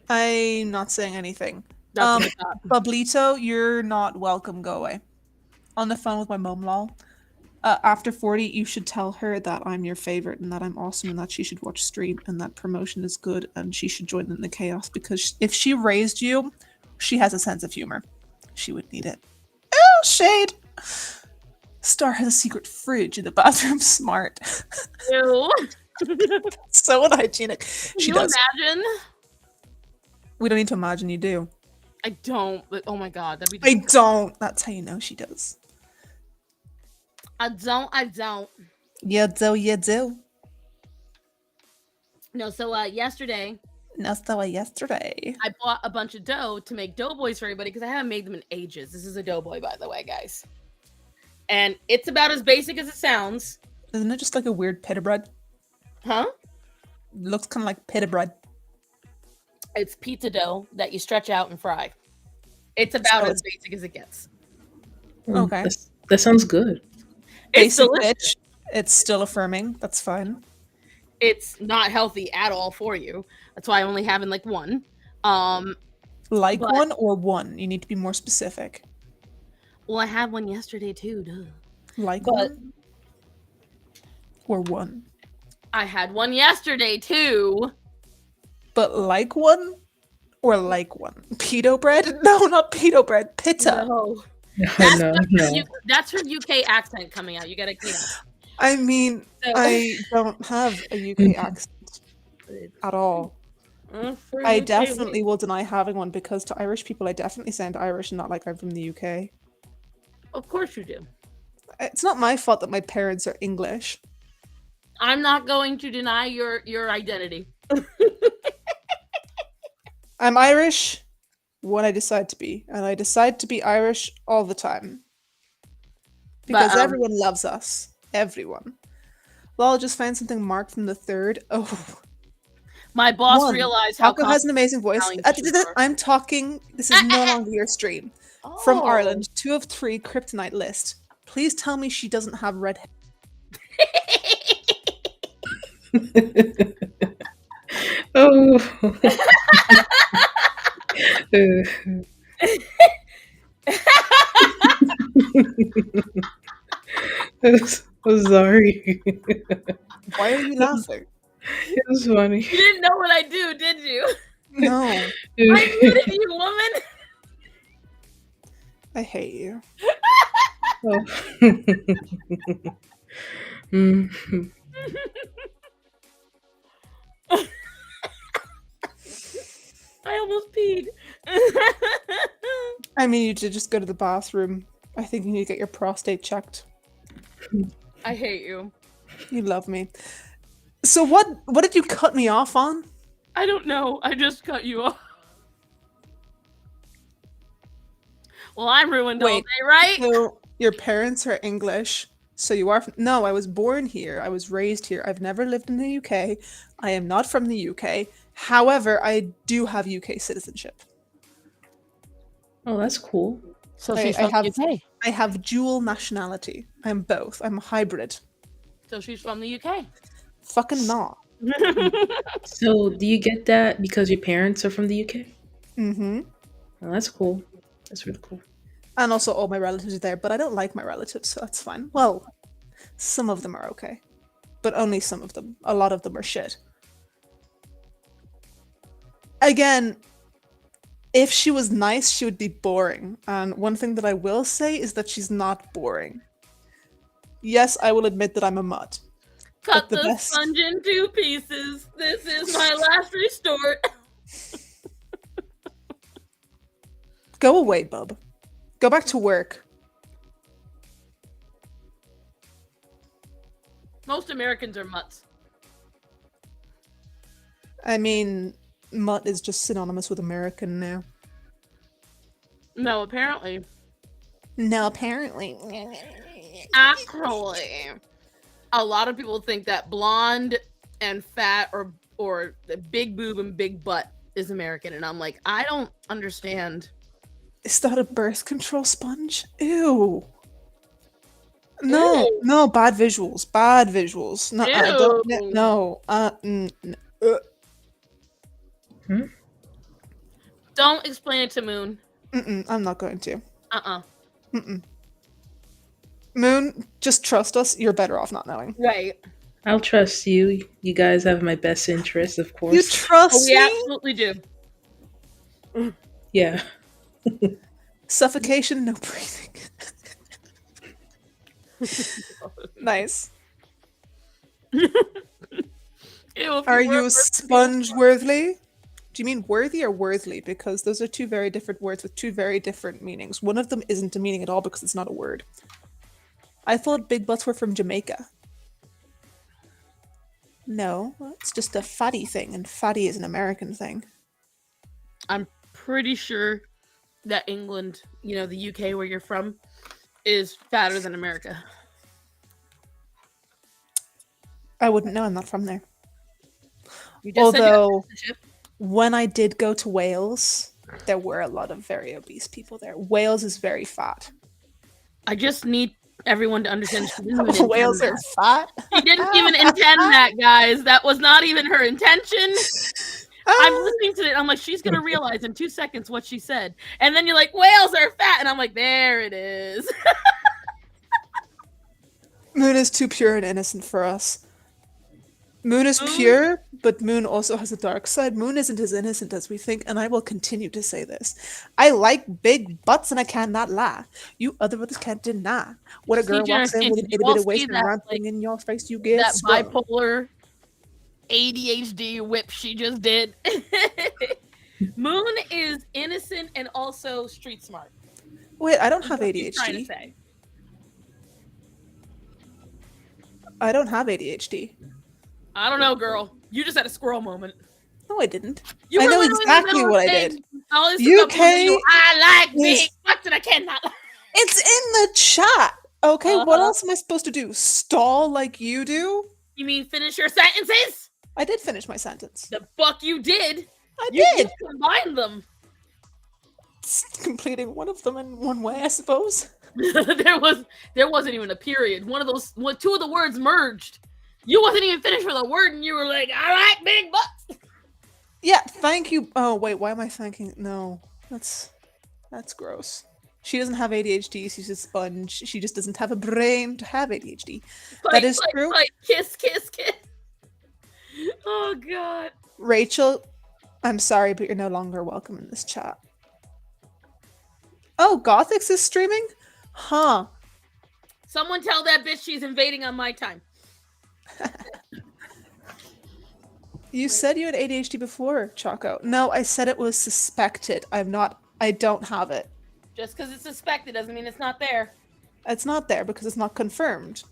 I'm not saying anything. That's what I thought. Bublito, you're not welcome. Go away. On the phone with my mom, lol. After 40, you should tell her that I'm your favorite and that I'm awesome and that she should watch stream and that promotion is good and she should join in the chaos because if she raised you, she has a sense of humor. She would need it. Oh, shade! Star has a secret fridge in the bathroom. Smart. Ew. So unhygienic. She Can you does. imagine? We don't need to imagine you do. I don't, but oh my god, that'd be. I don't. That's how you know she does. I don't. You do, you do. No, so yesterday That's the way yesterday. I bought a bunch of dough to make doughboys for everybody because I haven't made them in ages. This is a doughboy, by the way, guys. And it's about as basic as it sounds. Isn't it just like a weird pita bread? Huh? Looks kind of like pita bread. It's pizza dough that you stretch out and fry. It's about So as basic as it gets. Okay. That sounds good. It's Basic delicious. bitch. It's still affirming. That's fine. It's not healthy at all for you. That's why I'm only having like one. Like But- one or one? You need to be more specific. Well, I had one yesterday too, duh. Like But- one? Or one? I had one yesterday too. But like one? Or like one? Pito bread? No, not pito bread. Pita. No. No. That's her UK accent coming out. You gotta clean up. I mean, So- I don't have a UK accent at all. For I UK definitely will deny having one because to Irish people, I definitely sound Irish and not like I'm from the UK. Of course you do. It's not my fault that my parents are English. I'm not going to deny your identity. I'm Irish when I decide to be, and I decide to be Irish all the time. Because everyone loves us. Everyone. Well, I just found something marked from the 3rd. Oh. My boss One, realized how Taco has an amazing voice. Italian dishes are. I'm talking. This is no longer your stream. From Ireland, 2 of 3 kryptonite list. Please tell me she doesn't have red hair. Oh. I'm sorry. Why are you laughing? It was funny. You didn't know what I do, did you? No. I muted you, woman. I hate you. Oh. Mm. I almost peed. I mean, you should just go to the bathroom. I think you need to get your prostate checked. I hate you. You love me. So what did you cut me off on? I don't know. I just cut you off. Well, I'm ruined all Wait. day, right? So your parents are English. So you are no, I was born here. I was raised here. I've never lived in the UK. I am not from the UK. However, I do have UK citizenship. Oh, that's cool. So I- she's I from have- the UK. I have dual nationality. I'm both. I'm a hybrid. So she's from the UK. Fucking not. So, do you get that because your parents are from the UK? Mm-hmm. Oh, that's cool. That's really cool. And also all my relatives are there, but I don't like my relatives, so that's fine. Well, some of them are okay. But only some of them. A lot of them are shit. Again, if she was nice, she would be boring. And one thing that I will say is that she's not boring. Yes, I will admit that I'm a mutt. Cut the the best- sponge in 2 pieces. This is my last resort. Go away, bub. Go back to work. Most Americans are mutts. I mean, mutt is just synonymous with American now. No, apparently. No, apparently. Actually, a lot of people think that blonde and fat or the big boob and big butt is American, and I'm like, I don't understand. Is that a birth control sponge? Ew. No, Ew. no, bad visuals. Bad visuals. No, Ew. no. Don't explain it to Moon. I'm not going to. Moon, just trust us. You're better off not knowing. Right. I'll trust you. You guys have my best interest, of course. You trust We me? absolutely do. Yeah. Suffocation, no breathing. Nice. Are you a sponge worthy? Do you mean worthy or worthily? Because those are two very different words with two very different meanings. One of them isn't a meaning at all because it's not a word. I thought big butts were from Jamaica. No, it's just a fatty thing, and fatty is an American thing. I'm pretty sure that England, the UK where you're from, is fatter than America. I wouldn't know. I'm not from there. You just said you Although, had citizenship. when I did go to Wales, there were a lot of very obese people there. Wales is very fat. I just need everyone to understand she didn't even Whales intend are that. fat? She didn't even intend that, guys. That was not even her intention. I'm listening to it. I'm like, she's going to realize in 2 seconds what she said. And then you're like, whales are fat. And I'm like, there it is. Moon is too pure and innocent for us. Moon is pure, but Moon also has a dark side. Moon isn't as innocent as we think, and I will continue to say this. I like big butts, and I cannot lie. You other brothers can't deny. When a girl walks in with an itty bitty waist and a round thing in your face, you get that sprung. bipolar ADHD whip she just did. Moon is innocent and also street smart. Wait, I don't have What she's trying to ADHD. say. I don't have ADHD. I don't know, girl. You just had a squirrel moment. No, I didn't. You I were know literally in the exactly middle what of I saying, did. "Oh, this is UK a video. I like is- big butts and I cannot lie." It's in the chat. Okay, what else am I supposed to do? Stall like you do? You mean finish your sentences? I did finish my sentence. The fuck you did. I You did. just combined them. Completing one of them in one way, I suppose. there wasn't even a period. Two of the words merged. You wasn't even finished with a word, and you were like, "I like big butts." Yeah, thank you. Oh wait, why am I thanking? No, that's gross. She doesn't have ADHD. She's a sponge. She just doesn't have a brain to have ADHD. That is true. Kiss, kiss, kiss. Oh god. Rachel, I'm sorry, but you're no longer welcome in this chat. Oh, Gothix is streaming? Huh. Someone tell that bitch she's invading on my time. You said you had ADHD before, Choco. No, I said it was suspected. I don't have it. Just because it's suspected doesn't mean it's not there. It's not there because it's not confirmed.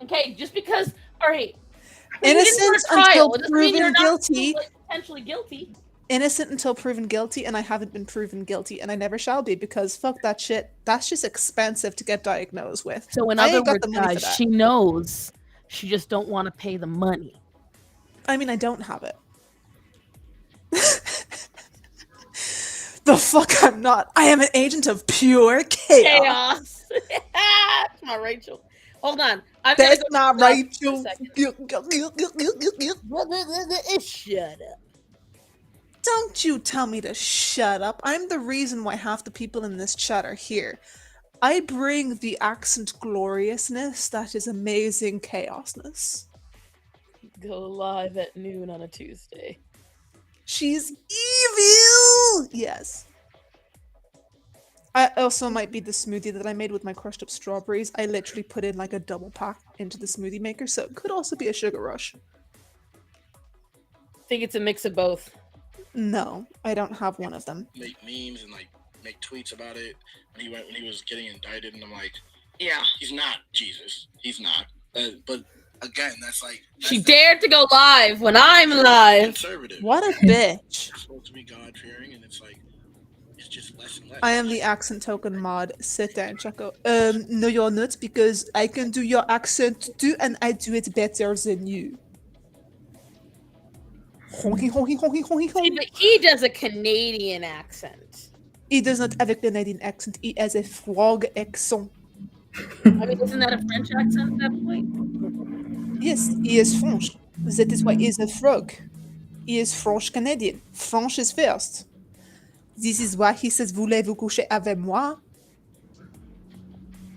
Okay, just because, all right. Innocent until proven guilty. Potentially guilty. Innocent until proven guilty, and I haven't been proven guilty, and I never shall be because fuck that shit. That's just expensive to get diagnosed with. So in I other ain't got words, the money for guys, that. she knows. She just don't want to pay the money. I mean, I don't have it. The fuck I'm not. I am an agent of pure chaos. That's my Rachel. Hold on. That's not Rachel. Shut up. Don't you tell me to shut up. I'm the reason why half the people in this chat are here. I bring the accent gloriousness that is amazing chaosness. Go live at noon on a Tuesday. She's evil! Yes. I also might be the smoothie that I made with my crushed up strawberries. I literally put in like a double pack into the smoothie maker, so it could also be a sugar rush. I think it's a mix of both. No, I don't have one of them. Make memes and like make tweets about it when he was getting indicted, and I'm like, yeah, he's not Jesus, he's not. But again, She dared to go live when I'm live. Conservative. What a bitch! You're supposed to be God fearing, and it's just less and less. I am the accent token mod. Sit down, Choco. No, you're not, because I can do your accent too, and I do it better than you. Honky, honky, honky, honky, See, honky. but he does a Canadian accent. He does not have a Canadian accent. He has a frog accent. I mean, isn't that a French accent at that point? Yes, he is French. That is why he is a frog. He is French Canadian. French is first. This is why he says, voulez-vous coucher avec moi?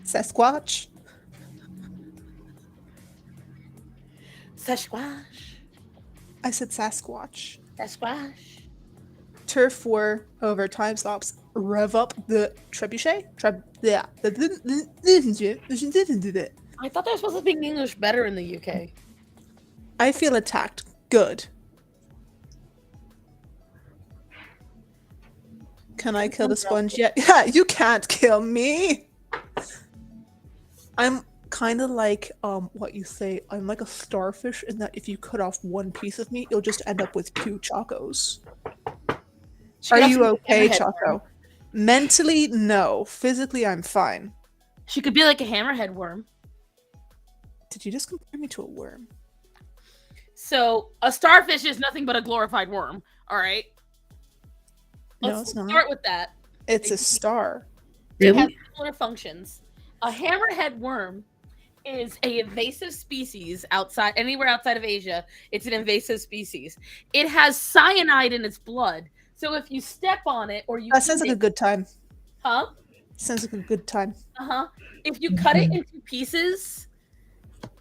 Sasquatch. Sasquatch. I said Sasquatch. Sasquatch. Turf war over time stops. Rev up the trebuchet. Yeah. I thought they were supposed to speak English better in the UK. I feel attacked. Good. Can I kill the sponge yet? Yeah, you can't kill me. I'm kind of like what you say. I'm like a starfish in that if you cut off one piece of me, you'll just end up with 2 chocos. Are you okay, Choco? Mentally, no. Physically, I'm fine. She could be like a hammerhead worm. Did you just compare me to a worm? So a starfish is nothing but a glorified worm. All right. No, Let's it's not. start with that. It's a star. It has Really? similar functions. A hammerhead worm is an invasive species anywhere outside of Asia. It's an invasive species. It has cyanide in its blood. So if you step on it or you That sounds like a good time. huh? Sounds like a good time. Uh-huh. If you cut it into pieces,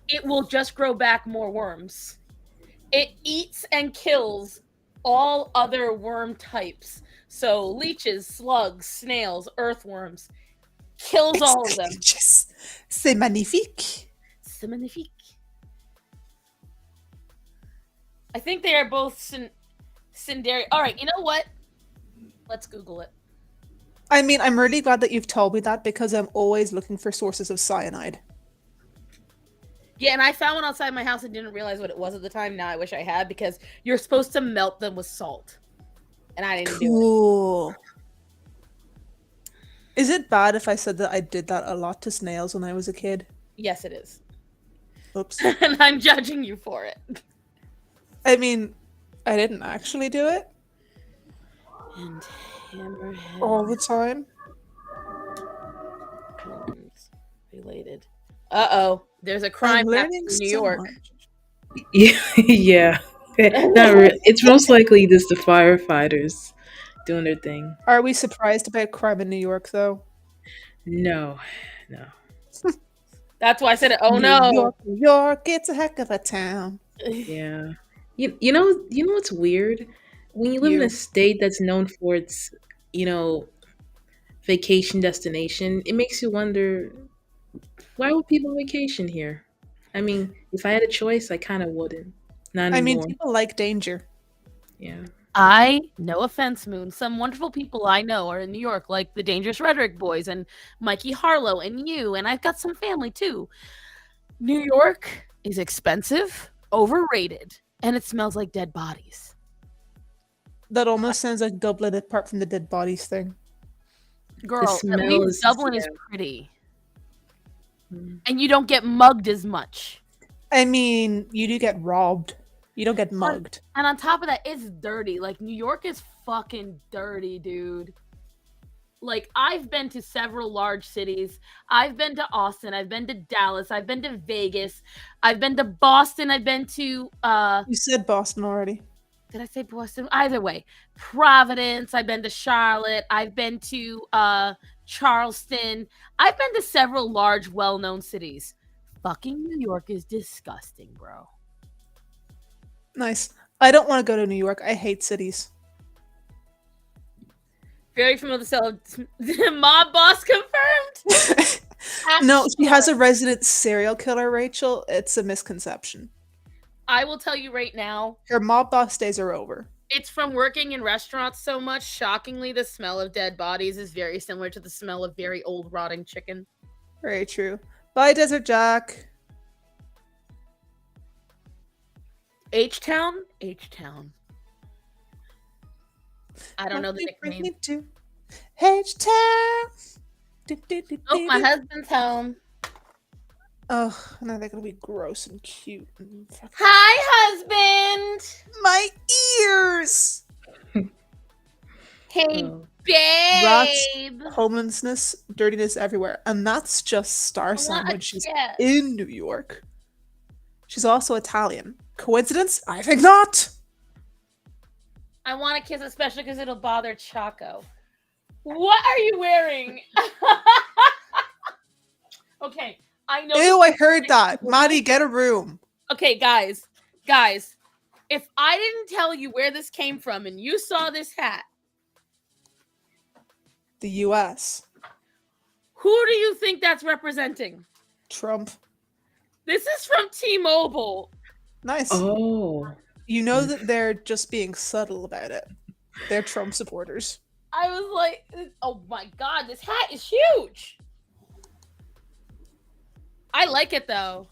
it will just grow back more worms. It eats and kills all other worm types. So leeches, slugs, snails, earthworms. Kills all of them. C'est magnifique. C'est magnifique. I think they are both Cindari. All right, you know what? Let's Google it. I mean, I'm really glad that you've told me that because I'm always looking for sources of cyanide. Yeah, and I found one outside my house and didn't realize what it was at the time. Now I wish I had because you're supposed to melt them with salt. And I didn't do Cool. Is it bad if I said that I did that a lot to snails when I was a kid? it. Yes, it is. Oops. And I'm judging you for it. I mean, I didn't actually do it And hammerhead all the time. worms related. Uh-oh. There's a crime I'm happening learning in New so York. much. Yeah. Not it's most likely just the firefighters doing their thing. Are we surprised about crime in New York, though? No. That's why I said it. Oh no. New York, it's a heck of a town. Yeah. You know what's weird? When you live in You. a state that's known for its, vacation destination, it makes you wonder, why would people vacation here? I mean, if I had a choice, I kind of wouldn't. Not I mean, anymore. people like danger. Yeah. No offense, Moon. Some wonderful people I know are in New York, like the Dangerous Rhetoric Boys and Mikey Harlow and you, and I've got some family too. New York is expensive, overrated, and it smells like dead bodies. That almost sounds like Dublin apart from the dead bodies thing. Girl, at smell least is- Dublin is yeah. pretty. Mm. And you don't get mugged as much. I mean, you do get robbed. You don't get mugged. And on top of that, it's dirty. Like, New York is fucking dirty, dude. Like, I've been to several large cities. I've been to Austin. I've been to Dallas. I've been to Vegas. I've been to Boston. I've been to, You said Boston already. did I say Boston? Either way. Providence. I've been to Charlotte. I've been to, Charleston. I've been to several large, well-known cities. Fucking New York is disgusting, bro. Nice. I don't want to go to New York. I hate cities. Very familiar with the mob boss confirmed. No, she has a resident serial killer, Rachel. It's a misconception. I will tell you right now, Her mob boss days are over. It's from working in restaurants so much. Shockingly, the smell of dead bodies is very similar to the smell of very old rotting chicken. Very true. Bye, Desert Jack. H-Town? H-Town. I don't know the nickname. H-Town. Oh, my husband's home. Oh, now they're gonna be gross and cute. And Hi, husband. my ears. Hey, Oh. Rats, babe. homelessness, dirtiness everywhere, and that's just Star Sign when she's in New York. She's also Italian. Coincidence? I think not. I want a kiss, especially because it'll bother Chaco. What are you wearing? Okay, I know. Ew, I heard that. Maddie, get a room. Okay, guys, if I didn't tell you where this came from and you saw this hat, The US. who do you think that's representing? Trump. This is from T-Mobile. Nice. Oh. You know that they're just being subtle about it. They're Trump supporters. I was like, oh my god, this hat is huge. I like it though.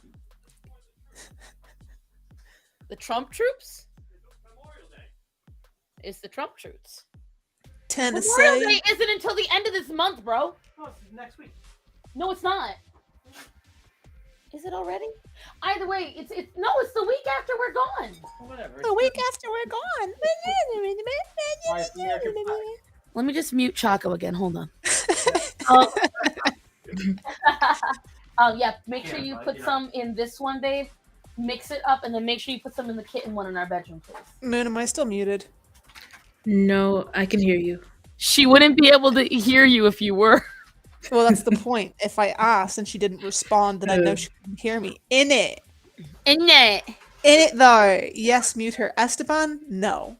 The Trump troops? It's the Trump troops. Memorial Tennessee. Day isn't until the end of this month, bro. Oh, it's next week. No, it's not. Is it already? Either way, it's the week after we're gone. Whatever. The week after we're gone. Why is American Pie? Let me just mute Chaco again. Hold on. Yeah. Make sure you put some in this one, babe. Mix it up, and then make sure you put some in the kitten one in our bedroom, please. Moon, am I still muted? No, I can hear you. She wouldn't be able to hear you if you were. Well, that's the point. If I asked and she didn't respond, then I know she couldn't hear me. In it. In it. In it, though. Yes, mute her. Esteban? No.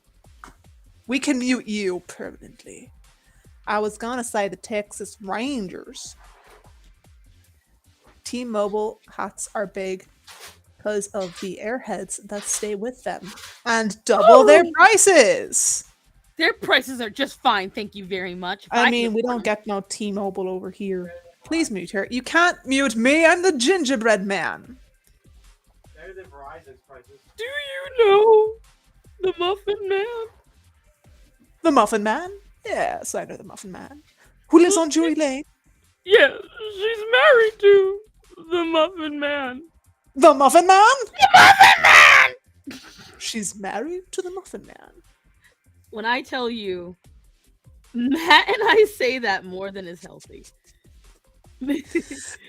We can mute you permanently. I was gonna say the Texas Rangers. T-Mobile hats are big because of the airheads that stay with them and double their prices. Their prices are just fine. Thank you very much. If I could mean, we afford don't get no T-Mobile over here. Please mute her. You can't mute me. I'm the gingerbread man. Better than Verizon's prices. Do you know the Muffin Man? The Muffin Man? Yes, I know the Muffin Man. Who lives on Drury Lane? Yes, she's married to the Muffin Man. The Muffin Man? The Muffin Man! She's married to the Muffin Man. When I tell you, Matt and I say that more than is healthy.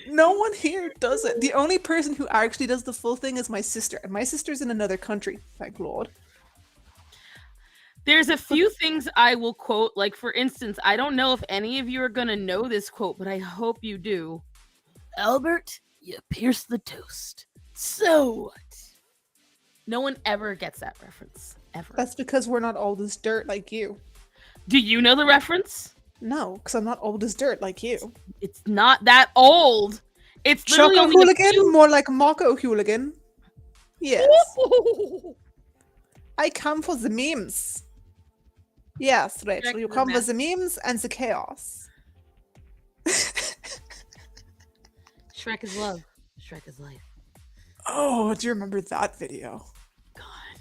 No one here does it. The only person who actually does the full thing is my sister. And my sister's in another country, thank Lord. There's a few things I will quote. Like, for instance, I don't know if any of you are going to know this quote, but I hope you do. Albert, you pierced the toast. So what? No one ever gets that reference. Ever. That's because we're not old as dirt like you. Do you know the reference? No, because I'm not old as dirt like you. It's not that old. It's literally Choco only hooligan? More like Mako hooligan. Yes. I come for the memes. Yes, Rachel, you come for the memes and the chaos. Shrek is love. Shrek is life. Oh, do you remember that video? God.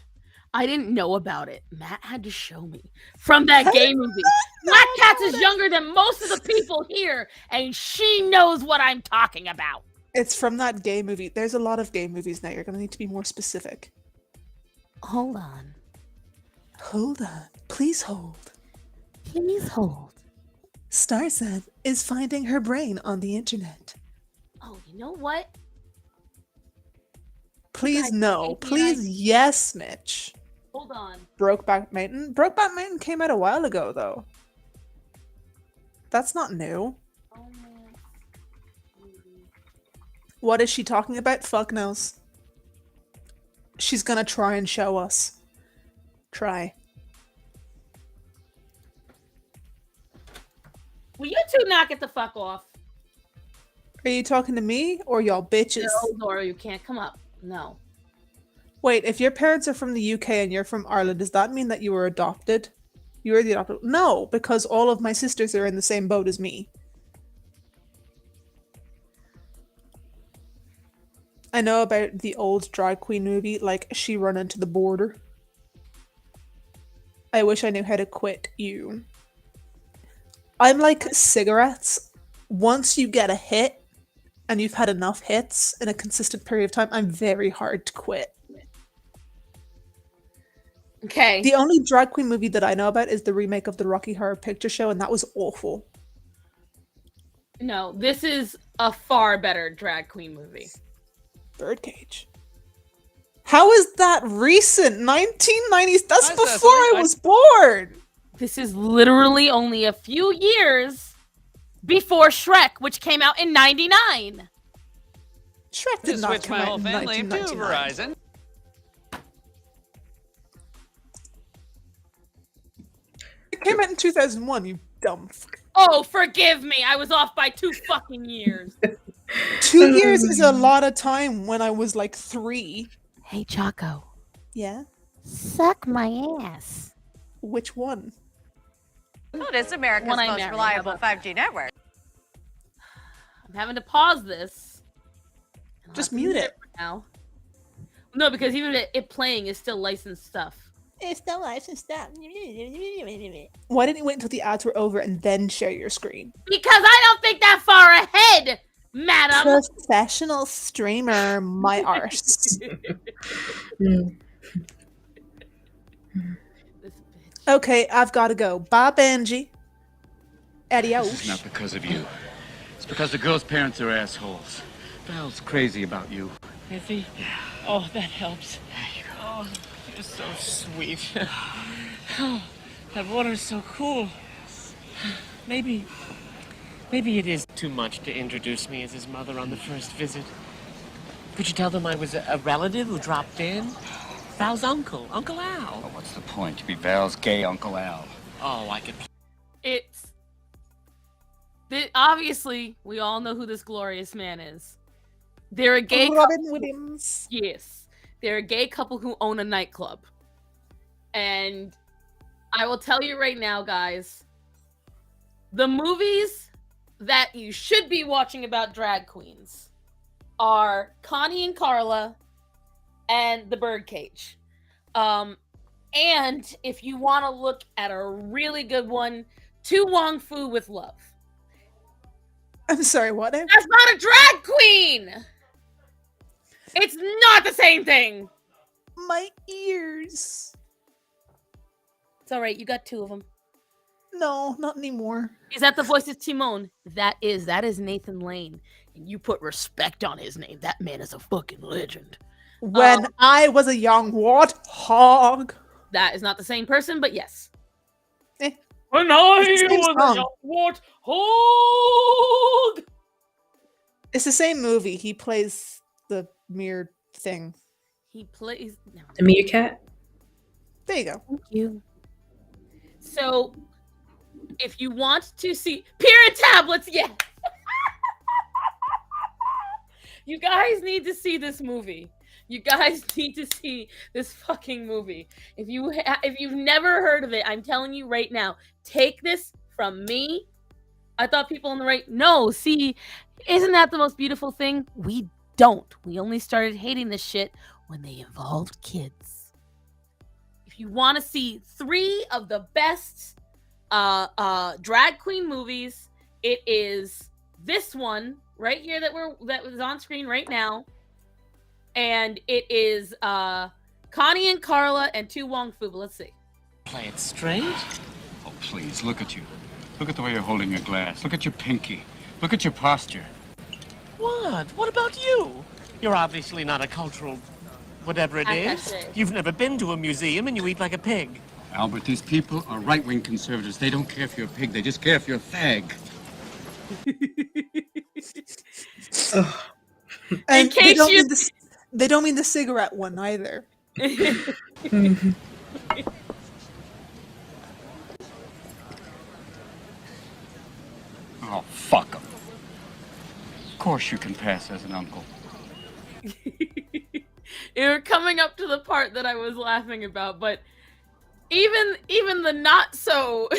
I didn't know about it. Matt had to show me from that gay movie. Black Cats is younger than most of the people here, and she knows what I'm talking about. It's from that gay movie. There's a lot of gay movies now. You're going to need to be more specific. Hold on. Hold on. Please hold. Please hold. Starset is finding her brain on the internet. Oh, you know what? Please God, no. maybe Please yes, Mitch. Hold on. Brokeback Mountain? Brokeback Mountain came out a while ago, though. That's not new. What is she talking about? Fuck knows. She's gonna try and show us. Try. Will you two knock it the fuck off? Are you talking to me or y'all bitches? No, Laura, you can't come up. No. Wait, if your parents are from the UK and you're from Ireland, does that mean that you were adopted? You were the adopted? No, because all of my sisters are in the same boat as me. I know about the old drag queen movie, like She Run Into the Border. I wish I knew how to quit you. I'm like cigarettes. Once you get a hit and you've had enough hits in a consistent period of time, I'm very hard to quit. Okay. The only drag queen movie that I know about is the remake of the Rocky Horror Picture Show, and that was awful. No, this is a far better drag queen movie. Birdcage. How is that recent? 1990s? That's Hi, before Cecily. I was born! This is literally only a few years before Shrek, which came out in 99. Shrek To did not switch come my out whole in family to 1999. Verizon. It came out in 2001, you dumb fuck. Oh, forgive me. I was off by 2 fucking years. 2 years is a lot of time when I was like 3. Hey, Choco. Yeah? Suck my ass. Which one? Oh, it is America's One I most married, reliable how about 5G network. I'm having to pause this. I'll Just have to mute it. for now. No, because even it playing is still licensed stuff. It's the licensed stuff. Why didn't you wait until the ads were over and then share your screen? Because I don't think that far ahead, madam. Professional streamer, my arse. Mm. This bitch. Okay, I've got to go. Bye, Benji. Adios. This is not because of you. It's because the girl's parents are assholes. Val's crazy about you. Is he? Oh, that helps. Oh, you're so sweet. Oh, that water's so cool. Maybe it is too much to introduce me as his mother on the first visit. Could you tell them I was a relative who dropped in? Val's uncle, Uncle Al. Oh, what's the point? To be Val's gay Uncle Al. Oh, I could. Obviously, we all know who this glorious man is. They're a gay Robin Williams. Yes. They're a gay couple who own a nightclub. And I will tell you right now, guys, the movies that you should be watching about drag queens are Connie and Carla and The Birdcage. And if you want to look at a really good one, To Wong Fu with Love. I'm sorry, what? That's not a drag queen! It's not the same thing! My ears. It's alright, you got 2 of them. No, not anymore. Is that the voice of Timon? That is Nathan Lane. And you put respect on his name. That man is a fucking legend. When I was a young warthog. That is not the same person, but yes. Eh. When I It's the same was song. a young warthog! It's the same movie. He plays the mirror thing. He plays. No. The meerkat. There you go. Thank you. So, if you want to see Period Tablets, yeah. You guys need to see this movie. You guys need to see this fucking movie. If you've never heard of it, I'm telling you right now, take this from me. I thought people on the right, no, see, isn't that the most beautiful thing? We don't. We only started hating this shit when they involved kids. If you want to see 3 of the best drag queen movies, it is this one right here that was on screen right now, and it is Connie and Carla and To Wong Fu. But let's see. Play it straight. Oh, please, look at you. Look at the way you're holding your glass. Look at your pinky. Look at your posture. What? What about you? You're obviously not a cultural whatever it is. Attaché. You've never been to a museum and you eat like a pig. Albert, these people are right-wing conservatives. They don't care if you're a pig. They just care if you're a fag. And case you- they don't mean the cigarette one either. Oh, fuck 'em. Of course you can pass as an uncle. You're coming up to the part that I was laughing about, but even the not so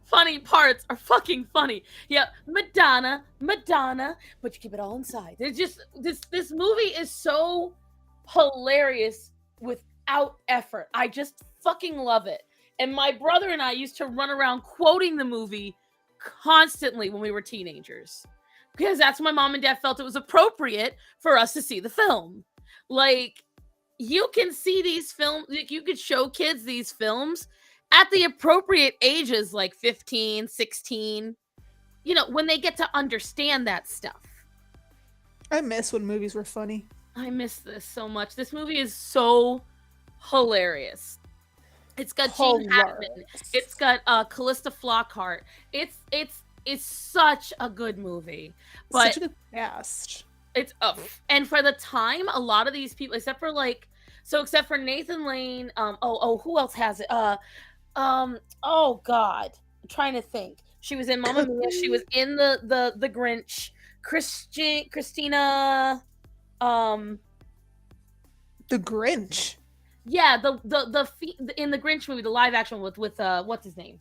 funny parts are fucking funny. Yeah, Madonna, but you keep it all inside. There's just this movie is so hilarious without effort. I just fucking love it. And my brother and I used to run around quoting the movie constantly when we were teenagers. Because that's when my mom and dad felt it was appropriate for us to see the film. Like, you can see these films, like, you could show kids these films at the appropriate ages, like 15, 16, you know, when they get to understand that stuff. I miss when movies were funny. I miss this so much. This movie is so hilarious. It's got Gene Hackman. It's got Callista Flockhart. It's such a good movie. But such a good cast. It's and for the time, a lot of these people, except for Nathan Lane, who else has it? Oh God, I'm trying to think. She was in Mamma Mia. She was in the Grinch. Christina, The Grinch. Yeah, in the Grinch movie, the live action with what's his name?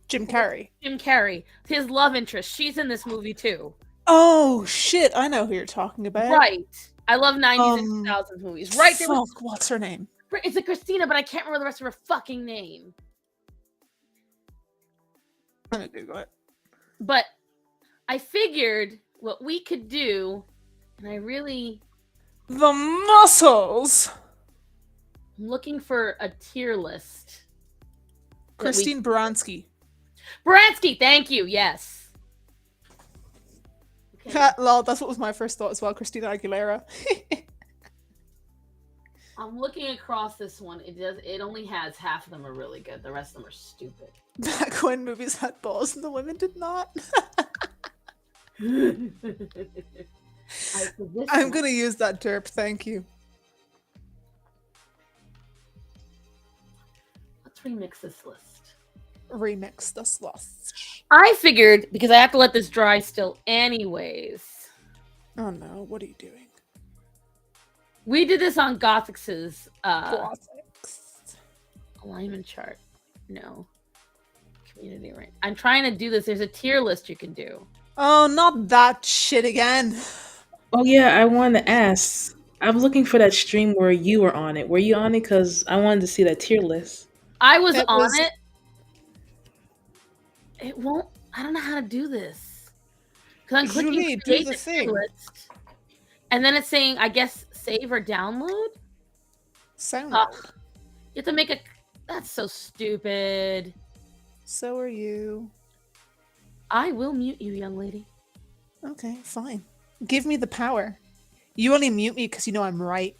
Jim Carrey. Jim Carrey. His love interest. She's in this movie too. Oh shit! I know who you're talking about. Right. I love 90s and 2000s movies. Right. What's her name? It's a Christina, but I can't remember the rest of her fucking name. I'm gonna Google it. But I figured what we could do, and I really... The muscles! I'm looking for a tier list. Christine Baranski. Baranski, thank you, yes. Okay. Lol, that's what was my first thought as well, Christina Aguilera. I'm looking across this one. It only has half of them are really good. The rest of them are stupid. Back when movies had balls and the women did not. I'm gonna use that derp, thank you. Let's remix this list. Remix this list. I figured, because I have to let this dry still anyways. Oh no, what are you doing? We did this on Gothix's Gothics. alignment chart. No. Community rank. I'm trying to do this. There's a tier list you can do. Oh, not that shit again. Oh yeah, I wanted to ask. I'm looking for that stream where you were on it. Were you on it? Because I wanted to see that tier list. I was on it. It won't. I don't know how to do this. Because I'm clicking Julie, create do the the tier thing. list. And then it's saying, I guess, save or download? Sound. You have to make a... That's so stupid. So are you. I will mute you, young lady. Okay, fine. Give me the power. You only mute me because you know I'm right.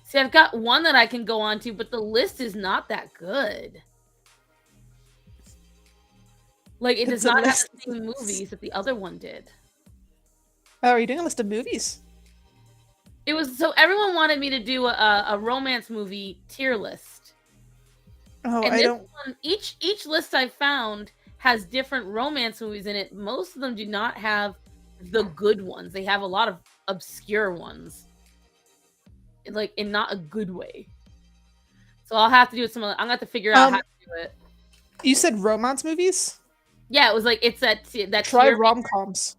See, I've got one that I can go on to, but the list is not that good. Like, it does not have the same movies that the other one did. Oh, are you doing a list of movies? It was... So everyone wanted me to do a romance movie tier list. Oh, And I this don't... one, each list I found has different romance movies in it. Most of them do not have the good ones. They have a lot of obscure ones. Like, in not a good way. So I'll have to do some other... I'm going to have to figure out how to do it. You said romance movies? Yeah, it was like, it's that Try tier- rom-coms.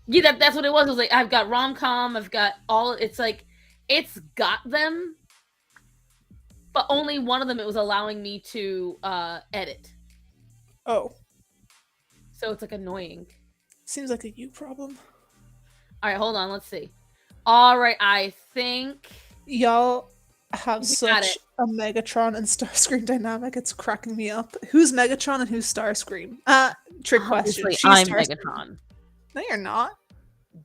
Yeah, that's what it was. It was like, I've got rom-com, I've got all... It's like, it's got them, but only one of them it was allowing me to edit. Oh. So it's like annoying. Seems like a you problem. All right, hold on. Let's see. All right, I think... Y'all have We got such it. a Megatron and Starscream dynamic. It's cracking me up. Who's Megatron and who's Starscream? Trick question. Obviously, She's I'm Starscream. Megatron. No, you're not.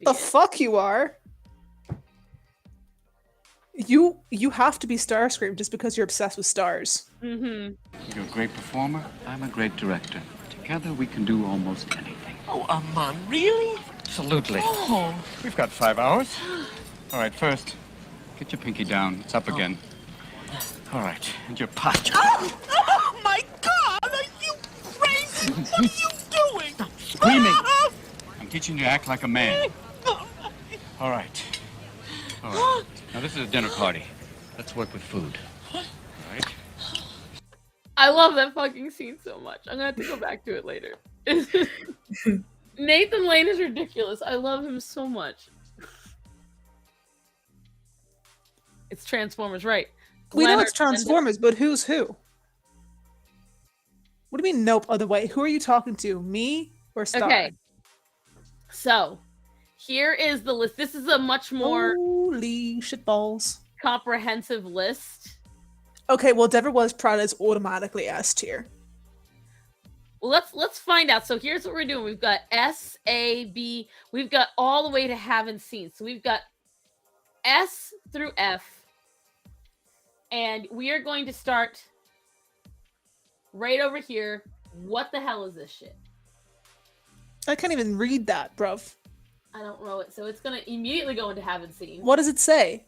The fuck you are. You have to be Starscream just because you're obsessed with stars. Mm-hmm. You're a great performer. I'm a great director. Together we can do almost anything. Oh, Aman, really? Absolutely. Oh. We've got 5 hours. All right, first, get your pinky down. It's up again. All right, and your posture. Oh my God! Are you crazy? What are you doing? Screaming. I'm teaching you to act like a man. All right. All right. Now this is a dinner party. Let's work with food. What? All right. I love that fucking scene so much. I'm gonna have to go back to it later. Nathan Lane is ridiculous. I love him so much. It's Transformers, right? We know Glenn it's Transformers, but who's who? What do you mean, nope, other way? Who are you talking to? Me or Star? Okay. So, here is the list. This is a much more Holy shitballs. comprehensive list. Okay, well, Deborah Was Prada is automatically S tier. Well, let's find out. So here's what we're doing. We've got S, A, B. We've got all the way to haven't seen. So we've got S through F. And we are going to start right over here. What the hell is this shit? I can't even read that, bruv. I don't know it. So it's going to immediately go into haven't seen. What does it say?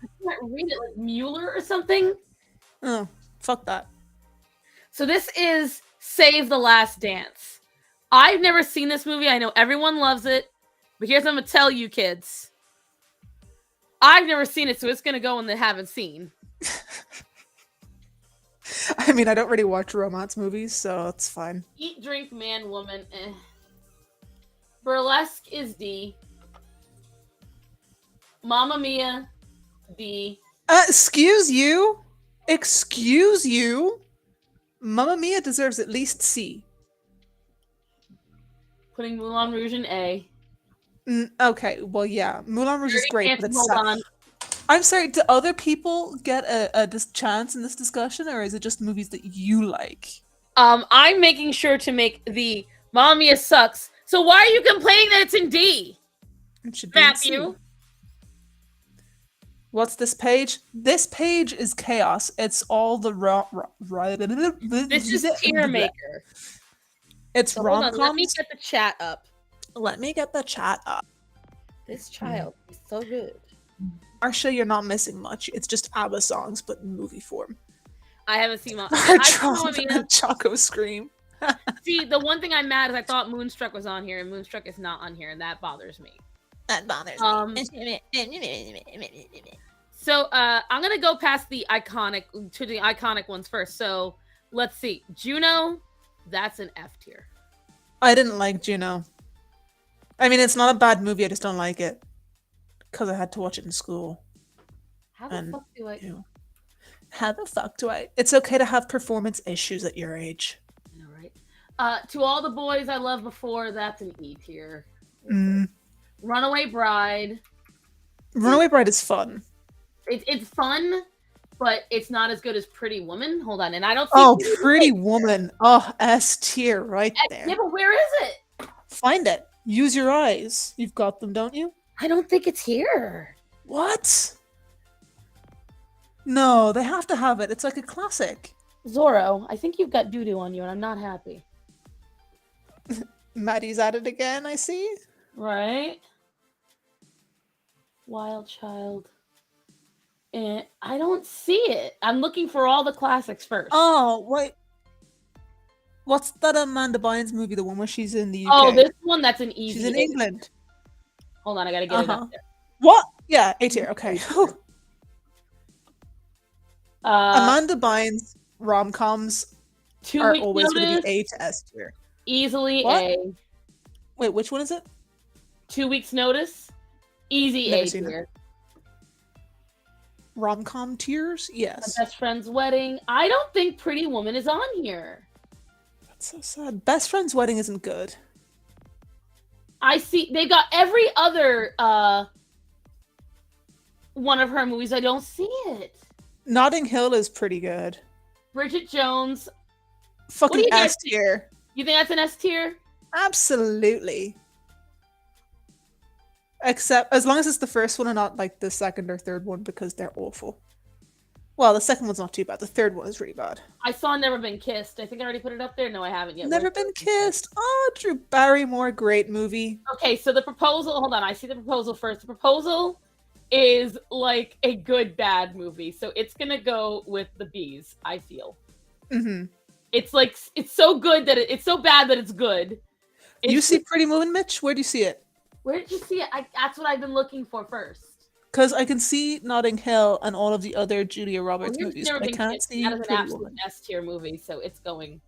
I can't read it, like Mueller or something. Oh, fuck that. So this is Save the Last Dance. I've never seen this movie. I know everyone loves it. But here's what I'm going to tell you, kids. I've never seen it, so it's going to go in the haven't seen. I mean, I don't really watch romance movies, so it's fine. Eat, Drink, Man, Woman, eh. Burlesque is D. Mamma Mia, D. Excuse you? Excuse you? Mamma Mia deserves at least C. Putting Moulin Rouge in A. Okay, well, yeah. Moulin Rouge is great, but it's Hold on. I'm sorry, do other people get a chance in this discussion, or is it just movies that you like? I'm making sure to make the Mamma Mia sucks. So why are you complaining that it's in D? It should be in C. Matthew. What's this page? This page is chaos. It's all the This is Tier Maker. It's So hold on, rom-coms. let me get the chat up. Let me get the chat up. This child is so good. Marsha, you're not missing much. It's just ABBA songs, but in movie form. I haven't seen Mamma Trump Mia. and Choco Scream. See, the one thing I'm mad is I thought Moonstruck was on here, and Moonstruck is not on here, and that bothers me. That bothers me. So I'm gonna go past the iconic ones first. So let's see. Juno, that's an F tier. I didn't like Juno. I mean, it's not a bad movie. I just don't like it because I had to watch it in school. How the fuck do I? You know, how the fuck do I? It's okay to have performance issues at your age. All right. To All the Boys I Loved Before, that's an E tier. Runaway Bride. Runaway Bride is fun. It's fun, but it's not as good as Pretty Woman. Hold on, and I don't see. Oh, Pretty Woman. Oh, S tier right there. Yeah, but where is it? Find it. Use your eyes. You've got them, don't you? I don't think it's here. What? No, they have to have it. It's like a classic. Zorro, I think you've got doo-doo on you, and I'm not happy. Maddie's at it again, I see. Right? Wild Child. And I don't see it. I'm looking for all the classics first. Oh, wait. What's that Amanda Bynes movie, the one where she's in the UK? Oh, this one, that's an easy. She's in England. Hold on, I gotta get it up there. What? Yeah, A tier, okay. Amanda Bynes rom-coms are always going to be A to S tier. Easily What? A. Wait, which one is it? 2 Weeks Notice. Easy Never A seen it. tier. Rom-com tiers? Yes. My Best Friend's Wedding. I don't think Pretty Woman is on here. That's so sad. Best Friend's Wedding isn't good. I see they got every other one of her movies. I don't see it. Notting Hill is pretty good. Bridget Jones. Fucking you guys S tier. You think that's an S tier? Absolutely. Except as long as it's the first one and not like the second or third one, because they're awful. Well, the second one's not too bad. The third one is really bad. I saw Never Been Kissed. I think I already put it up there. No, I haven't yet. Never Been Kissed. Oh, Drew Barrymore, great movie. Okay, so the proposal. Hold on, I see the proposal first. The proposal is like a good bad movie, so it's gonna go with the B's. I feel. Mm-hmm. It's like it's so good that it's so bad that it's good. You see Pretty Woman, Mitch? Where do you see it? Where did you see it? That's what I've been looking for first. Because I can see Notting Hill and all of the other Julia Well, Roberts here's movies, Never but I Been can't Kissed. That see is an Pretty absolute Woman. S tier movie, so it's going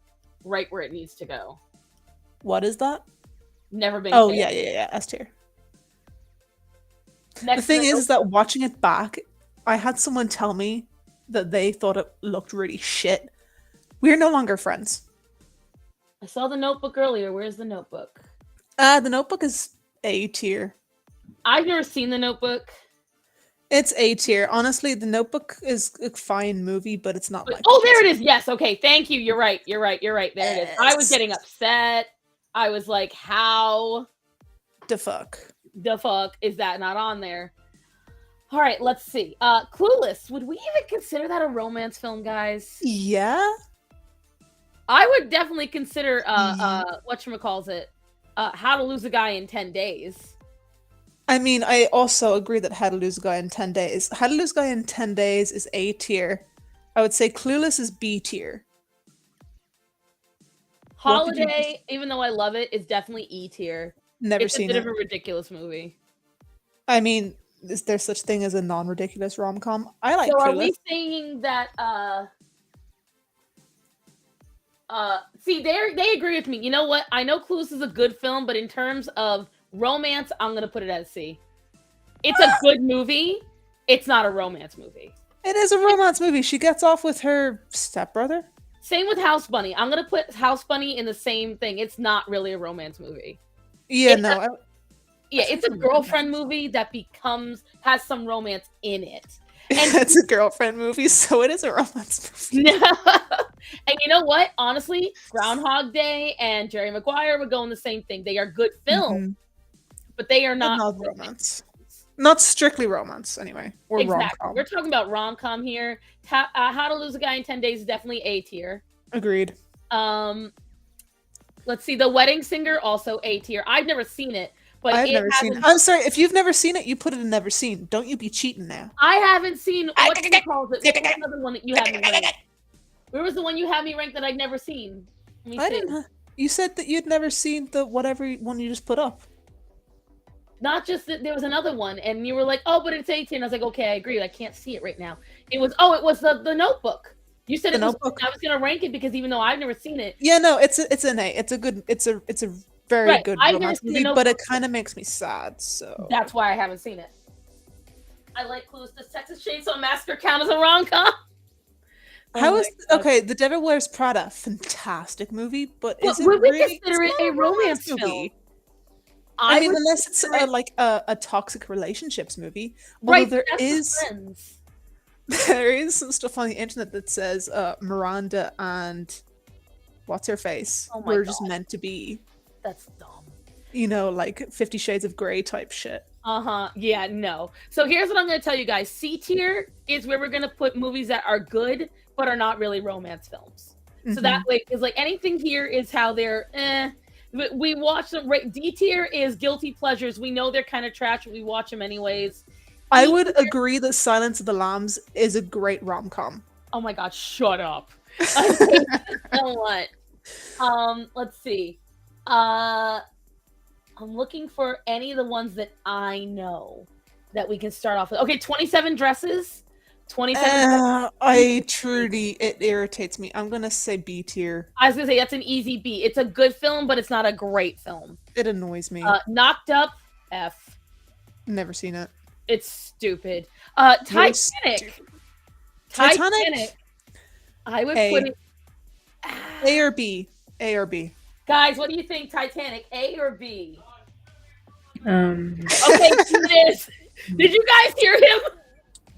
right where it needs to go. What is that? Never Been Oh, Kissed. yeah, S tier. Next The thing to is that watching it back, I had someone tell me that they thought it looked really shit. We're no longer friends. I saw The Notebook earlier. Where's The Notebook? The Notebook is A tier. I've never seen The Notebook. It's A tier. Honestly, The Notebook is a fine movie, but it's not my Oh, there it is. Yes. Okay. Thank you. You're right. There it is. I was Yes. getting upset. I was like, how the fuck is that not on there? All right, let's see. Clueless. Would we even consider that a romance film, guys? Yeah. I would definitely consider whatchamacallit, How to Lose a Guy in 10 Days. I mean, I also agree that How to Lose a Guy in 10 Days. How to Lose a Guy in 10 Days is A tier. I would say Clueless is B tier. Holiday, even though I love it, is definitely E tier. Never it's seen a bit it. of a ridiculous movie. I mean, is there such thing as a non-ridiculous rom-com? I like So Clueless. are we saying that see, they agree with me. You know what? I know Clueless is a good film, but in terms of romance, I'm gonna put it as C. It's a good movie. It's not a romance movie. It is a romance movie. She gets off with her stepbrother. Same with House Bunny. I'm gonna put House Bunny in the same thing. It's not really a romance movie. Yeah, it's a girlfriend movie that has some romance in it. And it's a girlfriend movie, so it is a romance movie. And you know what? Honestly, Groundhog Day and Jerry Maguire would go in the same thing. They are good films, but they are not romance. Not strictly romance, anyway. Or exactly. rom-com. We're talking about rom-com here. How to Lose a Guy in 10 Days is definitely A tier. Agreed. Let's see. The Wedding Singer, also A tier. I've never seen it, but I've never seen it. I'm sorry, if you've never seen it, you put it in never seen. Don't you be cheating now. I haven't seen what was another one that you had me rank? Where was the one you had me ranked that I'd never seen? I didn't. You said that you'd never seen the whatever one you just put up. Not just that there was another one, and you were like, "Oh, but it's 18." I was like, "Okay, I agree. I can't see it right now." It was the Notebook. You said it was. I was gonna rank it because even though I've never seen it. Yeah, no, it's an A. It's a very good romance movie, but it kind of makes me sad. So that's why I haven't seen it. I like Clueless. Does Texas Chainsaw Massacre count as a rom-com? The Devil Wears Prada? Fantastic movie, but is it would we really consider it a romance film? I mean, unless it's a toxic relationships movie. Right, there is some stuff on the internet that says Miranda and what's her face were just meant to be. That's dumb. You know, like 50 Shades of Grey type shit. Yeah, no. So here's what I'm going to tell you guys. C tier is where we're going to put movies that are good but are not really romance films. So that way, because like anything here is how they're we watch them. Right, D tier is guilty pleasures. We know they're kind of trash, but we watch them anyways. I would agree that Silence of the Lambs is a great rom-com. Oh my god, shut up. You know what? Let's see. I'm looking for any of the ones that I know that we can start off with. Okay, 27 Dresses. 27 it irritates me. I'm gonna say B tier. I was gonna say that's an easy B. It's a good film, but it's not a great film. It annoys me. Knocked Up, F. Never seen it. It's stupid. Titanic. I would put it A or B. A or B. Guys, what do you think? Titanic, A or B? Okay, it is. Did you guys hear him?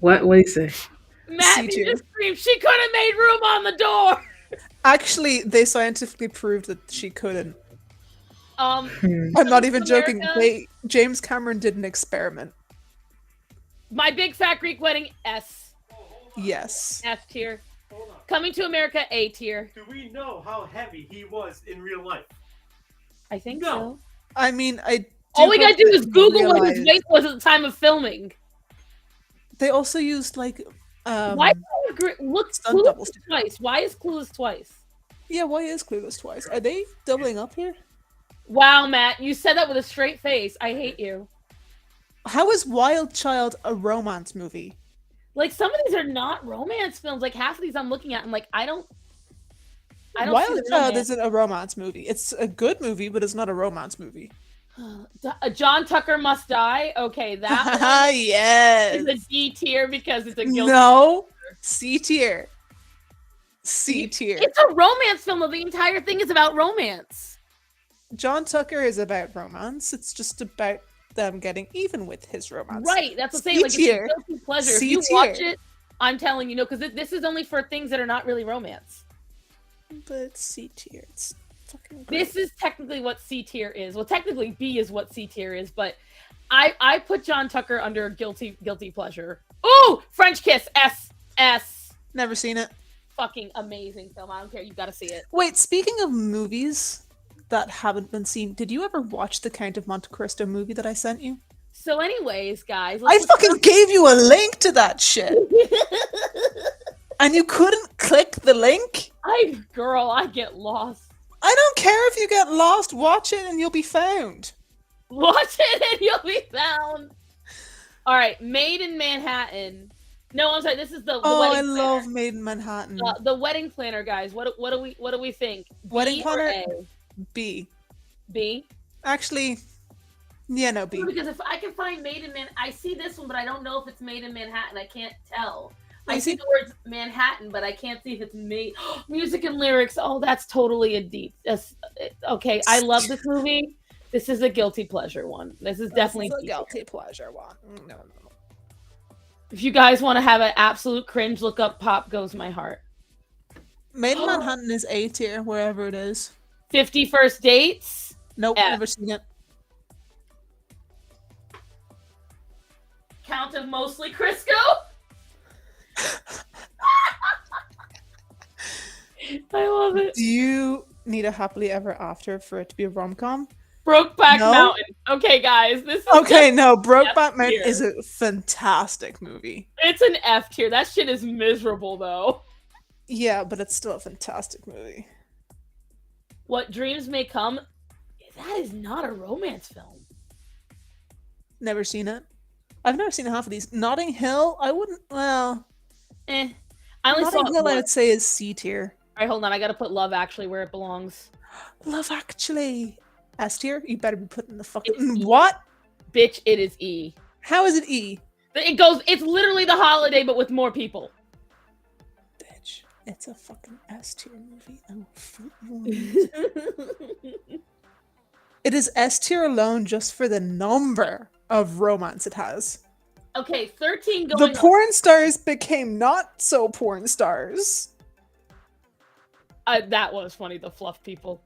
What did he say? Matt just screamed, she could have made room on the door. Actually, they scientifically proved that she couldn't. I'm not even joking. James Cameron did an experiment. My Big Fat Greek Wedding, S. Yes. F tier. Coming to America, A tier. Do we know how heavy he was in real life? I think so. I mean, all we gotta do is Google what his weight was at the time of filming. They also used why look Clueless twice? Why is Clueless twice? Yeah, why is Clueless twice? Are they doubling up here? Wow, Matt, you said that with a straight face. I hate you. How is Wild Child a romance movie? Like, some of these are not romance films. Like, half of these I'm looking at, I'm like, I don't see Wild the Child romance. isn't a romance movie. It's a good movie, but it's not a romance movie. John Tucker Must Die. Okay, that one Yes. is a D tier because it's a guilty. No. C tier. C tier. It's a romance film. The entire thing is about romance. John Tucker is about romance. It's just about them getting even with his romance. Right. That's what I'm saying. Like, it's a guilty pleasure. If you watch it, I'm telling you, no, because this is only for things that are not really romance. But it's C tier. It's fucking great. This is technically what C tier is. Well, technically B is what C tier is, but I put John Tucker under guilty pleasure. Ooh, French Kiss. S. Never seen it. Fucking amazing film. I don't care. You got to see it. Wait, speaking of movies that haven't been seen, did you ever watch the Count of Monte Cristo movie that I sent you? So, anyways, guys, I fucking gave you a link to that shit, and you couldn't click the link. Girl, I get lost. I don't care if you get lost. Watch it, and you'll be found. Watch it, and you'll be found. All right, Made in Manhattan. No, I'm sorry. This is the I wedding love planner. Made in Manhattan. The Wedding Planner, guys. What do we think? Wedding B Planner. or A? B. B. Actually, yeah, no, B. Because if I can find Made in I see this one, but I don't know if it's Made in Manhattan. I can't tell. I see the words Manhattan, but I can't see if it's made. Music and lyrics. Oh, that's totally a deep. Okay, I love this movie. This is a guilty pleasure one. This is definitely a guilty pleasure one. No. If you guys want to have an absolute cringe, look up Pop Goes My Heart. Made in Manhattan is A tier, wherever it is. 50 First Dates. Nope, F. never seen it. Count of Mostly Crisco. I love it. Do you need a happily ever after for it to be a rom-com? Brokeback Mountain. Okay, guys, this is Brokeback Mountain is a fantastic movie. It's an F tier. That shit is miserable, though. Yeah, but it's still a fantastic movie. What Dreams May Come. That is not a romance film. Never seen it. I've never seen half of these. Notting Hill, I wouldn't. Well, I only saw Notting Hill. I would say is C tier. All right, hold on. I gotta put Love Actually where it belongs. Love Actually. S tier? You better be putting the fucking what? Bitch, it is E. How is it E? It's literally The Holiday, but with more people. Bitch, it's a fucking S tier movie. It is S tier alone just for the number of romance it has. Okay, 13 going. The porn stars became not so porn stars. That was funny, the fluff people.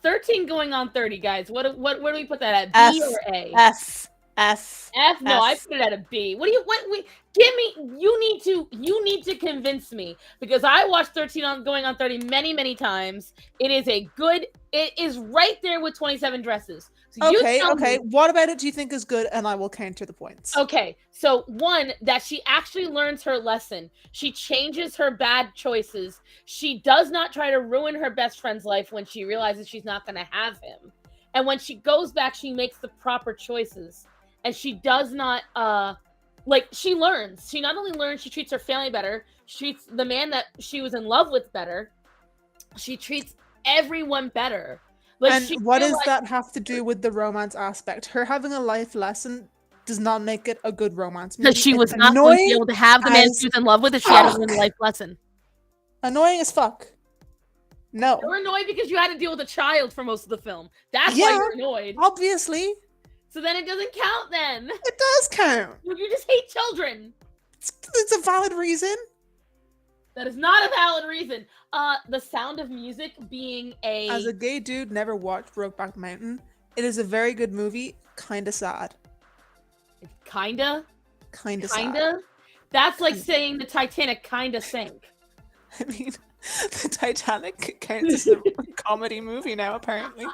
13 going on 30, guys. Where do we put that at? B or A? F. No, I put it at a B. Give me, you need to convince me, because I watched 13 going on 30 many, many times. It is right there with 27 Dresses. So okay. What about it do you think is good? And I will counter the points. Okay, so one, that she actually learns her lesson. She changes her bad choices. She does not try to ruin her best friend's life when she realizes she's not going to have him. And when she goes back, she makes the proper choices. And she does not, she learns. She not only learns, she treats her family better. She treats the man that she was in love with better. She treats everyone better. And what does that have to do with the romance aspect? Her having a life lesson does not make it a good romance movie. Because she was not going to be able to have the man she was in love with if she had to learn a life lesson. Annoying as fuck. No. You're annoyed because you had to deal with a child for most of the film. That's why you're annoyed. Obviously. So then it doesn't count then. It does count. You just hate children. It's a valid reason. That is not a valid reason. The Sound of Music being a... As a gay dude, never watched Brokeback Mountain. It is a very good movie. Kinda sad. Kinda? Kinda sad. That's like saying the Titanic kinda sank. I mean, the Titanic counts as a comedy movie now, apparently.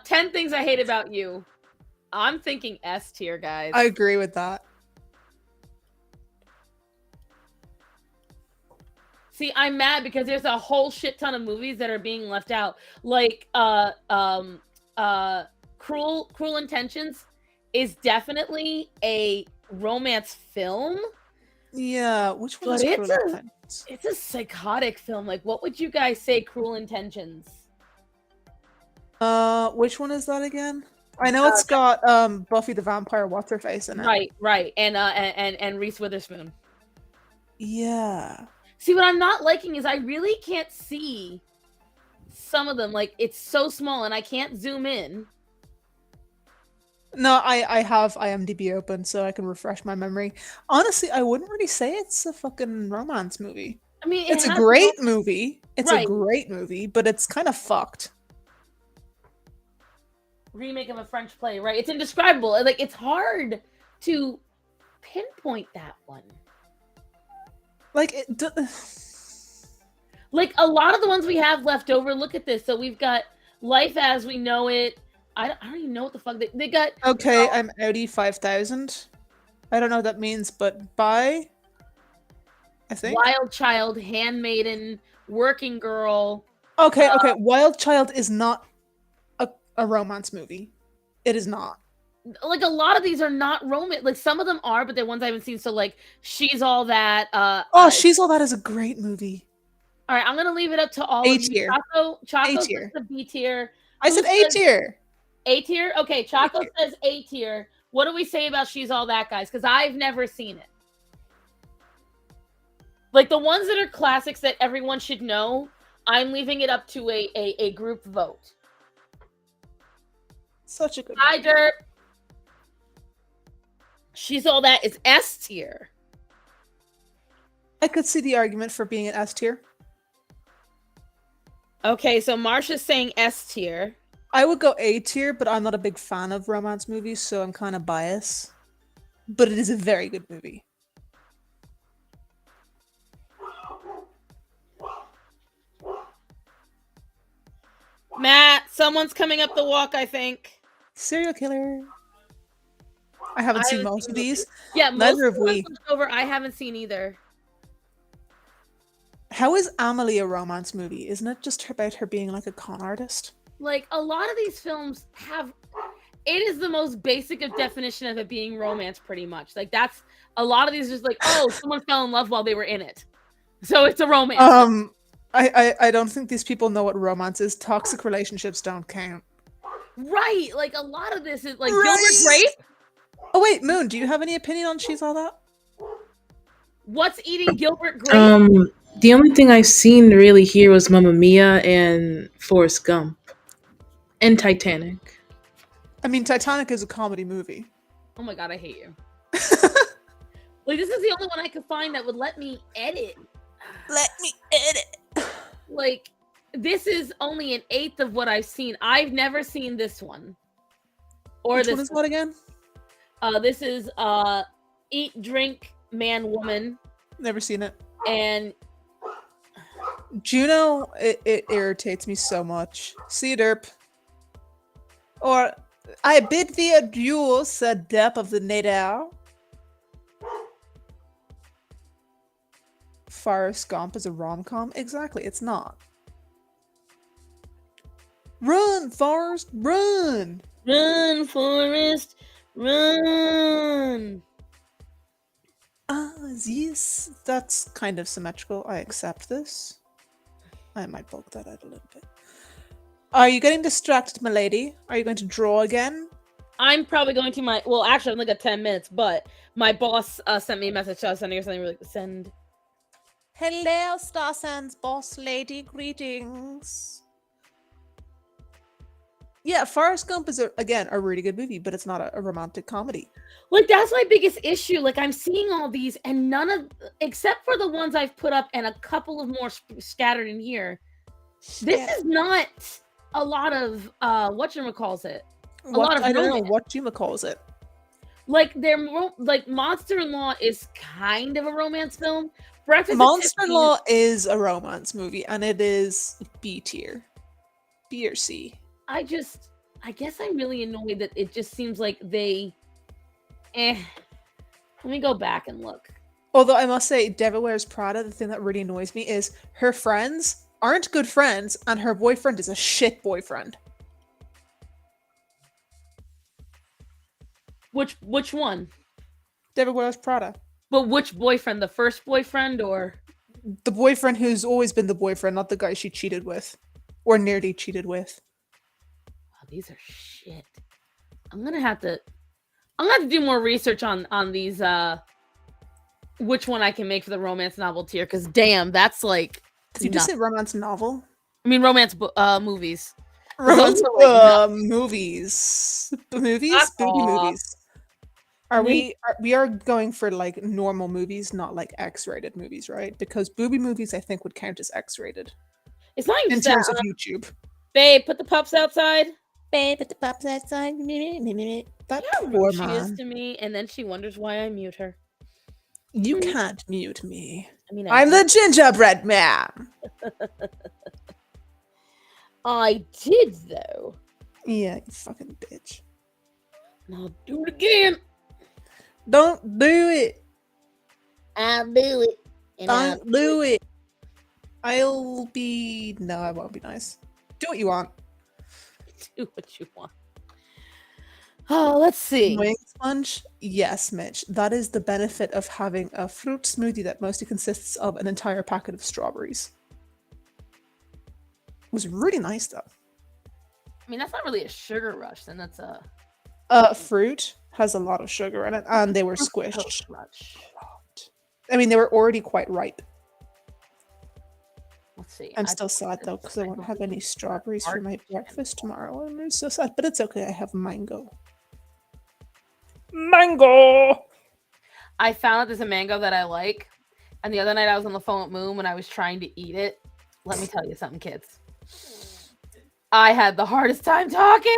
10 Things I Hate About You. I'm thinking S tier, guys. I agree with that. See, I'm mad because there's a whole shit ton of movies that are being left out. Like Cruel Intentions is definitely a romance film, Yeah, which one but is it's Cruel a Intentions? it's a psychotic film. Like, what would you guys say? Cruel Intentions. Which one is that again? I know it's Uh, got Buffy the Vampire what's her face in it. Right, and Reese Witherspoon. Yeah. See, what I'm not liking is I really can't see some of them. Like, it's so small and I can't zoom in. No, I have IMDb open so I can refresh my memory. Honestly, I wouldn't really say it's a fucking romance movie. I mean, It's a has great movie. It's a Right. great movie, but it's kind of fucked. remake of a French play, right? It's indescribable. Like, it's hard to pinpoint that one. Like it. Like, a lot of the ones we have left over. Look at this. So we've got Life as We Know It. I don't even know what the fuck they got. Okay, I'm Audi 5000. I don't know what that means, but bye. I think. Wild Child, Handmaiden, Working Girl. Okay, okay. Wild Child is not a romance movie. It is not. Like, a lot of these are not romance. Like, some of them are, but they're ones I haven't seen. So, like, She's All That. She's All That is a great movie. All right, I'm gonna leave it up to all A of you. tier. Chaco A says tier. the B tier. I Who said A says- tier. A tier? Okay, Chaco tier. says A tier. What do we say about She's All That, guys? Because I've never seen it. Like, the ones that are classics that everyone should know, I'm leaving it up to a group vote. Such a good Hi, movie. Derp. She's All That is S tier. I could see the argument for being an S tier. Okay, so Marsha's saying S tier. I would go A tier, but I'm not a big fan of romance movies, so I'm kind of biased. But it is a very good movie. Matt, someone's coming up the walk, I think. Serial killer. I haven't seen most of these. Yeah, most Neither of have the we. ones left over I haven't seen either. How is Amelie a romance movie? Isn't it just about her being like a con artist? Like, a lot of these films have, it is the most basic of definition of it being romance, pretty much. Like, that's, a lot of these just like, oh, someone fell in love while they were in it. So it's a romance. I don't think these people know what romance is. Toxic relationships don't count. Right, like, a lot of this is like Right. Gilbert Grape. Oh wait, Moon, do you have any opinion on She's All That? What's eating Gilbert Grape? The only thing I've seen really here was Mamma Mia and Forrest Gump. And Titanic. I mean, Titanic is a comedy movie. Oh my god, I hate you. Like, this is the only one I could find that would let me edit. Let me edit. Like, this is only an eighth of what I've seen. I've never seen this one. Or Which this one is what again? This is Eat, Drink, Man, Woman. Never seen it. And Juno, it irritates me so much. See you, derp. Or, I bid thee adieu, said Depp of the Nader. Forrest Gump is a rom-com? Exactly, it's not. Run, Forrest, run! run, Forrest, run. Yes, that's kind of symmetrical. I accept this. I might bulk that out a little bit. Are you getting distracted, my lady? Are you going to draw again? I'm probably going to my, well, actually, I'm like at 10 minutes, but my boss sent me a message. So I was sending her something really, send. Hello, Star Sands boss lady. Greetings. Yeah, Forrest Gump is, again, a really good movie, but it's not a romantic comedy. Like, that's my biggest issue. Like, I'm seeing all these and none of, except for the ones I've put up and a couple of more scattered in here. This is not a lot of, whatchamacallit. I don't know what Juma calls it. Like, like, Monster-in-Law is kind of a romance film. Breakfast at Monster-in-Law is a romance movie, and it is B tier. B or C. I guess I'm really annoyed that it just seems like they, Let me go back and look. Although I must say, Devil Wears Prada, the thing that really annoys me is her friends aren't good friends, and her boyfriend is a shit boyfriend. Which one? David Wears Prada. But which boyfriend? The first boyfriend or The boyfriend who's always been the boyfriend, not the guy she cheated with. Or nearly cheated with. oh, these are shit. I'm gonna have to do more research on these which one I can make for the romance novel tier, because damn, that's like Did you just say romance novel? I mean romance movies. Romance Those are, like, movies. Movies? Fuck Booty off. movies. We are going for like normal movies, not like X-rated movies, right? Because booby movies I think would count as X-rated. It's not even In just that, terms of YouTube. babe, put the pups outside. Babe, put the pups outside. That How poor rude she is man. to me, and then she wonders why I mute her. You can't mute me. I mean, I'm the gingerbread man. I did though. Yeah, you fucking bitch. And I'll do it again. Don't do it. I'll do it. And Don't do it. I'll be... No, I won't be nice. Do what you want. do what you want. Oh, let's see. Annoying sponge? Yes, Mitch. That is the benefit of having a fruit smoothie that mostly consists of an entire packet of strawberries. It was really nice, though. I mean, that's not really a sugar rush. Then that's a Fruit has a lot of sugar in it, and they were squished. rush. I mean, they were already quite ripe. Let's see. I'm still sad, though, because I won't have any strawberries for my breakfast tomorrow. I'm so sad, but it's okay. I have mango. Mango! I found that there's a mango that I like, and the other night I was on the phone with Moon when I was trying to eat it. Let me tell you something, kids. I had the hardest time talking.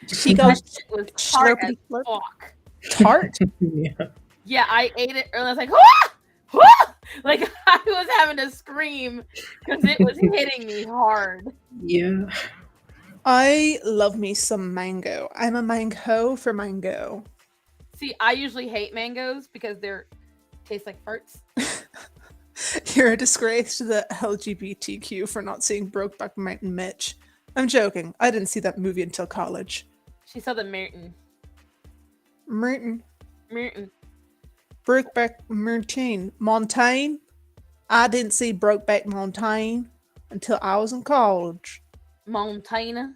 She goes, was tart as slurpity slurp. fuck. Tart? Yeah. Yeah, I ate it and I was like, "Wah! Wah!" Like I was having to scream because it was hitting me hard. Yeah. I love me some mango. I'm a mango for mango. See, I usually hate mangoes because they're taste like farts. You're a disgrace to the LGBTQ for not seeing Brokeback Mountain Mitch. I'm joking. I didn't see that movie until college. She saw the Merton. Merton. Merton. Brokeback Mountain. I didn't see Brokeback Mountain until I was in college. Montana.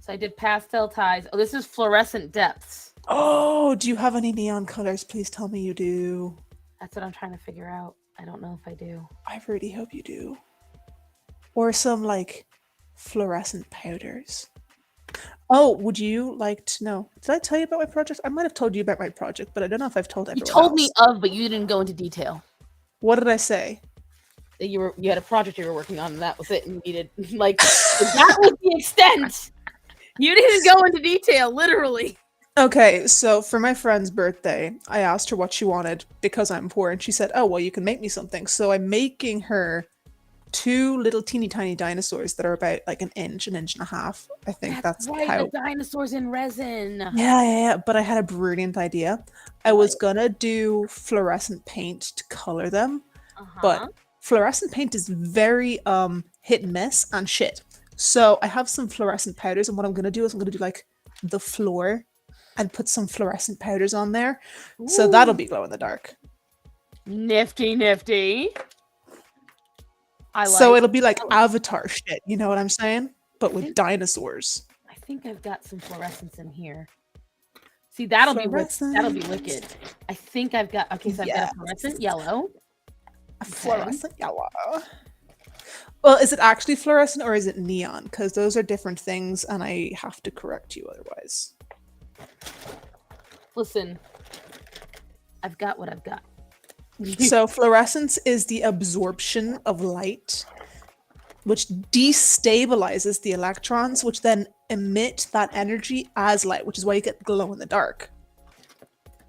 So I did pastel ties. Oh, this is fluorescent depths. Oh, do you have any neon colors? Please tell me you do. That's what I'm trying to figure out. I don't know if I do. I really hope you do. Or some like fluorescent powders. Oh, would you like to know? Did I tell you about my project? I might have told you about my project, but I don't know if I've told everyone You told else. me of, but you didn't go into detail. What did I say? That you had a project you were working on, and that was it. And you needed like that was the extent. You didn't go into detail, literally. Okay, so for my friend's birthday, I asked her what she wanted because I'm poor, and she said, "Oh, well, you can make me something." So I'm making her 2 little teeny tiny dinosaurs that are about like an inch and a half. I think that's right. how. The dinosaurs in resin. Yeah. But I had a brilliant idea. I was gonna do fluorescent paint to color them, but fluorescent paint is very hit and miss and shit. So I have some fluorescent powders, and what I'm gonna do is I'm gonna do like the floor and put some fluorescent powders on there. Ooh. So that'll be glow in the dark. Nifty. So it'll be like Avatar shit, you know what I'm saying? But with dinosaurs. I think I've got some fluorescence in here. See, that'll be wicked. I think I've got I've got a fluorescent yellow. A fluorescent yellow. Well, is it actually fluorescent or is it neon? Because those are different things, and I have to correct you otherwise. Listen, I've got what I've got. So fluorescence is the absorption of light, which destabilizes the electrons, which then emit that energy as light, which is why you get glow in the dark.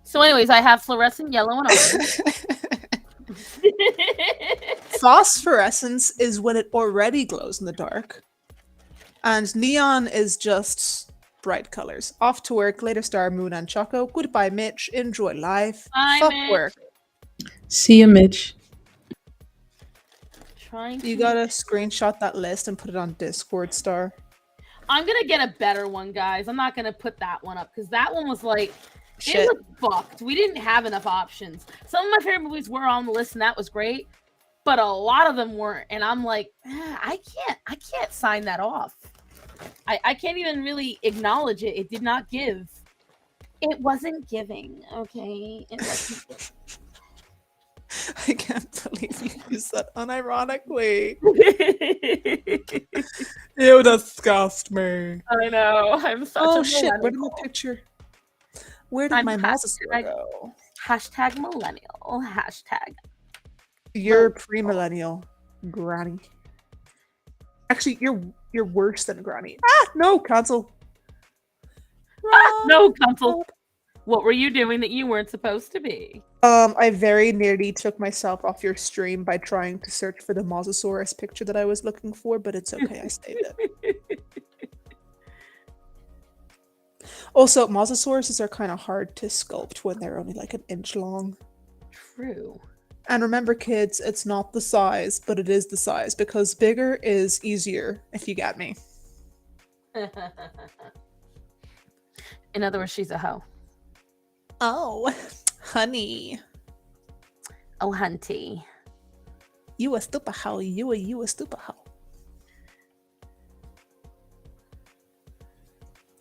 So anyways, I have fluorescent yellow and orange. Phosphorescence is when it already glows in the dark. And neon is just bright colors. Off to work, later star, Moon and Choco. Goodbye, Mitch. Enjoy life. Bye, Fuck Mitch. work. See you, Mitch. You gotta screenshot that list and put it on Discord, Star. I'm gonna get a better one, guys. I'm not gonna put that one up because that one was like Shit. it was fucked. We didn't have enough options. Some of my favorite movies were on the list, and that was great, but a lot of them weren't. And I'm like, I can't sign that off. I can't even really acknowledge it. It did not give. It wasn't giving. Okay, it wasn't giving. I can't believe you used that unironically. You disgust me. I know. I'm such Oh a shit, where did my millennial. picture? Where did my mosasaur go? Hashtag millennial. Hashtag. You're pre-millennial, Granny. Actually, you're worse than Granny. No, cancel. No, cancel. What were you doing that you weren't supposed to be? I very nearly took myself off your stream by trying to search for the Mosasaurus picture that I was looking for, but it's okay, I saved it. Also, Mosasauruses are kind of hard to sculpt when they're only like an inch long. True. And remember, kids, it's not the size, but it is the size, because bigger is easier, if you get me. In other words, she's a hoe. Oh, honey. Oh, hunty. You a stupid hoe. You a stupid hoe.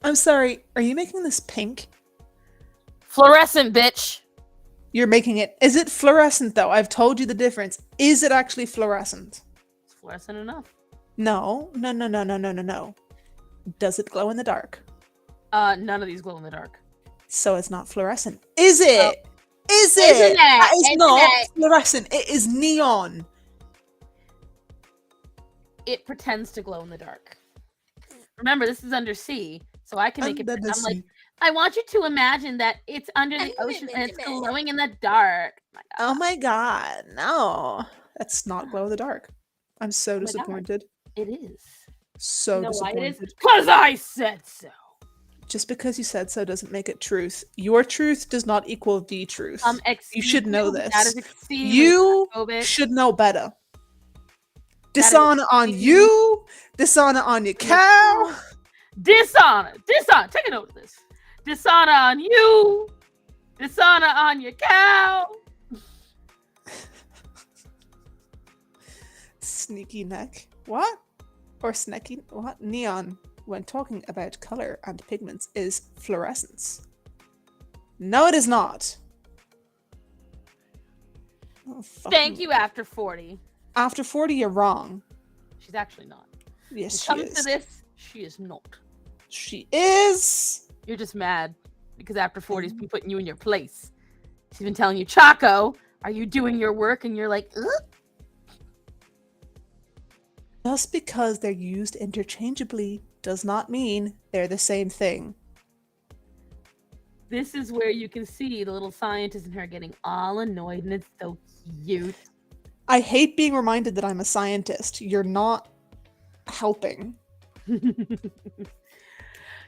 I'm sorry, are you making this pink? Fluorescent, bitch. You're making it. Is it fluorescent, though? I've told you the difference. Is it actually fluorescent? It's fluorescent enough. No. Does it glow in the dark? None of these glow in the dark. So it's not fluorescent. Is it? Oh. Is it? Isn't it? That is Isn't not it? fluorescent. It is neon. It pretends to glow in the dark. Remember, this is under sea, so I can make it. Under the I'm like, sea. I want you to imagine that it's under the ocean and it's glowing in the dark. Oh my god, no. That's not glow in the dark. I'm so God. disappointed. It is. So You know why it is? disappointed. Because I said so. Just because you said so doesn't make it truth. Your truth does not equal the truth. You Excuse should know you, this. That is exceedingly You homophobic. should know better. That is Dishonor on exceedingly- you. Dishonor on your cow. Dishonor. Take a note of this. Dishonor on you. Dishonor on your cow. Sneaky neck. What? Or sneaky what? Neon, when talking about color and pigments, is fluorescence. No, it is not. Oh, Thank you, after 40. After 40, you're wrong. She's actually not. Yes, she Come is. to this, she is not. She is. You're just mad because after 40's been putting you in your place. She's been telling you, Chaco, are you doing your work? And you're like, ugh. Just because they're used interchangeably does not mean they're the same thing. This is where you can see the little scientist in her getting all annoyed, and it's so cute. I hate being reminded that I'm a scientist. You're not helping.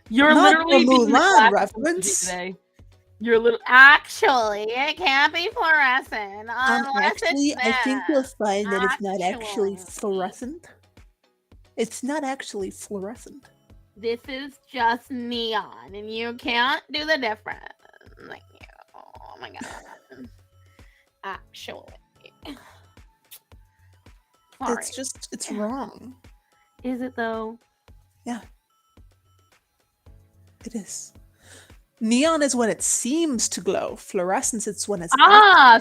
You're Not literally the being the Mulan classic reference. today. You're little. Actually, it can't be fluorescent unless Actually, it's I think you'll find that it's not Actually. actually fluorescent. It's not actually fluorescent. This is just neon, and you can't do the difference. Like, oh my god. Actually. Sorry. It's just, it's wrong. Is it though? Yeah. It is. Neon is when it seems to glow. Fluorescence, it's when it's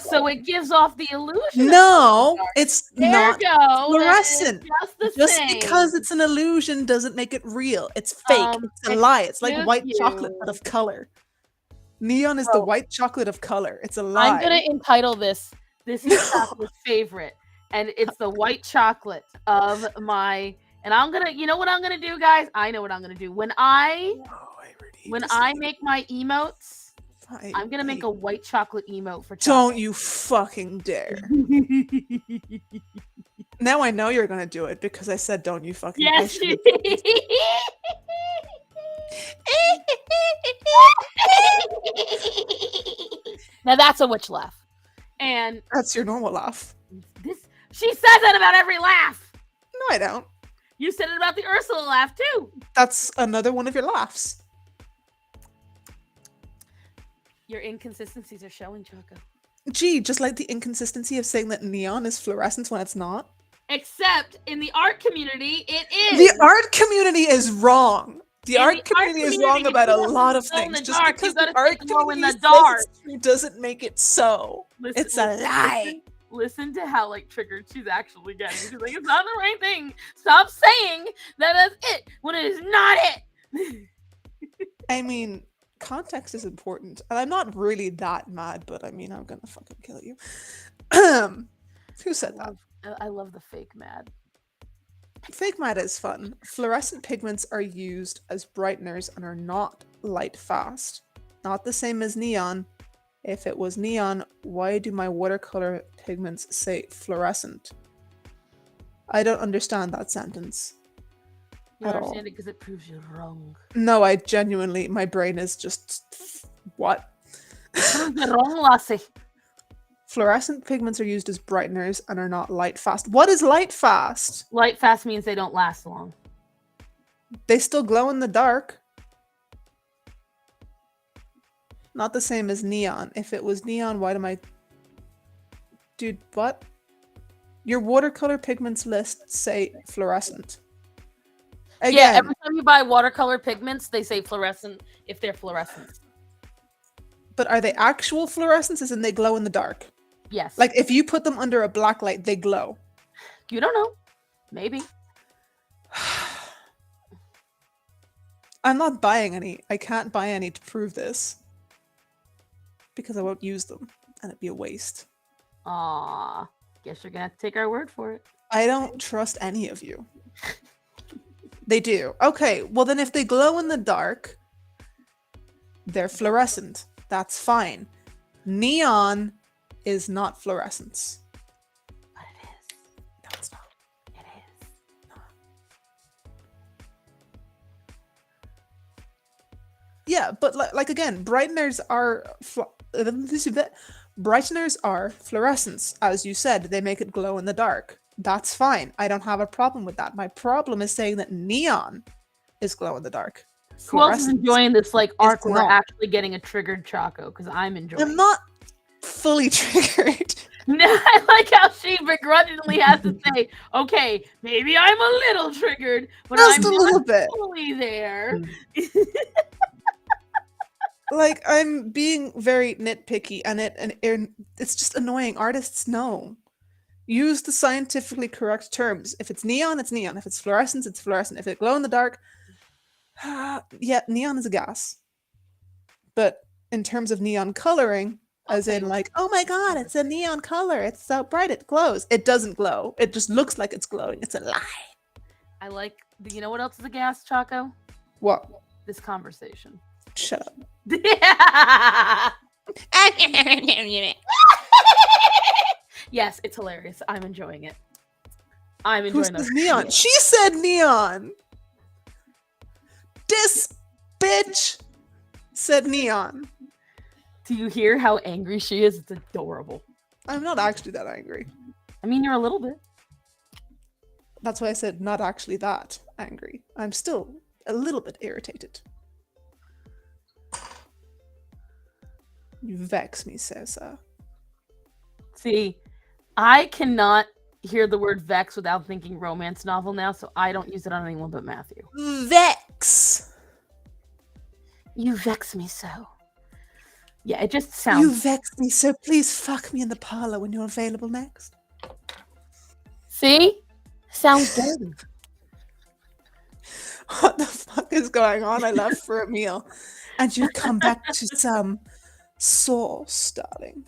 So it gives off the illusion. No, it's There not you go. fluorescent. Just the Just same. because it's an illusion doesn't make it real. It's fake. It's a lie. It's like white chocolate but of color. Neon is the white chocolate of color. It's a lie. I'm gonna entitle this is Chocolate's favorite, and it's the white chocolate of my. And I'm gonna, you know what I'm gonna do, guys? I know what I'm gonna do. When I make my emotes, I'm gonna make a white chocolate emote for. Don't you fucking dare! Now I know you're gonna do it because I said, "Don't you fucking." Yes. Now that's a witch laugh, and that's your normal laugh. she says that about every laugh. No, I don't. You said it about the Ursula laugh too. That's another one of your laughs. Your inconsistencies are showing, Choco. Gee, just like the inconsistency of saying that neon is fluorescence when it's not. Except in the art community, it is. The art community is wrong. The In art the art community is community, wrong if about you a want lot to of glow in things. the Just dark, because you gotta the art say glow in community the says dark. it's true doesn't make it so. It's a lie. Listen to how like triggered she's actually getting. She's like, it's not the right thing. Stop saying that that's it when it is not it. I mean, context is important, and I'm not really that mad, but I mean, I'm gonna fucking kill you. Who said that? I love the fake mad. Fake mad is fun. Fluorescent pigments are used as brighteners and are not light fast. Not the same as neon. If it was neon, why do my watercolor pigments say fluorescent? I don't understand that sentence. You at understand all. it because it proves you're wrong. No, I genuinely, my brain is just, what? Proves you're wrong, lassie. Fluorescent pigments are used as brighteners and are not light fast. What is light fast? Light fast means they don't last long. They still glow in the dark. Not the same as neon. If it was neon, why do I... Dude, what? Your watercolor pigments lists say fluorescent. Again, Yeah, every time you buy watercolor pigments, they say fluorescent if they're fluorescent. but are they actual fluorescents as in they glow in the dark? Yes. Like if you put them under a black light, they glow. You don't know. Maybe. I'm not buying any. I can't buy any to prove this. Because I won't use them. And it'd be a waste. Aw. Guess you're gonna have to take our word for it. I don't trust any of you. They do. Okay, well then if they glow in the dark, they're fluorescent. That's fine. Neon is not fluorescence. But it is. No, it's not. It is. Yeah, but like again, brighteners are fluorescence, as you said. They make it glow in the dark. That's fine. I don't have a problem with that. My problem is saying that neon is glow in the dark. Who else is Fluorescence enjoying this like arc where we're not. actually getting a triggered Choco? Because I'm enjoying I'm not fully triggered. I like how she begrudgingly has to say, okay, maybe I'm a little triggered, but Just I'm a not little bit. fully there. Like I'm being very nitpicky, and it's just annoying. Artists know. Use the scientifically correct terms. If it's neon, it's neon. If it's fluorescence, it's fluorescent. If it glow in the dark, yeah, neon is a gas. But in terms of neon coloring, as in like, oh my god, it's a neon color. It's so bright, it glows. It doesn't glow. It just looks like it's glowing. It's a lie. I like, you know what else is a gas, Choco? What? This conversation. Shut up. Yes, it's hilarious. I'm enjoying it. I'm Who enjoying says those. neon? She said neon. This bitch said neon. Do you hear how angry she is? It's adorable. I'm not actually that angry. I mean, you're a little bit. That's why I said not actually that angry. I'm still a little bit irritated. You vex me, Cesar. See, I cannot hear the word vex without thinking romance novel now, so I don't use it on anyone but Matthew. Vex! You vex me so. Yeah, it just sounds... You vex me, so please fuck me in the parlor when you're available next. See? Sounds dirty. What the fuck is going on? I left for a meal. And you come back to some sauce, darling.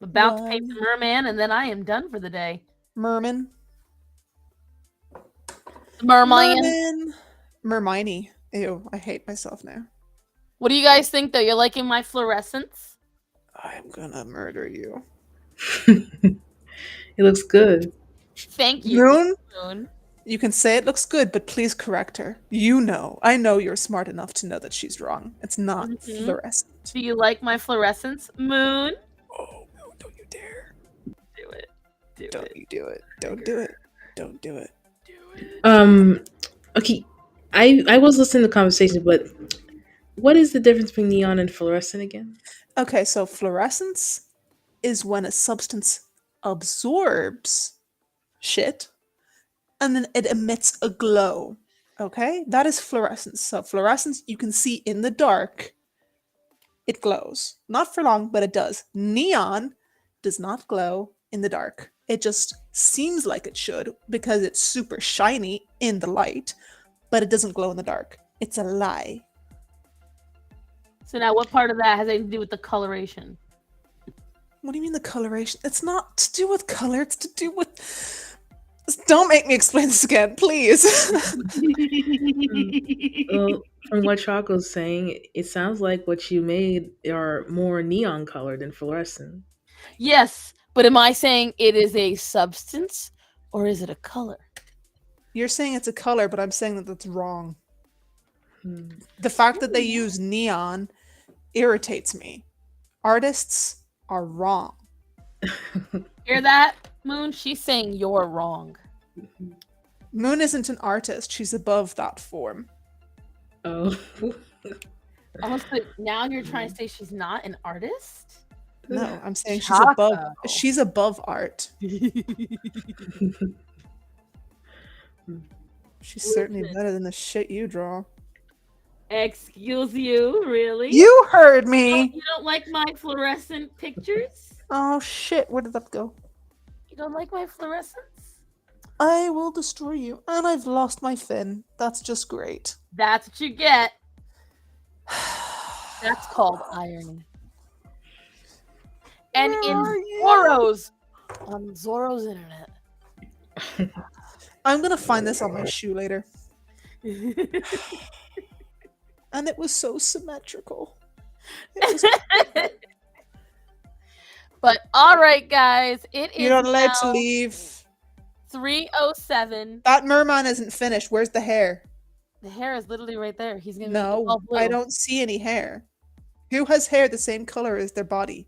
I'm about to paint the merman, and then I am done for the day. Merman. Merman. Mermini. Ew, I hate myself now. What do you guys think, though? You're liking my fluorescence? I'm gonna murder you. It looks good. Thank you. Moon? You can say it looks good, but please correct her. You know. I know you're smart enough to know that she's wrong. It's not fluorescent. Do you like my fluorescence, Moon? Oh, Moon, don't you dare. Do it. Don't you do it. Don't do it. Don't do it. Okay. I was listening to the conversation, but what is the difference between neon and fluorescent again? Okay, so fluorescence is when a substance absorbs shit and then it emits a glow. Okay? That is fluorescence. So fluorescence you can see in the dark. It glows. Not for long, but it does. Neon does not glow in the dark. It just seems like it should because it's super shiny in the light, but it doesn't glow in the dark. It's a lie. So now, what part of that has anything to do with the coloration? What do you mean the coloration? It's not to do with color, it's to do with. Don't make me explain this again, please. Well, from what Choco's saying, it sounds like what you made are more neon colored than fluorescent. Yes, but am I saying it is a substance or is it a color? You're saying it's a color, but I'm saying that that's wrong. The fact that they use neon irritates me. Artists are wrong. Hear that, Moon? She's saying you're wrong. Moon isn't an artist. She's above that form. Oh. Almost like now you're trying to say she's not an artist? No, I'm saying Choco. she's above art. She's certainly better than the shit you draw. Excuse you, really? You heard me. You don't like my fluorescent pictures? Oh shit, where did that go? You don't like my fluorescence? I will destroy you. And I've lost my fin. That's just great. That's what you get. That's called irony. And on Zorro's internet. I'm gonna find this on my shoe later. And it was so symmetrical. But all right, guys, it is. You're not allowed now to leave. 3:07. That merman isn't finished. Where's the hair? The hair is literally right there. He's gonna make it No, all blue. I don't see any hair. Who has hair the same color as their body?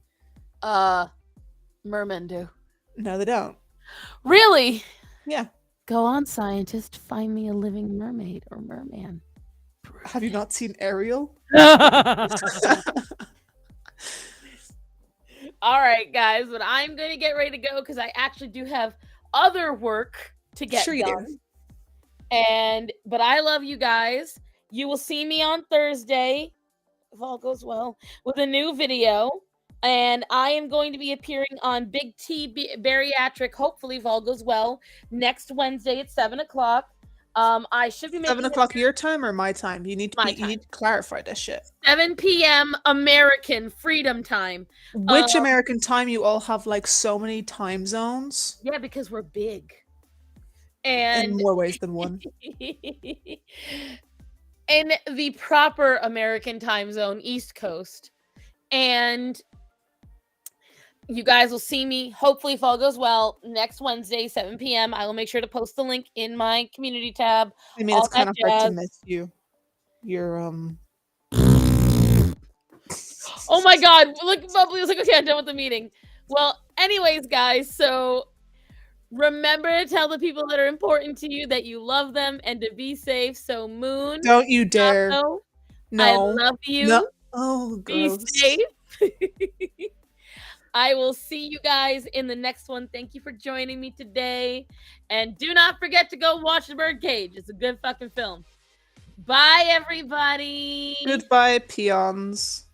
Mermen do. No, they don't. Really? Yeah. Go on, scientist. Find me a living mermaid or merman. Have you not seen Ariel? All right, guys, but I'm gonna get ready to go because I actually do have other work to get Sure you done. do. But I love you guys. You will see me on Thursday, if all goes well, with a new video. And I am going to be appearing on Big T Bariatric, hopefully, if all goes well, next Wednesday at 7 o'clock. I should be making 7 o'clock your time or my time? You need to you need to clarify this shit. 7 p.m. American Freedom Time. Which American time? You all have like so many time zones. Yeah, because we're big. And in more ways than one. In the proper American time zone, East Coast. And you guys will see me, hopefully, if all goes well, next Wednesday, 7 p.m. I will make sure to post the link in my community tab. I mean, it's kind of hard to miss you. You're Oh my god, look, Bubbly was like, okay, I'm done with the meeting. Well, anyways, guys, so remember to tell the people that are important to you that you love them and to be safe. So, Moon, don't you dare. Taco, No. I love you. No. Oh, be gross. safe. I will see you guys in the next one. Thank you for joining me today. And do not forget to go watch The Birdcage. It's a good fucking film. Bye, everybody. Goodbye, peons.